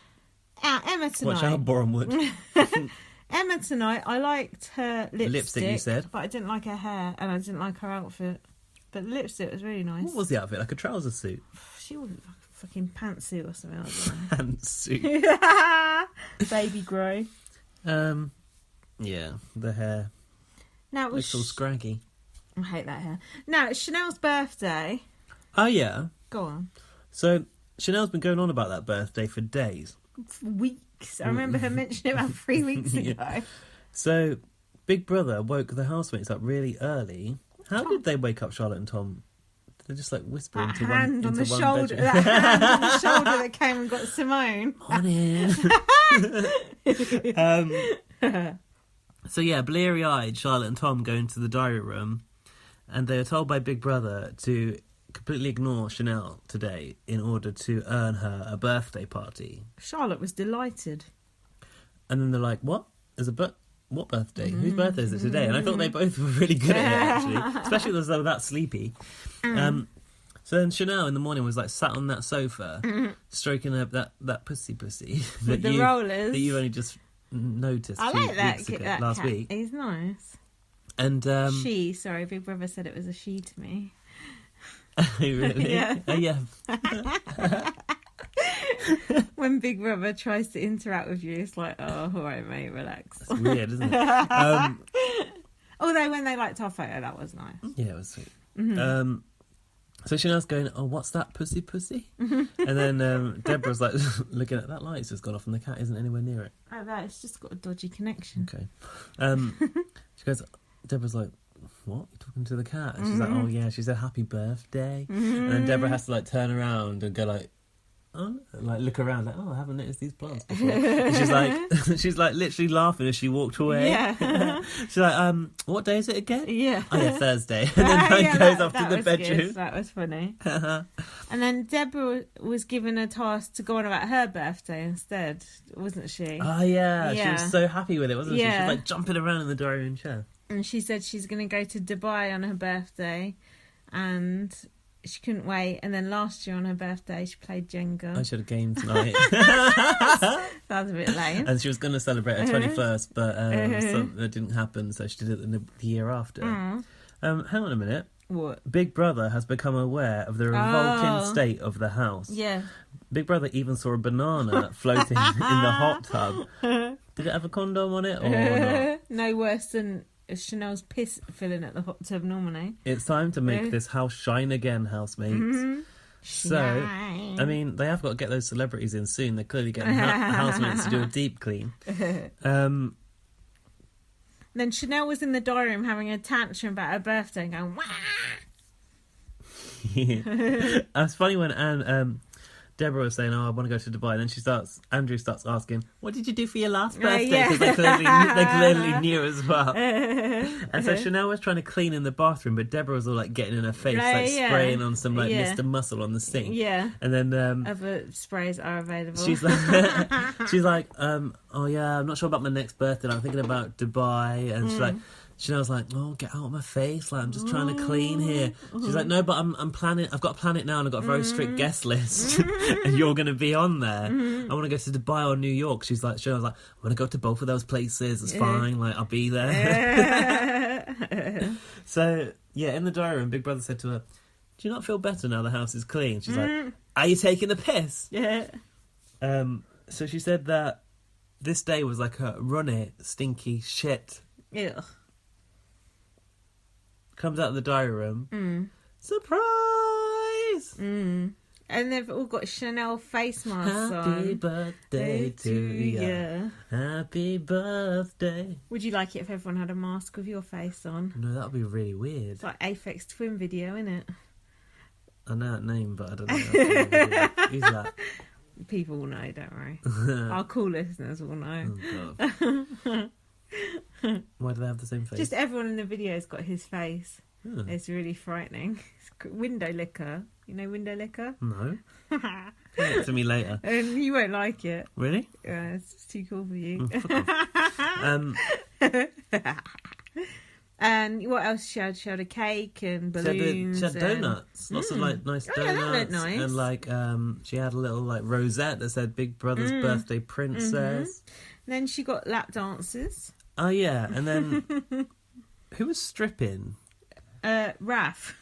Emma tonight. Watch out, Bournemouth. Emma tonight, I liked her lipstick. lipstick, you said? But I didn't like her hair and I didn't like her outfit. But the lipstick was really nice. What was the outfit? Like a trouser suit? She was a fucking pantsuit or something. I Pantsuit. don't know. Baby grey. Yeah, the hair. Now it was. Looks all scraggy. I hate that hair. Now it's Chanel's birthday. Oh, yeah. Go on. So, Chanel's been going on about that birthday for days. For weeks. I remember her mentioning it about 3 weeks ago. Yeah. So, Big Brother woke the housemates up really early. How did they wake up Charlotte and Tom? Did they just like whisper That into hand one on the into one shoulder. bedroom? That hand on the shoulder that came and got Simone. On in. So yeah, bleary-eyed Charlotte and Tom go into the diary room, and they are told by Big Brother to completely ignore Chanel today in order to earn her a birthday party. Charlotte was delighted. And then they're like, "What? What birthday? Whose birthday is it today?" And I thought they both were really good at it, actually, especially as they were that sleepy. So then Chanel in the morning was like sat on that sofa, stroking that pussy With the rollers. that you only just noticed I like that, weeks ago, that last cat. week. He's nice. And Sorry, Big Brother said it was a she to me. really? Yeah. Oh, yeah. When Big Brother tries to interact with you, it's like, oh, all right, mate, relax. It's weird, isn't it? Although when they liked our photo, that was nice. Yeah, it was sweet. So Chanel's going, "Oh, what's that, pussy? And then Deborah's like, looking at that light's just gone off and the cat isn't anywhere near it. Like that, it's just got a dodgy connection. Okay. She goes, Deborah's like, "What? You're talking to the cat?" And she's like, "Oh, yeah." She said, "Happy birthday." And then Deborah has to like turn around and go like, "Oh," and, like look around like, "Oh, I haven't noticed these plants before." And she's like literally laughing as she walked away. Yeah. She's like, "What day is it again?" Yeah. "Oh, yeah, Thursday." And then Yeah, goes off to that the was bedroom. good. That was funny. And then Deborah was given a task to go on about her birthday instead, wasn't she? Oh, yeah. She Yeah. was so happy with it, wasn't she? She Yeah. was like jumping around in the diary room chair. And she said she's going to go to Dubai on her birthday, and she couldn't wait. And then last year on her birthday, she played Jenga. I should have game tonight. That was a bit lame. And she was going to celebrate her 21st, but that didn't happen, so she did it the year after. Hang on a minute. What? Big Brother has become aware of the revolting state of the house. Yeah. Big Brother even saw a banana floating in the hot tub. Did it have a condom on it or not? No worse than Chanel's piss filling at the hot tub normally. It's time to make this house shine again, housemates. So, I mean, they have got to get those celebrities in soon. They're clearly getting housemates to do a deep clean. Then Chanel was in the diary room having a tantrum about her birthday and going, wah! It's funny when Deborah was saying, "Oh, I want to go to Dubai," and then Andrew starts asking, "What did you do for your last birthday?" Yeah. Because they clearly knew as well. And so Chanel was trying to clean in the bathroom, but Deborah was all like getting in her face, like spraying on some like Mr. Muscle on the sink. Yeah. And then Other sprays are available. she's like, "Oh yeah, I'm not sure about my next birthday. I'm thinking about Dubai." And she's like, Chanel's like, oh, get out of my face. Like, I'm just trying to clean here. She's like, no, but I'm planning. I've got a plan it now, and I've got a very strict guest list, and you're going to be on there. I want to go to Dubai or New York. She's like, Chanel's like, I want to go to both of those places. It's fine. Like, I'll be there. So, yeah, in the diary room, Big Brother said to her, do you not feel better now the house is clean? She's like, are you taking the piss? Yeah. So she said that this day was like a runny, stinky shit. Ew. Comes out of the diary room. Surprise! And they've all got Chanel face masks on. Happy birthday to you. Happy birthday. Would you like it if everyone had a mask with your face on? No, that would be really weird. It's like Aphex Twin video, isn't it? I know that name, but I don't know. Who's that? People will know, don't worry. Our cool listeners will know. Oh, God. Why do they have the same face? Just everyone in the video's got his face. Oh. It's really frightening. It's window licker. You know window licker? No. Tell it to me later. And you won't like it. Really? Yeah, it's just too cool for you. Fuck off. And what else she had? She had a cake and balloons. She had donuts. Lots of like nice donuts. Yeah, that looked nice. And like she had a little like rosette that said Big Brother's birthday princess. Then she got lap dances. Oh yeah, and then who was stripping? Raph.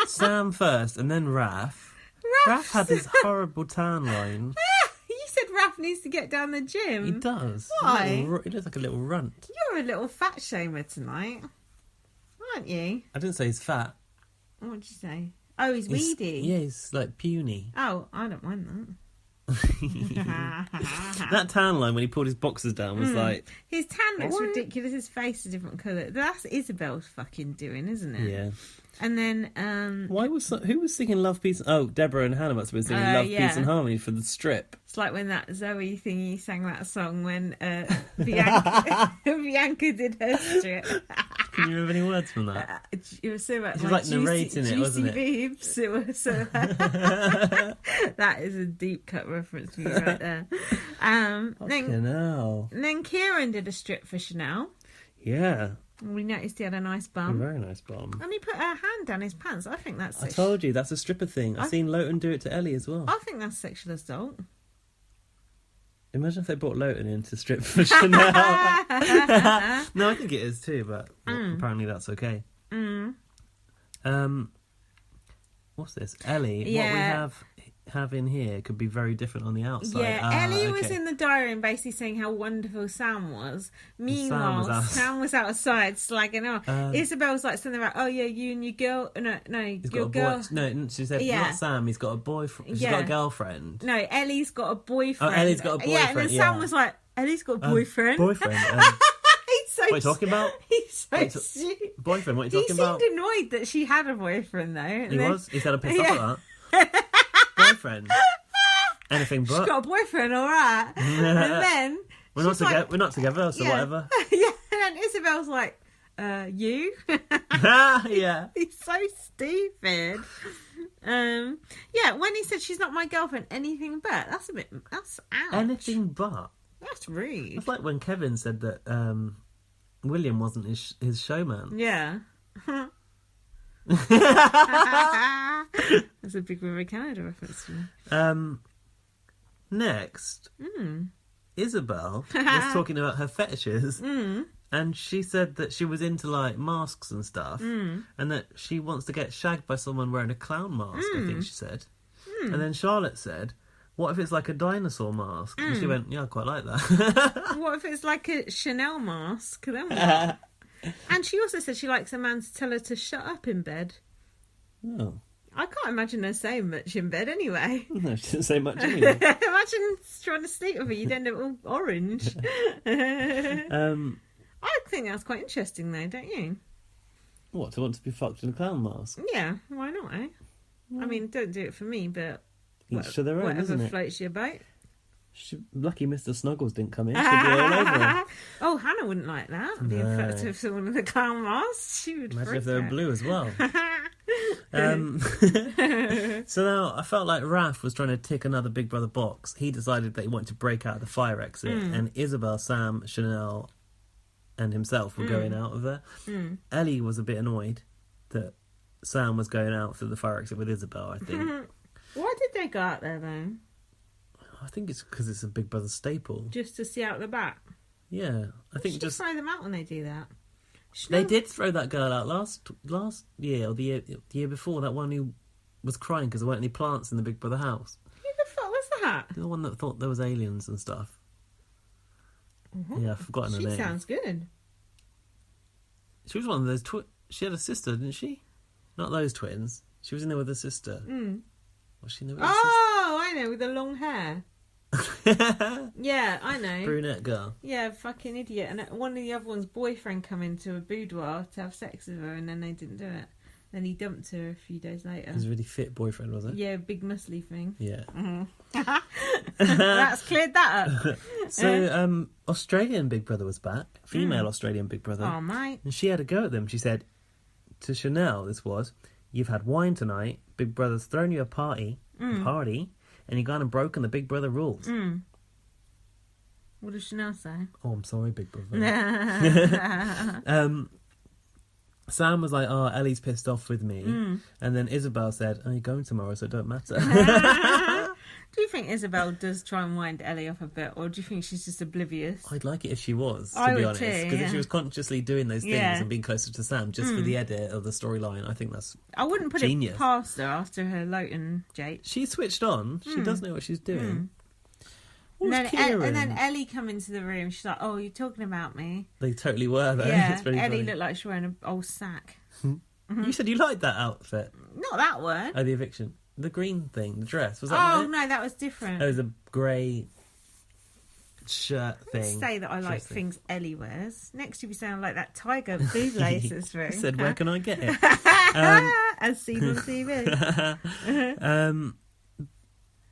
Sam first, and then Raph. Raph had this horrible tan line. You said Raph needs to get down the gym. He does. Why? He looks like a little runt. You're a little fat shamer tonight, aren't you? I didn't say he's fat. What did you say? Oh, he's weedy. Yeah, he's like puny. Oh, I don't mind that. That tan line when he pulled his boxers down was like... His tan looks ridiculous. His face is a different colour. That's Isabel's fucking doing, isn't it? Yeah. And then... who was singing Love, Peace... Oh, Deborah and Hannah must have been singing Love, Peace and Harmony for the strip. It's like when that Zoe thingy sang that song when Bianca did her strip. Can you remember any words from that? It was so much She was like narrating it, wasn't it? Boobs. It was so... That is a deep cut reference for you right there. Then Kieran did a strip for Chanel. Yeah. We noticed he had a nice bum. A very nice bum. And he put her hand down his pants. I think that's... I told you, that's a stripper thing. I've seen Lowton do it to Ellie as well. I think that's sexual assault. Imagine if they brought Lowton in to strip for Chanel. No, I think it is too, but apparently that's okay. What's this? Ellie. Yeah. What we have in here could be very different on the outside. Yeah, Ellie was in the diary and basically saying how wonderful Sam was. Meanwhile, Sam was outside slagging off. Isabel was like something about, oh yeah, you and your girl. No, your girl. No, she said not Sam. He's got a boyfriend. She's got a girlfriend. No, Ellie's got a boyfriend. Oh, Ellie's got a boyfriend. Yeah, and then Sam was like, Ellie's got a boyfriend. Boyfriend. He's so what are you talking about? He's so stupid. Boyfriend. What are you talking about? He seemed annoyed that she had a boyfriend though. And he was. He said, "I'm pissed off at that." Boyfriend. Anything but. She's got a boyfriend, all right. And then we're not together, so whatever. Yeah, and then Isabel's like, you? Yeah. He's so stupid. Yeah, when he said she's not my girlfriend, anything but. That's ouch. Anything but. That's rude. It's like when Kevin said that William wasn't his showman. Yeah. That's a Big River Canada reference to me. Next, Isabel was talking about her fetishes, and she said that she was into like masks and stuff, and that she wants to get shagged by someone wearing a clown mask. I think she said, and then Charlotte said, "What if it's like a dinosaur mask?" And she went, "Yeah, I quite like that." What if it's like a Chanel mask? Then what? And she also said she likes a man to tell her to shut up in bed. Oh. I can't imagine her saying much in bed anyway. No, she didn't say much anyway. Imagine trying to sleep with her, you'd end up all orange. I think that's quite interesting though, don't you? What, to want to be fucked in a clown mask? Yeah, why not, eh? I mean, don't do it for me, but each to their own, isn't it? Whatever floats your boat. Lucky Mr. Snuggles didn't come in. She'd be all over him. Oh, Hannah wouldn't like that. Being fucked with someone with a clown mask. She would Imagine freak if they were out. blue as well. So now I felt like Raph was trying to tick another Big Brother box. He decided that he wanted to break out of the fire exit, and Isabel, Sam, Chanel, and himself were going out of there. Ellie was a bit annoyed that Sam was going out through the fire exit with Isabel, I think. Why did they go out there, though? I think it's because it's a Big Brother staple. Just to see out the back? Yeah, I think just throw them out when they do that. They did throw that girl out last year or the year before. That one who was crying because there weren't any plants in the Big Brother house. Who the fuck was that? The one that thought there was aliens and stuff. Yeah, I've forgotten her name. She sounds good. She was one of those she had a sister, didn't she? Not those twins. She was in there with her sister. Was she in there with her sister? Oh, I know, with the long hair. Yeah, I know. Brunette girl. Yeah, fucking idiot. And one of the other one's boyfriend come into a boudoir to have sex with her, and then they didn't do it. Then he dumped her a few days later. It was a really fit boyfriend, was it? Yeah, big muscly thing. Yeah. That's cleared that up. So, Australian Big Brother was back. Female Australian Big Brother. Oh, mate. And she had a go at them. She said to Chanel, this was, "You've had wine tonight. Big Brother's thrown you a party, and you've gone and broken the Big Brother rules." What does Chanel say? Oh, I'm sorry, Big Brother. Sam was like, "Oh, Ellie's pissed off with me." And then Isabel said, "Oh, you're going tomorrow, so it don't matter." Do you think Isabel does try and wind Ellie up a bit, or do you think she's just oblivious? I'd like it if she was, to I be would honest. too, Because if she was consciously doing those things Yeah. and being closer to Sam, just for the edit of the storyline, I think that's I wouldn't put genius. it past her after her Lowton Jake. She switched on. She does know what she's doing. What was And Kieran? then Ellie come into the room. She's like, "Oh, you're talking about me?" They totally were, though. Yeah, It's really Ellie funny. looked like she was wearing an old sack. You said you liked that outfit. Not that one. Oh, the eviction. The green thing, the dress. Was that Oh it? no, that was different. Oh, the grey shirt thing. Say that I like Dress thing. things Ellie wears. Next, you'll be saying I like that tiger boob laces through. I said, where can I get it? As seen on TV.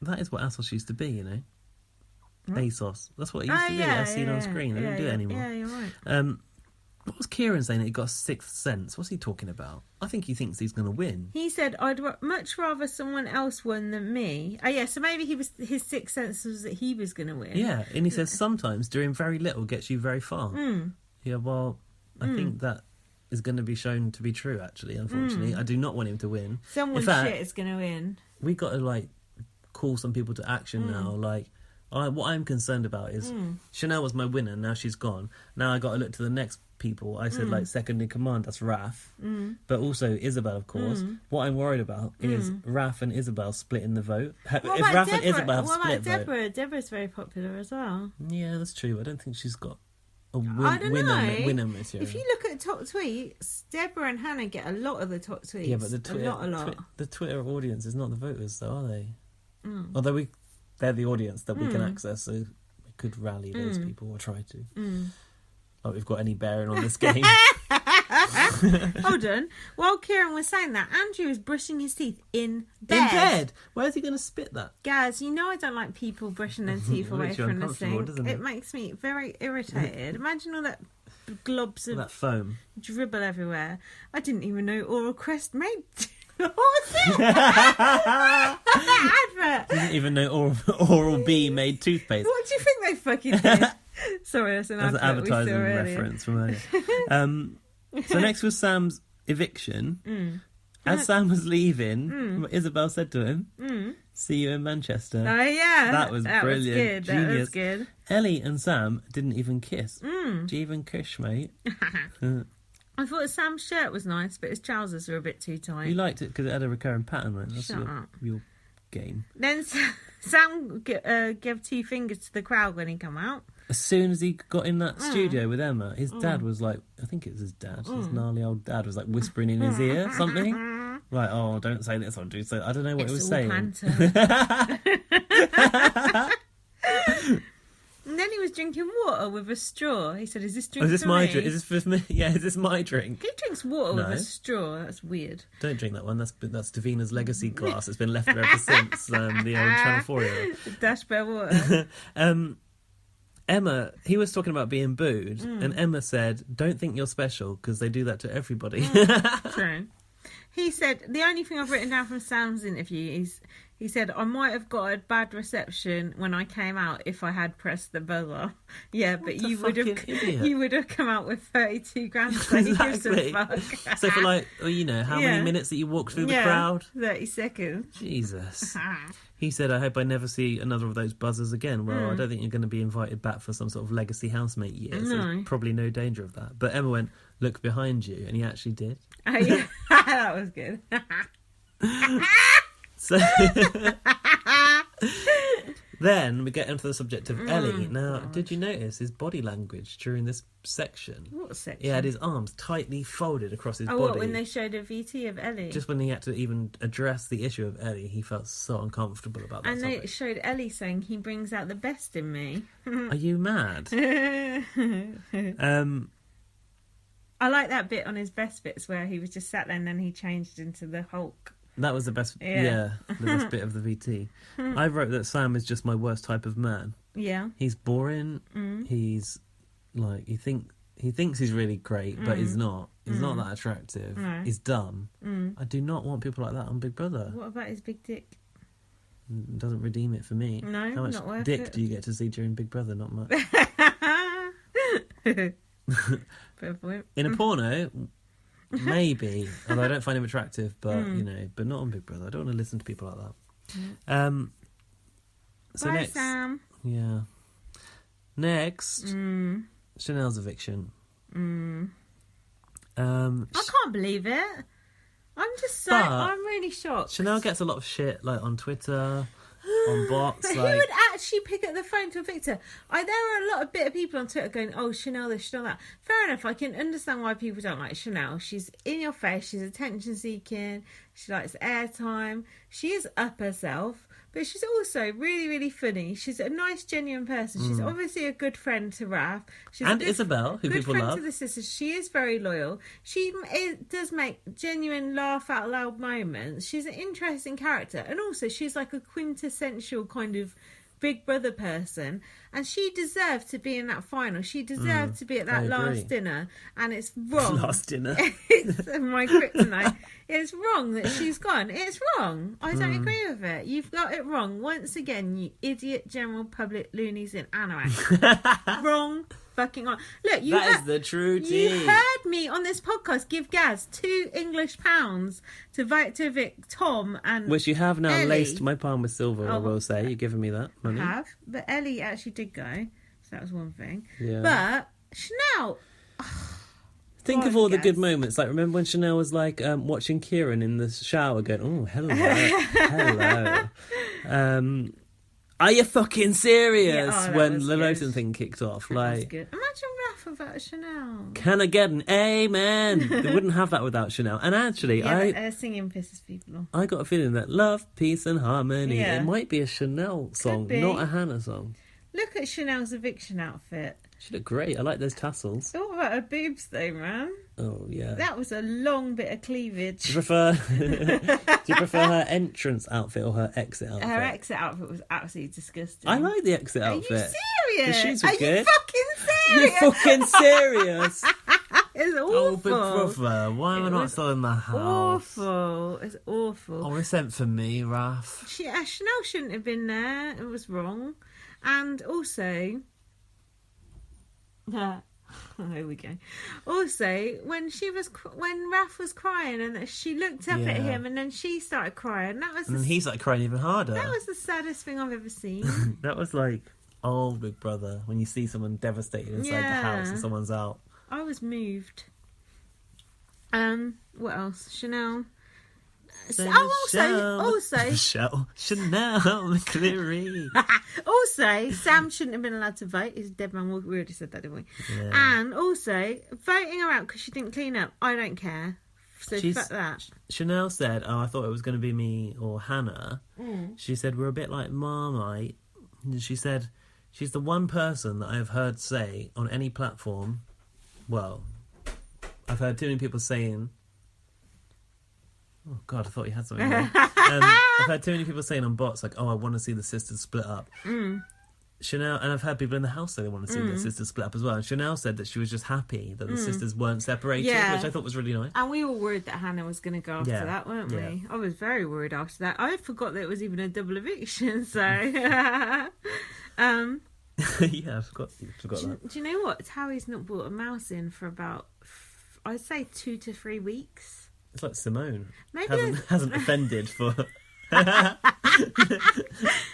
That is what ASOS used to be, you know. ASOS. That's what it used Oh, to be. yeah, As seen on yeah, screen. They yeah, don't do it yeah, anymore. Yeah, you're right. What was Kieran saying that he got a sixth sense? What's he talking about? I think he thinks he's going to win. He said, "I'd much rather someone else won than me." Oh yeah, so maybe his sixth sense was that he was going to win. Yeah, and he says sometimes doing very little gets you very far. Yeah, well, I think that is going to be shown to be true, actually, unfortunately. I do not want him to win. Someone In fact, shit is going to win. we got to, call some people to action now. What I'm concerned about is Chanel was my winner, now she's gone. Now I got to look to the next people. I said, second in command, that's Raph. But also Isabel, of course. What I'm worried about is Raph and Isabel splitting the vote. If Raph and Isabel have What split about vote... Deborah? Deborah's very popular as well. Yeah, that's true. I don't think she's got a I don't know. winner material. If you look at top tweets, Deborah and Hannah get a lot of the top tweets. Yeah, but the Twitter, a lot. the Twitter audience is not the voters, though, are they? Although they're the audience that we can access, so we could rally those people or try to. Like we've got any bearing on this game. Hold on. While Kieran was saying that, Andrew was brushing his teeth in bed. In bed? Where's he going to spit that? Guys, you know I don't like people brushing their teeth It away makes you from the uncomfortable, sink. doesn't It it? makes me very irritated. Imagine all that globs of That foam. dribble everywhere. I didn't even know Oral Crest made... What was it? That advert. Didn't even know Oral B made toothpaste. What do you think they fucking did? Sorry, that's an That's an advert we saw advertising earlier. reference from earlier. So next was Sam's eviction. As Sam was leaving, Isabel said to him, "See you in Manchester." Oh yeah, That was brilliant. Was good. That Genius. was good. Ellie and Sam didn't even kiss. Do you even kiss, mate? I thought Sam's shirt was nice, but his trousers were a bit too tight. You liked it because it had a recurring pattern, right? That's Shut up. your game. Then Sam gave 2 fingers to the crowd when he come out. As soon as he got in that studio with Emma, his dad was like, I think it was his dad, his gnarly old dad was like whispering in his ear something. Like, oh, don't say this, or do so. I don't know what it was It's all saying. banter. And then he was drinking water with a straw. He said, "Is this drink Oh, is this for my me?" drink? Is this for me? Yeah, is this my drink? Who drinks water with No. a straw? That's weird. Don't drink that one. That's Davina's legacy glass. It's been left there ever since the old Channel 4 era. Dash bear water. Emma, he was talking about being booed, and Emma said, "Don't think you're special because they do that to everybody." True. He said, the only thing I've written down from Sam's interview is, he said, I might have got a bad reception when I came out if I had pressed the buzzer. Yeah, but you would have come out with 32 grand. So Exactly. fuck. So for like, well, you know, how many minutes that you walked through the crowd? 30 seconds. Jesus. He said, I hope I never see another of those buzzers again. Well, I don't think you're going to be invited back for some sort of legacy housemate year. So there's probably no danger of that. But Emma went, look behind you. And he actually did. Oh, yeah. That was good. So then we get into the subject of Ellie. Now, did you notice his body language during this section? What section? He had his arms tightly folded across his body. What, when they showed a VT of Ellie? Just when he had to even address the issue of Ellie, he felt so uncomfortable about that And topic. they showed Ellie saying, he brings out the best in me. Are you mad? I like that bit on his best bits where he was just sat there and then he changed into the Hulk. That was the best, the best bit of the VT. I wrote that Sam is just my worst type of man. Yeah. He's boring. He's like, he thinks he's really great, but he's not. He's not that attractive. No. He's dumb. I do not want people like that on Big Brother. What about his big dick? It doesn't redeem it for me. No, How much not worth dick it. do you get to see during Big Brother? Not much. Fair point. In a porno, maybe. Although I don't find him attractive, but you know, but not on Big Brother. I don't want to listen to people like that. So Bye, next, Sam. yeah. Next, Chanel's eviction. I can't believe it. I'm just so... I'm really shocked. Chanel gets a lot of shit, like on Twitter, on bots. But like, who would actually pick up the phone to evict her? There are a lot of bitter people on Twitter going, oh, Chanel this, Chanel that. Fair enough, I can understand why people don't like Chanel. She's in your face, she's attention seeking, she likes airtime, she is up herself, but she's also really, really funny. She's a nice, genuine person. She's obviously a good friend to Raph. She's and a Isabel, who good people friend love. to the sisters. She is very loyal. She does make genuine laugh out loud moments. She's an interesting character, and also she's like a quintessential kind of Big Brother person, and she deserved to be in that final. She deserved to be at that last dinner, and it's wrong. Last dinner. It's my kryptonite. It's wrong that she's gone. It's wrong. I don't agree with it. You've got it wrong once again, you idiot general public loonies in anorak. Wrong. Fucking on. Look, That is the true tea. You heard me on this podcast give Gaz £2 English to vote to evict Tom and Which you have now Ellie. laced my palm with silver, I Oh, will say. You're giving me that money. have, but Ellie actually did go, so that was one thing. Yeah. But Chanel, Think God, of all the Gaz. good moments. Like, remember when Chanel was like watching Kieran in the shower going, oh, hello, hello. Are you fucking serious? Yeah, oh, that when was the good. Lowton thing kicked off. that was Like, good. Imagine Raph without Chanel. can I get an amen? They wouldn't have that without Chanel. And actually, Yeah, but, singing pisses people off. I got a feeling that love, peace and harmony, Yeah. it might be a Chanel song, be. not a Hannah song. Look at Chanel's eviction outfit. She looked great. I like those tassels. What about her boobs though, man? Oh, yeah. That was a long bit of Do you cleavage. prefer her entrance outfit or her exit outfit? Her exit outfit was absolutely disgusting. I like the exit Are outfit. you serious? The shoes were Are good. you fucking You serious? fucking serious? It's Oh, Big awful. Brother, why am I It not was still in my house? Awful. It's awful. Oh, it's sent for me, Raph. Chanel shouldn't have been there. It was wrong. And also... There we go. Also, when Raph was crying and she looked up at Yeah. him and then she started crying, that was And then he started crying even harder. that was the saddest thing I've ever seen. That was like old Big Brother, when you see someone devastated inside the house and someone's out. I was moved. What else? Chanel. Also, Chanel McCleary. also, Sam shouldn't have been allowed to vote. He's a dead man. We already said that, didn't we? Yeah. And also, voting her out because she didn't clean up. I don't care. So fuck that. Chanel said, oh, I thought it was going to be me or Hannah. She said, we're a bit like Marmite. And she said, she's the one person that I've heard say on any platform. Well, I've heard too many people saying... Oh, God, I thought you had something there. I've heard too many people saying on bots, like, oh, I want to see the sisters split up. Chanel, and I've heard people in the house say they want to see their sisters split up as well. And Chanel said that she was just happy that the sisters weren't separated, Yeah. which I thought was really nice. And we were worried that Hannah was going to go after Yeah. that, weren't we? Yeah. I was very worried after that. I forgot that it was even a double eviction, so... Yeah, I forgot that. Do you know what? Harry's not brought a mouse in for about, I'd say 2 to 3 weeks. It's like Simone. Maybe Hasn't offended for...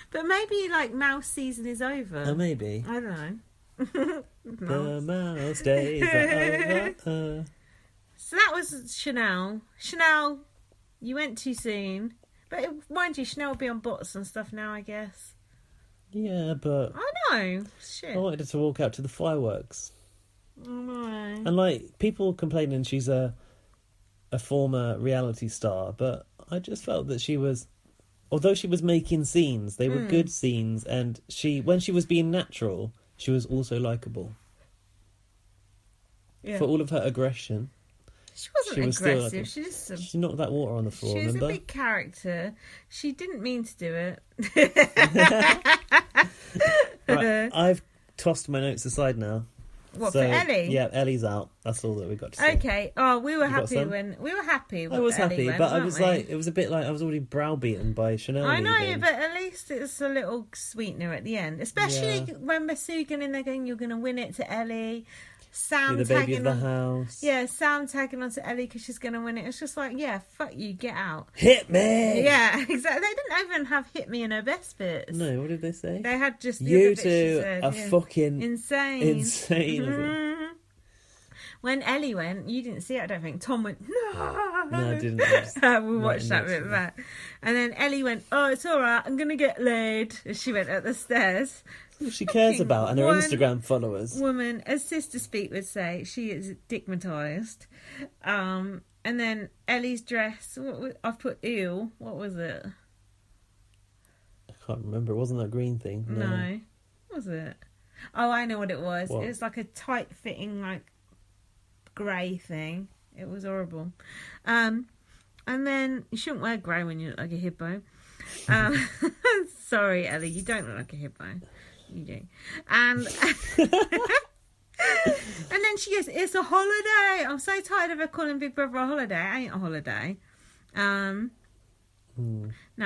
But maybe, like, mouse season is over. Oh, maybe. I don't know. The mouse days are over. So that was Chanel. Chanel, you went too soon. But mind you, Chanel will be on bots and stuff now, I guess. Yeah, but I know. Shit. I wanted her to walk out to the fireworks. I know. And, like, people complaining she's a former reality star, but I just felt that she was... Although she was making scenes, they were good scenes, and when she was being natural, she was also likeable. Yeah. For all of her aggression. She wasn't she was still aggressive. She knocked that water on the floor, was remember? a big character. She didn't mean to do it. Right, I've tossed my notes aside now. What, for Ellie? Yeah, Ellie's out. That's all that we got to say. Okay. Oh, we were You got happy some? when I was Ellie happy, went, but I weren't was we? like, it was a bit like I was already browbeaten by Chanel. I know, leaving. but at least it's a little sweetener at the end. Especially Yeah. when Masugan in there going, you're going to win it to Ellie. Sam Be the baby tagging of the on. house. Yeah, Sam tagging on to Ellie because she's going to win it. It's just like, yeah, fuck you, get out. Hit me! Yeah, exactly. They didn't even have hit me in her best bits. No, what did they say? They had just the You other bits she two said, are yeah. fucking insane. insane. Mhm. When Ellie went, you didn't see it, I don't think. Tom went, no. No, I didn't. We watched that bit back. And then Ellie went, oh, it's all right, I'm going to get laid. As she went up the stairs. What she cares about and her One Instagram followers. Woman, as Sister Speak would say, she is digmatised. And then Ellie's dress, I've put ew. What was it? I can't remember. It wasn't that green thing. No. What was it? Oh, I know what it was. What? It was like a tight fitting, like, grey thing. It was horrible. And then you shouldn't wear grey when you look like a hippo. Sorry, Ellie, you don't look like a hippo. You do. And and then she goes, it's a holiday. I'm so tired of her calling Big Brother a holiday. It ain't a holiday. Now,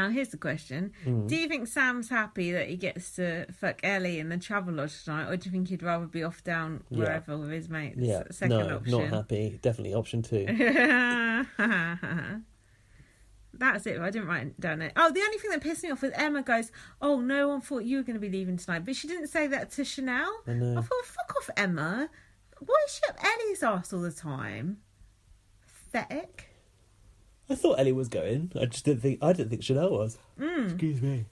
here's the question. Do you think Sam's happy that he gets to fuck Ellie in the travel lodge tonight, or do you think he'd rather be off down wherever with his mates? Yeah, Second no, option. not happy. Definitely option 2. That's it. I didn't write down it. Oh, the only thing that pissed me off was Emma goes, oh, no one thought you were going to be leaving tonight. But she didn't say that to Chanel. I know. I thought, fuck off, Emma. Why is she up Ellie's arse all the time? Pathetic. I thought Ellie was going. I didn't think Chanel was. Excuse me.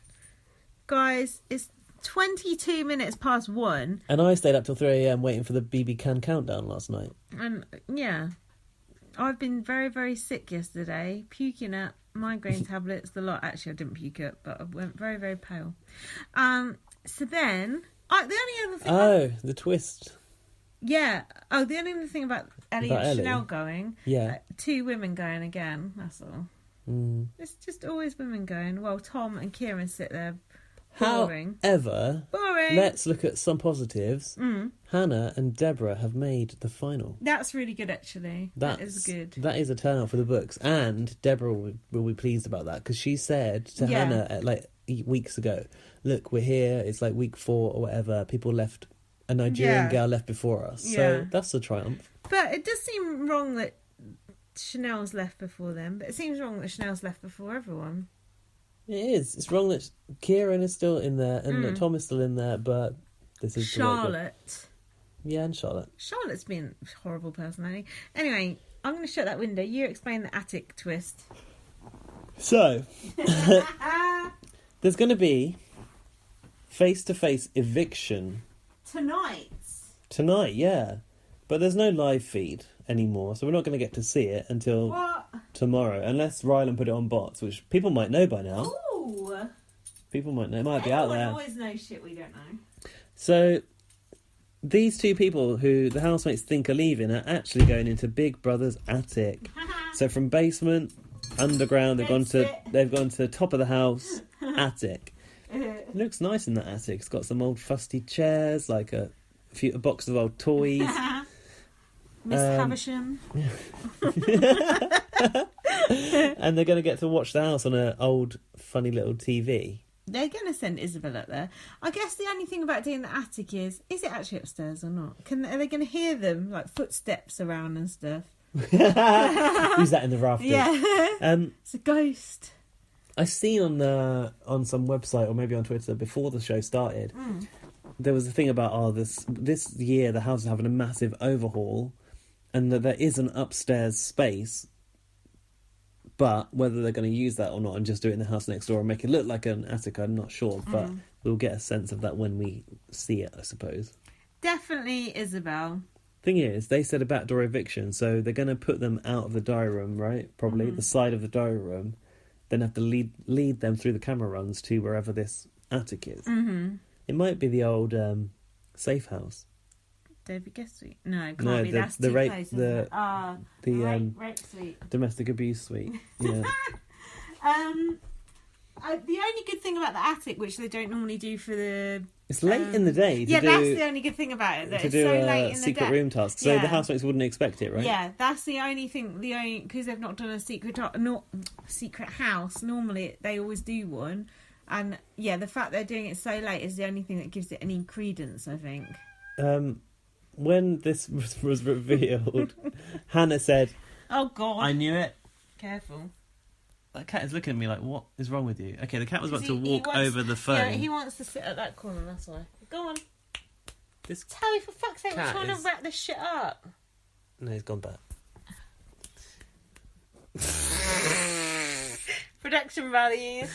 Guys, it's 22 minutes past 1. And I stayed up till 3 a.m. waiting for the BB Can countdown last night. And, yeah. I've been very, very sick yesterday. Puking at migraine tablets, the lot. Actually, I didn't puke it, but I went very, very pale. So then... the only other thing... the twist. Yeah. Oh, the only other thing about Ellie About and Ellie? Chanel going... Yeah. 2 women going again, that's all. It's just always women going. Well, Tom and Kieran sit there. Boring. However, Boring. let's look at some positives. Hannah and Deborah have made the final. That's really good, actually. That is good. That is a turnout for the books. And Deborah will be pleased about that, because she said to Hannah, weeks ago, look, we're here, it's like week 4 or whatever, people left, a Nigerian girl left before us. Yeah. So that's a triumph. But it does seem wrong that Chanel's left before them, but it seems wrong that Chanel's left before everyone. It is. It's wrong that Kieran is still in there and that Tom is still in there, but this is Charlotte. Yeah, and Charlotte. Charlotte's been a horrible personality. Anyway, I'm going to shut that window. You explain the attic twist. So, there's going to be face-to-face eviction tonight, yeah. But there's no live feed anymore, so we're not going to get to see it until tomorrow, unless Rylan put it on bots, which people might know by now. Ooh. People might know. It might be out there. Always knows shit we don't know. So, these 2 people who the housemates think are leaving are actually going into Big Brother's attic. So from basement, underground, they've gone to top of the house, attic. It looks nice in that attic. It's got some old fusty chairs, like a box of old toys. Miss Havisham. And they're going to get to watch the house on an old, funny little TV. They're going to send Isabel up there. I guess the only thing about doing the attic is it actually upstairs or not? Are they going to hear them, like footsteps around and stuff? Who's that in the rafters? Yeah. It's a ghost. I seen on some website or maybe on Twitter before the show started, there was a thing about this year the house is having a massive overhaul, and that there is an upstairs space, but whether they're going to use that or not and just do it in the house next door and make it look like an attic, I'm not sure. But we'll get a sense of that when we see it, I suppose. Definitely Isabel. Thing is, they said a backdoor eviction, so they're going to put them out of the diary room, right? Probably the side of the diary room. Then have to lead them through the camera runs to wherever this attic is. Mm-hmm. It might be the old safe house. David Guest Suite? No, it can't be. That's too rape, close, the rape suite. Domestic abuse suite. Yeah. The only good thing about the attic, which they don't normally do for the... It's late in the day. That's the only good thing about it. That it's so late in the day. Secret room task. So the housemates wouldn't expect it, right? Yeah, that's the only thing. Because they've not done a secret house. Normally, they always do one. And yeah, the fact they're doing it so late is the only thing that gives it any credence, I think. When this was revealed, Hannah said, "Oh God, I knew it." Careful. That cat is looking at me like, what is wrong with you? Okay, the cat was about to walk over the phone. Yeah, he wants to sit at that corner, that's why. Go on. Tell me, for fuck's sake, we're trying to wrap this shit up. No, he's gone back. Production values.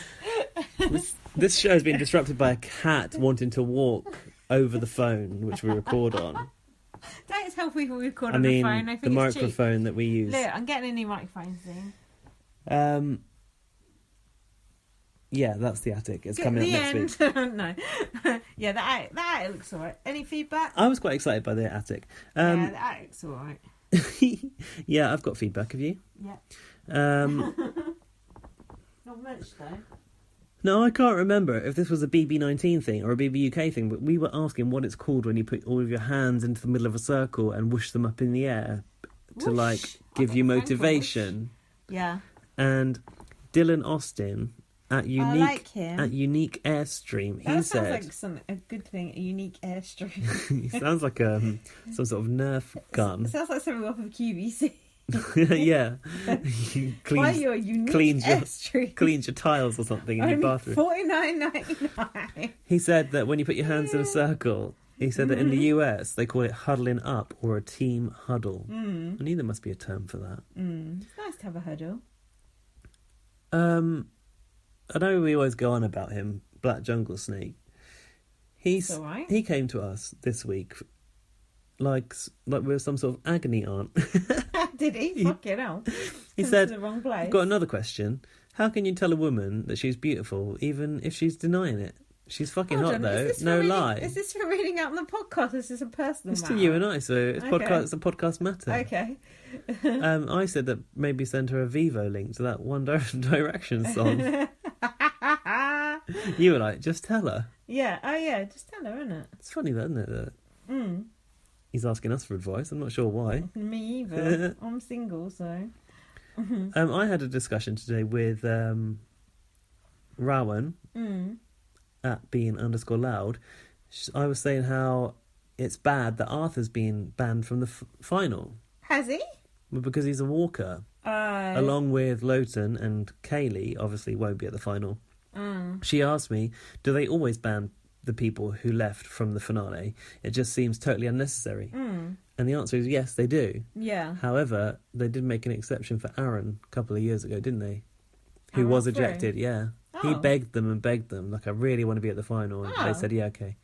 This show has been disrupted by a cat wanting to walk over the phone, which we record on. Don't tell people we record on the phone. I think the microphone that we use. Look, I'm getting a new microphone soon. Yeah, that's the attic. It's coming up next week. No. Yeah, the attic looks alright. Any feedback? I was quite excited by the attic. Yeah, the attic's alright. Yeah, I've got feedback. Have you? Yeah. Not much though. No, I can't remember if this was a BB19 thing or a BB UK thing, but we were asking what it's called when you put all of your hands into the middle of a circle and whoosh them up in the air to Whoosh. give you motivation. Yeah. And Dylan Austin at Unique like him. at Unique Airstream, he That said, sounds like a good thing, a unique airstream. he sounds like some sort of Nerf gun. It sounds like something off of QVC. Yeah. Why are you a unique airstream? Cleans your tiles or something in your bathroom. $49.99. He said that when you put your hands in a circle, he said that in the US they call it huddling up or a team huddle. I knew there must be a term for that. It's nice to have a huddle. I know we always go on about him, Black Jungle Snake. He came to us this week like we're some sort of agony aunt. Did he? Fucking hell. He said, the wrong place. I've got another question. How can you tell a woman that she's beautiful even if she's denying it? She's fucking hot though, no lie. Is this for reading out on the podcast? Is this a personal It's matter? to you and I, so it's it's a podcast matter. Okay. I said that maybe send her a Vivo link to that One Direction song. You were like, just tell her. Yeah, oh yeah, just tell her, innit? It's funny though, isn't it? That he's asking us for advice. I'm not sure why. Me either. I'm single, so. I had a discussion today with Rowan at being_loud. I was saying how it's bad that Arthur's been banned from the final. Has he? Well, because he's a walker. Along with Lowton and Kaylee, obviously won't be at the final. She asked me, do they always ban the people who left from the finale? It just seems totally unnecessary. And the answer is yes, they do. Yeah. However, they did make an exception for Aaron a couple of years ago, didn't they? Who was ejected, yeah. He begged them, like, I really want to be at the final. And they said, yeah, okay.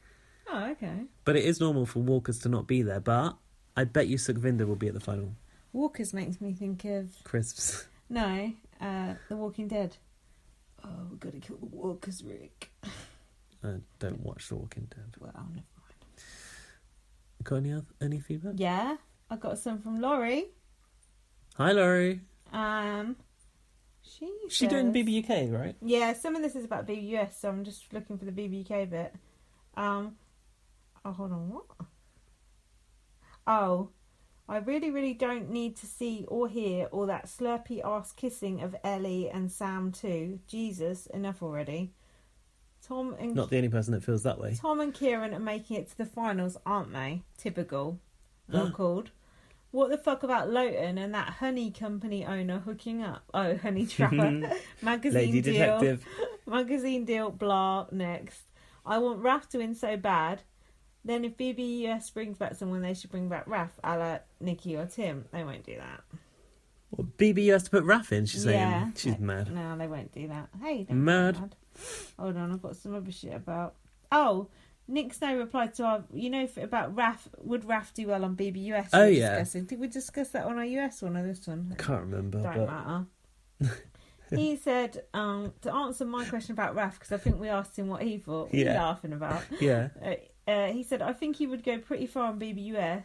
Oh, okay. But it is normal for walkers to not be there. But I bet you Sukhvinder will be at the final. Walkers makes me think of... Crisps. No, The Walking Dead. Oh, we've got to kill the walkers, Rick. I don't watch The Walking Dead. Well, never mind. Got any feedback? Yeah, I got some from Laurie. Hi, Laurie. She doing BBUK, right? Yeah, some of this is about BBUS, so I'm just looking for the BBUK bit. Oh, hold on, what? Oh, I really, really don't need to see or hear all that slurpy ass kissing of Ellie and Sam too. Jesus, enough already. Tom and Not the only person that feels that way. Tom and Kieran are making it to the finals, aren't they? Typical. Well called. What the fuck about Lowton and that honey company owner hooking up? Oh, Honey Trapper. Magazine Lady deal. detective. Magazine deal, blah, next. I want Raph to win so bad. Then if BBUS brings back someone, they should bring back Raph, a la Nikki or Tim. They won't do that. Well, BBU has to put Raph in, she's Yeah. saying. She's mad. No, they won't do that. Hey, don't be Mad. mad. Hold on, I've got some other shit about... Oh, Nick Snow replied to our... about Raph... Would Raph do well on BBUS? Oh, yeah. Discussing. Did we discuss that on our US one or this one? I can't remember. Don't matter. He said, to answer my question about Raph, because I think we asked him what he thought. What are you laughing about? Yeah. He said, I think he would go pretty far on BBUS.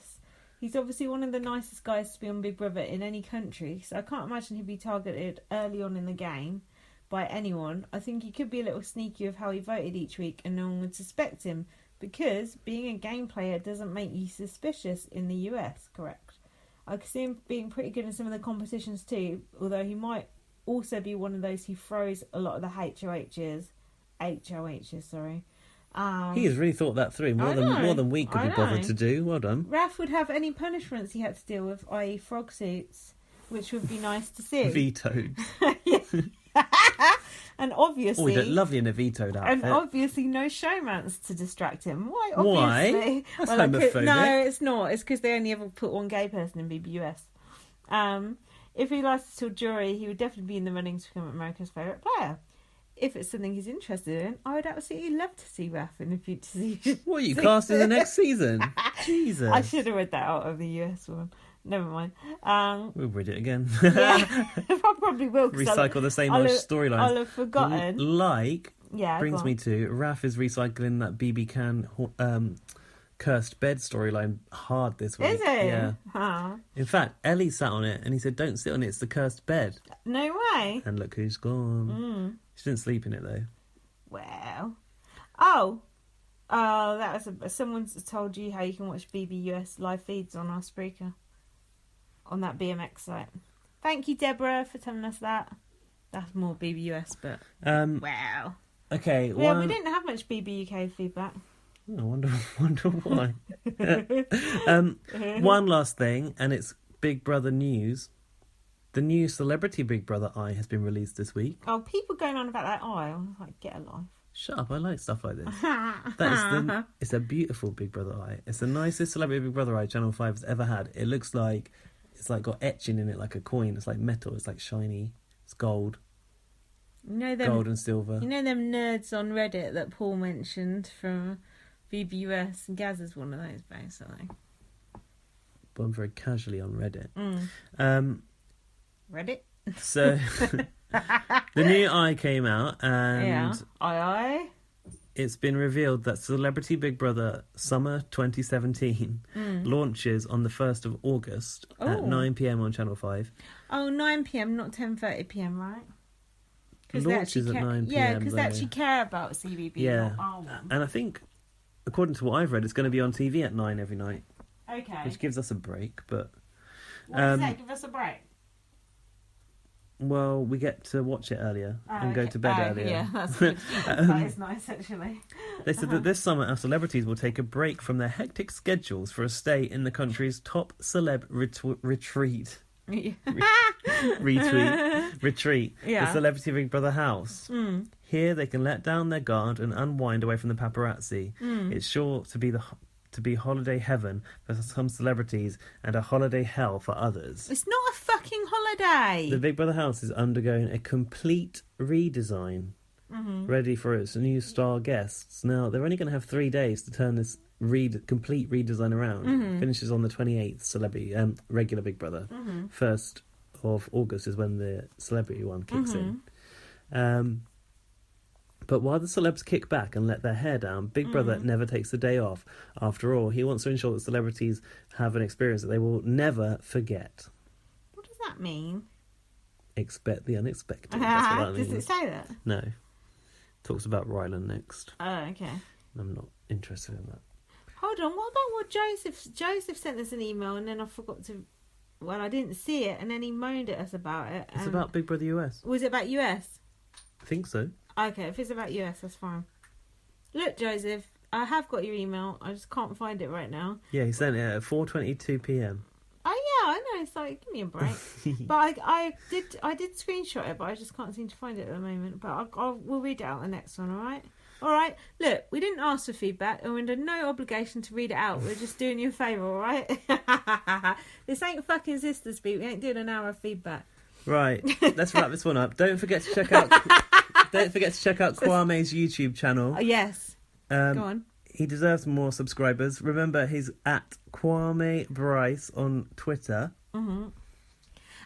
He's obviously one of the nicest guys to be on Big Brother in any country, so I can't imagine he'd be targeted early on in the game by anyone. I think he could be a little sneaky of how he voted each week and no one would suspect him, because being a game player doesn't make you suspicious in the US, correct? I could see him being pretty good in some of the competitions too, although he might also be one of those who throws a lot of the HOHs, sorry. He has really thought that through more than we could be bothered to do. Well done. Raph would have any punishments he had to deal with, i.e. frog suits, which would be nice to see. Vetoed. And obviously... Oh, he looked lovely in a vetoed outfit. And obviously no showmans to distract him. Why? Obviously. Why? That's homophobic. No, it's not. It's because they only ever put one gay person in BBUS. If he lasted till jury, he would definitely be in the running to become America's favourite player. If it's something he's interested in, I would absolutely love to see Raph in a future season. What, you cast in the next season? Jesus. I should have read that out of the US one. Never mind. We'll read it again. Yeah, I probably will. Recycle the same old storylines. I'll have forgotten. Brings me to Raph is recycling that BB Can cursed bed storyline hard this week. Is it? Yeah. Huh. In fact, Ellie sat on it and he said, "Don't sit on it, it's the cursed bed." No way. And look who's gone. She didn't sleep in it though. Well. Oh, that was someone's told you how you can watch BBUS live feeds on our Spreaker. On that BMX site. Thank you, Deborah, for telling us that. That's more BBUS, but wow. Okay. Yeah, we didn't have much BBUK feedback. I wonder why. One last thing, and it's Big Brother news. The new celebrity Big Brother eye has been released this week. Oh, people going on about that eye. I was like, get a life. Shut up! I like stuff like this. It's a beautiful Big Brother eye. It's the nicest celebrity Big Brother eye Channel 5 has ever had. It looks like it's like got etching in it like a coin. It's like metal. It's like shiny. It's gold. You know them, gold and silver. You know them nerds on Reddit that Paul mentioned from BBUS, and Gaz is one of those basically. But I'm very casually on Reddit. Reddit. So the new eye came out, and Aye. It's been revealed that Celebrity Big Brother Summer 2017 launches on the 1st of August at 9 p.m. on Channel 5. Oh, 9 p.m, not 10:30 p.m, right? Launches at 9 p.m. Yeah, because they actually care about CBB. Yeah, and I think, according to what I've read, it's going to be on TV at 9 every night. Okay. Which gives us a break, but... What does that give us a break? Well, we get to watch it earlier and go to bed earlier. Yeah, that's good. That is nice, actually. They said that this summer our celebrities will take a break from their hectic schedules for a stay in the country's top celeb retreat. Retreat. Yeah. The Celebrity Big Brother house. Here they can let down their guard and unwind away from the paparazzi. It's sure to be holiday heaven for some celebrities and a holiday hell for others. It's not a fucking holiday. The Big Brother house is undergoing a complete redesign, ready for its new star guests. Now, they're only going to have 3 days to turn this complete redesign around. Finishes on the 28th regular Big Brother. 1st of August is when the celebrity one kicks in. But while the celebs kick back and let their hair down, Big Brother never takes a day off. After all, he wants to ensure that celebrities have an experience that they will never forget. What does that mean? expect the unexpected. That's what that Does it means. say that? No. Talks about Ryland next. Oh, okay. I'm not interested in that. Hold on, what about what Joseph sent us an email and then I forgot to... Well, I didn't see it and then he moaned at us about it. It's about Big Brother US. Was it about US? I think so. Okay, if it's about US, that's fine. Look, Joseph, I have got your email. I just can't find it right now. Yeah, he sent it at 4:22 p.m. Oh yeah, I know. It's like, give me a break. But I did screenshot it, but I just can't seem to find it at the moment. But we'll read it out the next one. All right. Look, we didn't ask for feedback, and we're under no obligation to read it out. We're just doing you a favour, all right? This ain't fucking Sister Speak. We ain't doing an hour of feedback. Right. Let's wrap this one up. Don't forget to check out Kwame's YouTube channel. Yes. Go on. He deserves more subscribers. Remember, he's at Kwame Bryce on Twitter. Mm-hmm.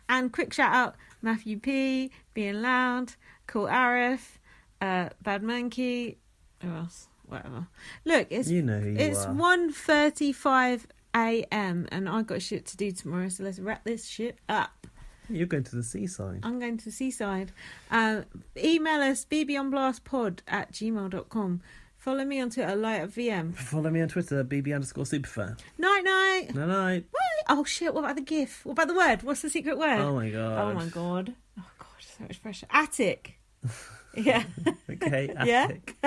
And quick shout out Matthew P, Being Loud, Cool Arif, Bad Monkey, who else? Whatever. Look, it's You know who you it's are. 1:35 a.m. and I got shit to do tomorrow, so let's wrap this shit up. You're going to the seaside. I'm going to the seaside. Email us bbonblastpod@gmail.com. Follow me on Twitter, LightUpVM. Follow me on Twitter, BB_Superfan. Night night. Night night. Oh shit! What about the GIF? What about the word? What's the secret word? Oh my god. Oh my god. Oh god, so much pressure. Attic. Yeah. Okay, Yeah? Attic.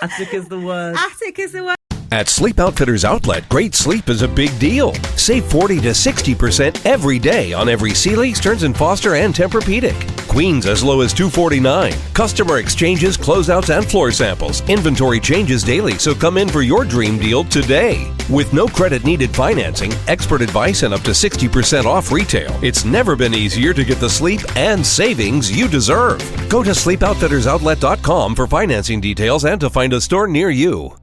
Attic is the word. Attic is the word. At Sleep Outfitters Outlet, great sleep is a big deal. Save 40 to 60% every day on every Sealy, Stearns & Foster, and Tempur-Pedic. Queens as low as $249. Customer exchanges, closeouts, and floor samples. Inventory changes daily, so come in for your dream deal today. With no credit-needed financing, expert advice, and up to 60% off retail, it's never been easier to get the sleep and savings you deserve. Go to SleepOutfittersOutlet.com for financing details and to find a store near you.